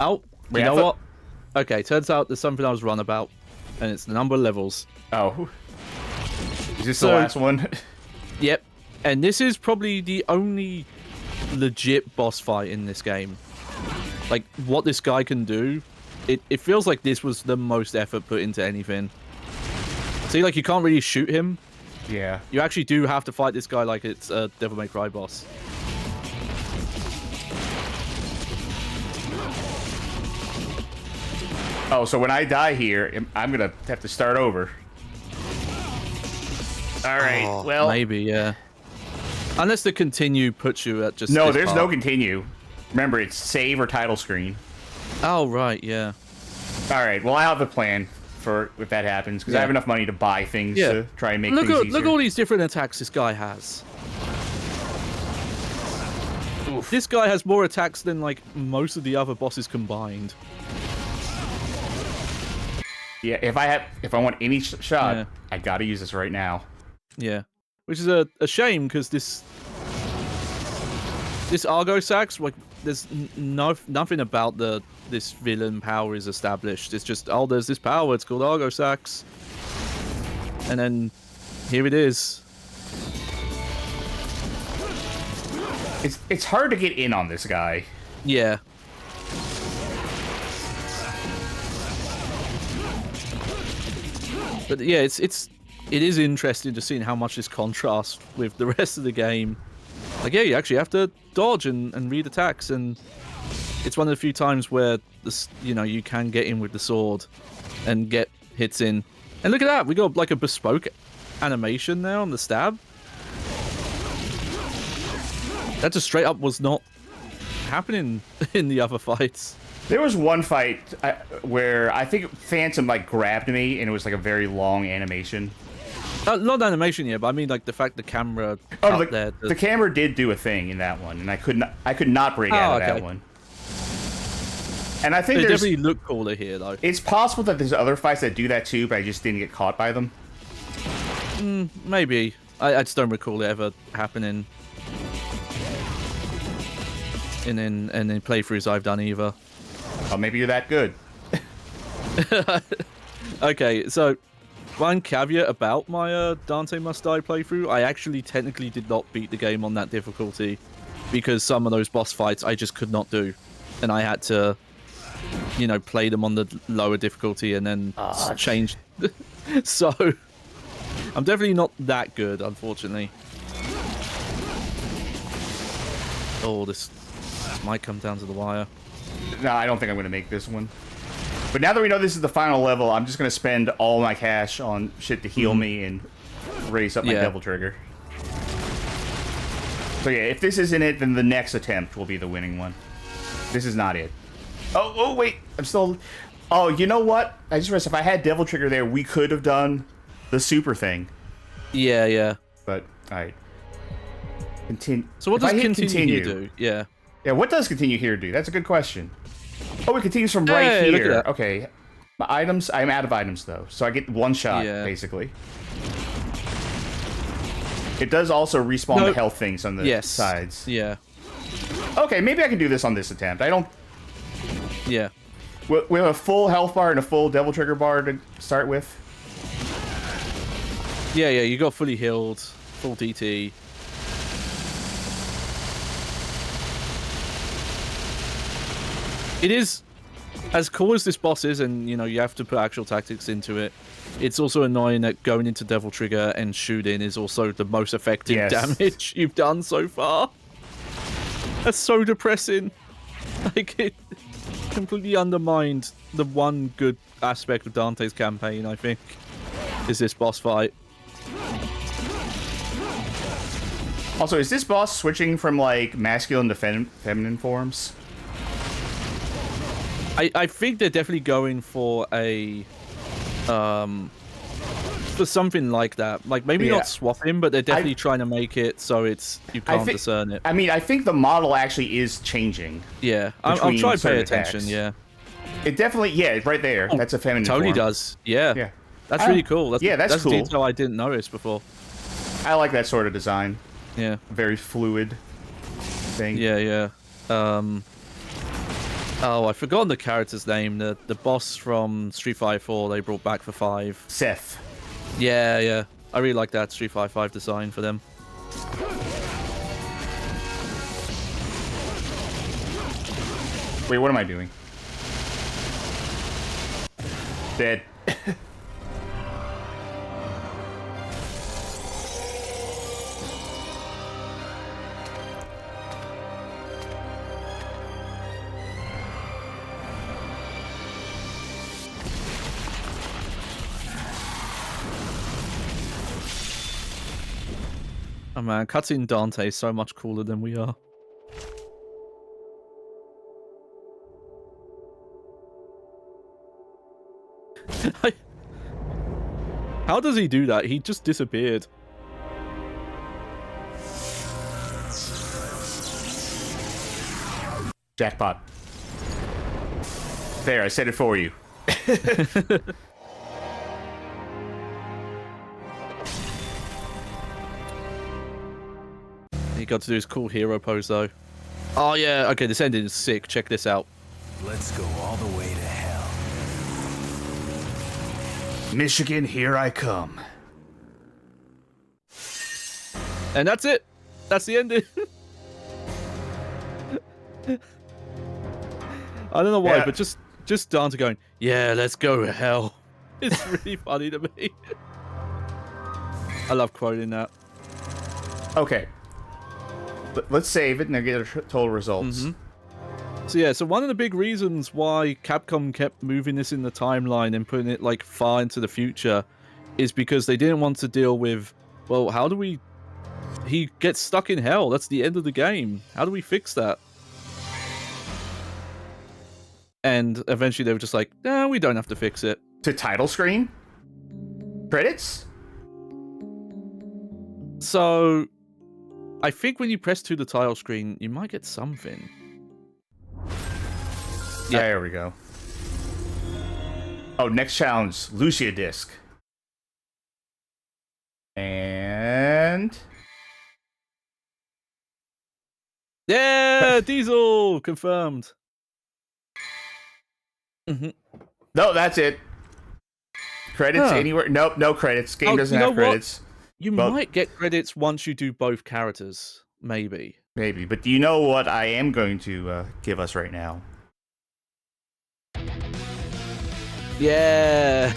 Oh, Wait, you I know thought- what? Okay, turns out there's something I was wrong about, and it's the number of levels. Oh. Is this So- the last one? Yep. And this is probably the only legit boss fight in this game. Like, what this guy can do, it feels like this was the most effort put into anything. See, like, you can't really shoot him. Yeah. You actually do have to fight this guy like it's a Devil May Cry boss. Oh, so when I die here, I'm gonna have to start over. All right. Well, Maybe, yeah. Unless the continue puts you at just no, this there's part. no continue. Remember, it's save or title screen. Oh, right, yeah. All right. Well, I have a plan for if that happens because I Yeah. have enough money to buy things Yeah. to try and make Look things at easier. look at all these different attacks this guy has. This guy has more attacks than like most of the other bosses combined. Yeah. If I want any shot, Yeah. I gotta use this right now. Yeah, which is a shame because this Argo Sax, like, there's nothing about this villain power is established. It's just, oh, there's this power. It's called Argo Sax, and then here it is. It's hard to get in on this guy. Yeah. But yeah, it is interesting to see how much this contrasts with the rest of the game. Like, yeah, you actually have to dodge and read attacks, and it's one of the few times where this, you can get in with the sword and get hits in. And look at that, we got like a bespoke animation there on the stab. That just straight up was not happening in the other fights. There was one fight where I think Phantom like grabbed me and it was like a very long animation. Not animation yet, but I mean like the fact the camera Oh, cut there. the camera did do a thing in that one, and I could not break out of that okay. one. And I think They there's definitely look cooler here, though. it's possible that there's other fights that do that too, but I just didn't get caught by them. Maybe. I just don't recall it ever happening in playthroughs I've done either. Oh, maybe you're that good. Okay, so one caveat about my Dante Must Die playthrough, I actually technically did not beat the game on that difficulty because some of those boss fights I just could not do. And I had to, play them on the lower difficulty and then change. So, I'm definitely not that good, unfortunately. Oh, this might come down to the wire. No, I don't think I'm going to make this one. But now that we know this is the final level, I'm just going to spend all my cash on shit to heal me and raise up my Yeah. Devil Trigger. So yeah, if this isn't it, then the next attempt will be the winning one. This is not it. Oh, wait. I'm still... Oh, you know what? I just realized if I had Devil Trigger there, we could have done the super thing. Yeah. But, alright. Continue. So what If I does hit continue do? Yeah. Yeah, what does continue here do? That's a good question. Oh, it continues from right Hey, look at here. that. Okay. My items, I'm out of items though, so I get one shot, Yeah. basically. It does also respawn the No. health things on the Yes. sides. Yeah. Okay, maybe I can do this on this attempt. I don't... Yeah. We have a full health bar and a full Devil Trigger bar to start with. Yeah, you got fully healed, full DT. It is, as cool as this boss is, and you have to put actual tactics into it, it's also annoying that going into Devil Trigger and shooting is also the most effective Yes. damage you've done so far. That's so depressing. Like, it completely undermined the one good aspect of Dante's campaign, I think, is this boss fight. Also, is this boss switching from, like, masculine to feminine forms? I think they're definitely going for a for something like that. Like, maybe Yeah. not swapping, but they're definitely trying to make it so it's you can't discern it. I mean, I think the model actually is changing. Yeah, I'll between try to pay certain attention. attacks. Yeah, It definitely, yeah, right there. That's a feminine totally form. does. Yeah, Yeah. that's I really don't- cool. That's, yeah, that's cool. a detail I didn't notice before. I like that sort of design. Yeah, Very fluid thing. yeah. Oh, I've forgotten the character's name. The boss from Street Fighter 4 they brought back for 5. Seth. Yeah, yeah. I really like that Street Fighter 5 design for them. Wait, what am I doing? Dead. Oh man, cutscene Dante is so much cooler than we are. How does he do that? He just disappeared. Jackpot. There, I said it for you. He got to do his cool hero pose though. Oh yeah, okay, this ending is sick. Check this out. Let's go all the way to hell. Michigan, here I come. And that's it. That's the ending. I don't know why, Yeah. but just Dante going, yeah, let's go to hell. It's really funny to me. I love quoting that. Okay. Let's save it and then get our total results. So yeah, so one of the big reasons why Capcom kept moving this in the timeline and putting it like far into the future is because they didn't want to deal with, well, how do we... He gets stuck in hell. That's the end of the game. How do we fix that? And eventually they were just like, no, we don't have to fix it. To title screen? Credits? So I think when you press to the title screen, you might get something. Yeah. There we go. Oh, next challenge, Lucia disc. And... Yeah, Diesel! Confirmed. No, that's it. Credits Huh. anywhere? Nope, no credits. Game Oh, doesn't you know have what? credits. You Well- might get credits once you do both characters. Maybe. Maybe, but do you know what I am going to give us right now? Yeah.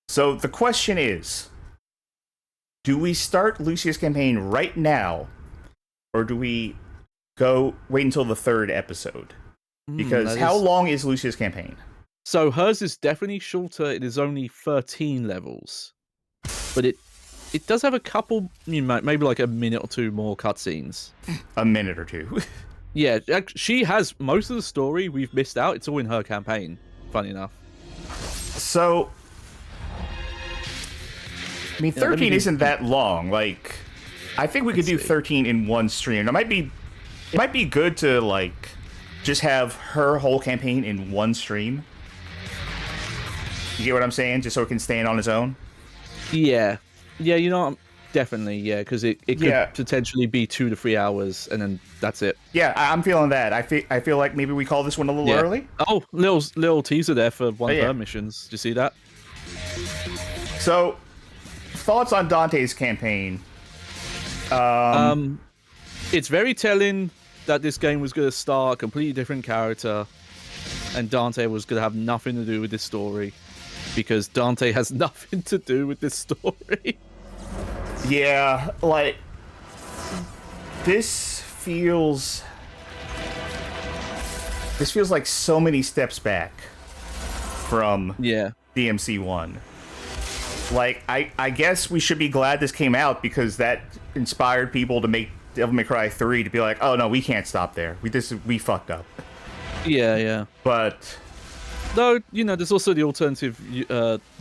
So the question is, do we start Lucia's campaign right now, or do we wait until the 3rd episode? Because how long is Lucia's campaign? So hers is definitely shorter. It is only 13 levels. But it does have a couple, maybe like a minute or two more cutscenes. A minute or two. Yeah, she has most of the story we've missed out. It's all in her campaign, funny enough. So, I mean, Yeah, let me 13 do- isn't that long. Like, I think we could do 13 in one stream. It might be good to like just have her whole campaign in one stream. You get what I'm saying? Just so it can stand on its own. Yeah. Yeah, definitely, yeah, because it could Yeah. potentially be 2 to 3 hours, and then that's it. Yeah, I'm feeling that. I feel like maybe we call this one a little Yeah. early. Oh, little teaser there for one of yeah. her missions. Do you see that? So, thoughts on Dante's campaign? It's very telling that this game was going to start a completely different character, and Dante was going to have nothing to do with this story, because Dante has nothing to do with this story. Yeah, like this feels like so many steps back from Yeah. DMC1. Like, I guess we should be glad this came out, because that inspired people to make Devil May Cry 3 to be like, oh no, we can't stop there. We fucked up. Yeah. But Though, there's also the alternative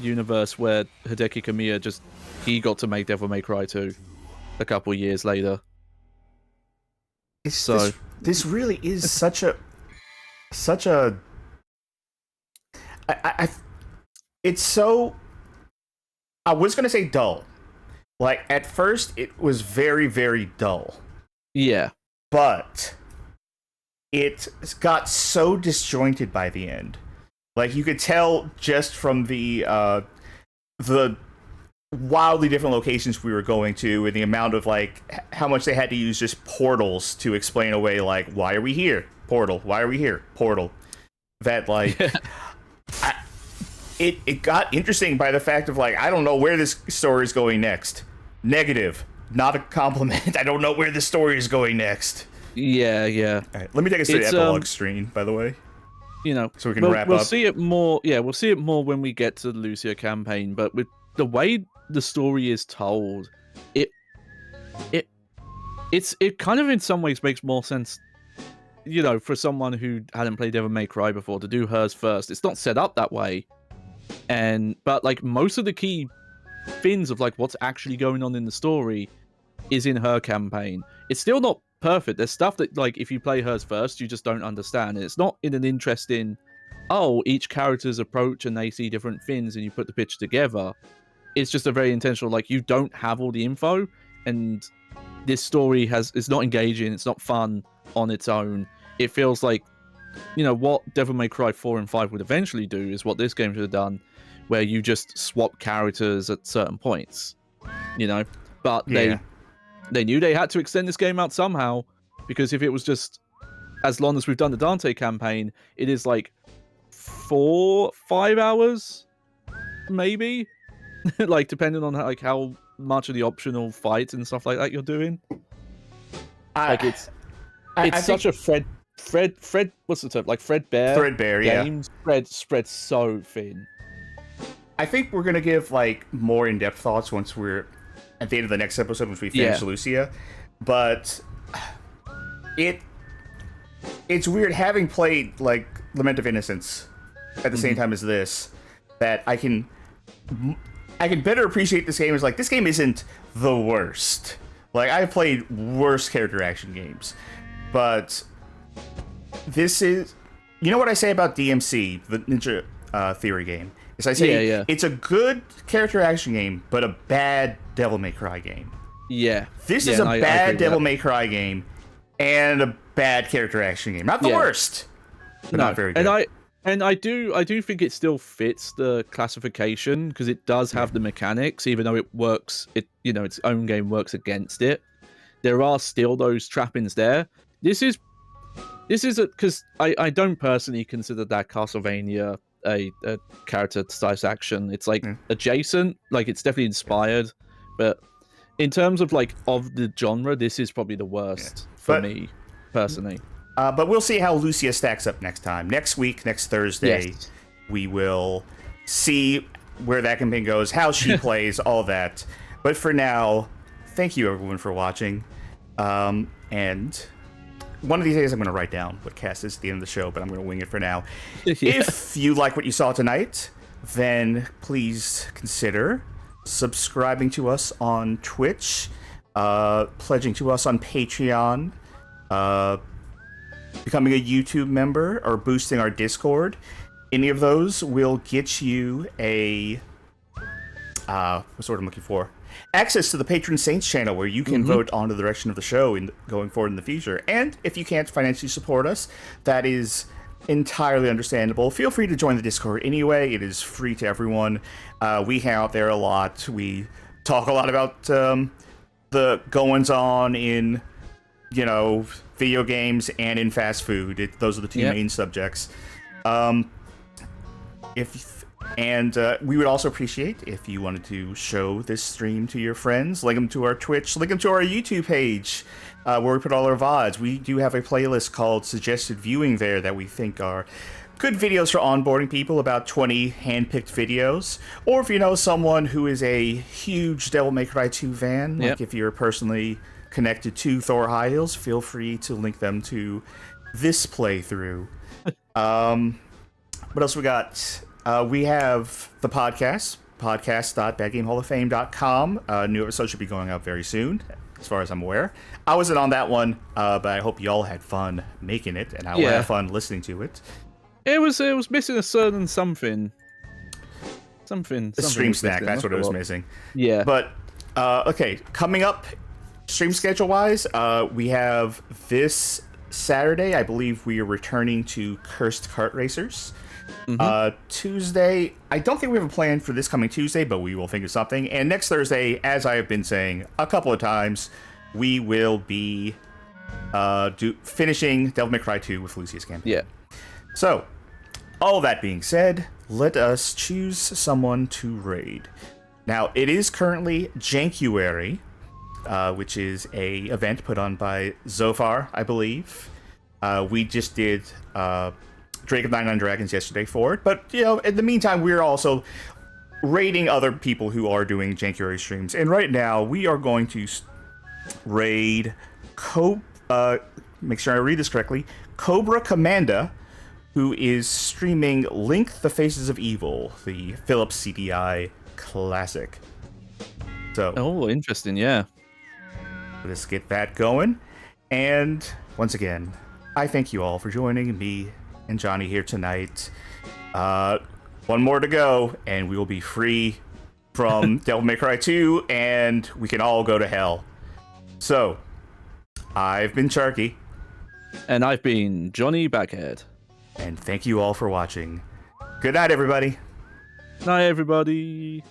universe where Hideki Kamiya he got to make Devil May Cry 2 a couple years later. this really is such a it's so, I was gonna say dull. Like, at first it was very, very dull, Yeah. But it got so disjointed by the end. Like, you could tell just from the wildly different locations we were going to, and the amount of, like, how much they had to use just portals to explain away, like, why are we here? Portal. Why are we here? Portal. That, like, it got interesting by the fact of, like, I don't know where this story is going next. Negative. Not a compliment. I don't know where this story is going next. Yeah. All right, let me take us to the epilogue screen, by the way. You know, so we can wrap we'll up. see it more. Yeah, we'll see it more when we get to the Lucia campaign. But with the way the story is told, it kind of in some ways makes more sense. You know, for someone who hadn't played Devil May Cry before, to do hers first. It's not set up that way, but like most of the key things of like what's actually going on in the story is in her campaign. It's still not perfect. There's stuff that, like, if you play hers first, you just don't understand. And it's not in an interesting, each character's approach and they see different things and you put the picture together. It's just a very intentional, like, you don't have all the info, and this story is not engaging, it's not fun on its own. It feels like, you know, what Devil May Cry 4 and 5 would eventually do is what this game should have done, where you just swap characters at certain points, you know? But they knew they had to extend this game out somehow, because if it was just as long as we've done the Dante campaign, it is like 4-5 hours, maybe, like depending on how much of the optional fights and stuff like that you're doing. Like it's such a Fred. What's the term? Like threadbare game. Yeah. Spread so thin. I think we're gonna give like more in-depth thoughts once we're at the end of the next episode, once we finish Lucia. But it's weird having played like Lament of Innocence at the same time as this, that I can better appreciate this game as like, this game isn't the worst. Like, I've played worse character action games, but this is, you know what I say about DMC, the Ninja Theory game, is I say it's a good character action game, but a bad Devil May Cry game. Yeah. This is a bad Devil May Cry game and a bad character action game. Not the worst, but not very good. And I do think it still fits the classification, because it does have the mechanics, even though it works, its own game works against it. There are still those trappings there. This is because I don't personally consider that Castlevania a character size action. It's like adjacent, like it's definitely inspired, but in terms of like of the genre, this is probably the worst for me personally. But we'll see how Lucia stacks up next time. Next week, next Thursday, we will see where that campaign goes, how she plays, all that. But for now, thank you everyone for watching. And one of these days I'm going to write down what cast is at the end of the show, but I'm going to wing it for now. If you like what you saw tonight, then please consider subscribing to us on Twitch, pledging to us on Patreon, becoming a YouTube member, or boosting our Discord. Any of those will get you a what's the word I'm looking for? Access to the Patron Saints channel, where you can vote on the direction of the show going forward in the future. And if you can't financially support us, that is entirely understandable. Feel free to join the Discord anyway. It is free to everyone. We hang out there a lot. We talk a lot about the goings-on in, video games and in fast food. Those are the two main subjects. We would also appreciate if you wanted to show this stream to your friends, link them to our Twitch, link them to our YouTube page, where we put all our VODs. We do have a playlist called Suggested Viewing there that we think are good videos for onboarding people, about 20 hand-picked videos. Or if you know someone who is a huge Devil May Cry 2 fan, like if you're personally connected to Thor High Heels, feel free to link them to this playthrough. What else we got? We have the podcast.badgamehallofame.com. New episode should be going up very soon, as far as I'm aware. I wasn't on that one, but I hope y'all had fun making it, and I will have fun listening to it. It was missing a certain something. Something. A stream snack, that's what it was missing. Yeah. But, okay, coming up stream schedule wise, we have this Saturday. I believe we are returning to Cursed Kart Racers. Tuesday, I don't think we have a plan for this coming Tuesday, but we will think of something. And next Thursday, as I have been saying a couple of times, we will be finishing Devil May Cry 2 with Lucius Gambit. Yeah. So, all that being said, let us choose someone to raid. Now, it is currently Jankuary, which is a event put on by Zofar, I believe. We just did Drake of 99 Dragons yesterday for it, but, you know, in the meantime, we're also raiding other people who are doing Jankuary streams. And right now, we are going to raid make sure I read this correctly, Cobra Commanda, who is streaming Link the Faces of Evil, the Philips CDI classic. So, Oh, interesting. Yeah. let's get that going. And once again, I thank you all for joining me and Johnny here tonight. One more to go, and we will be free from Devil May Cry 2, and we can all go to hell. So, I've been Charky. And I've been Johnny Backhead. And thank you all for watching. Good night, everybody. Night, everybody.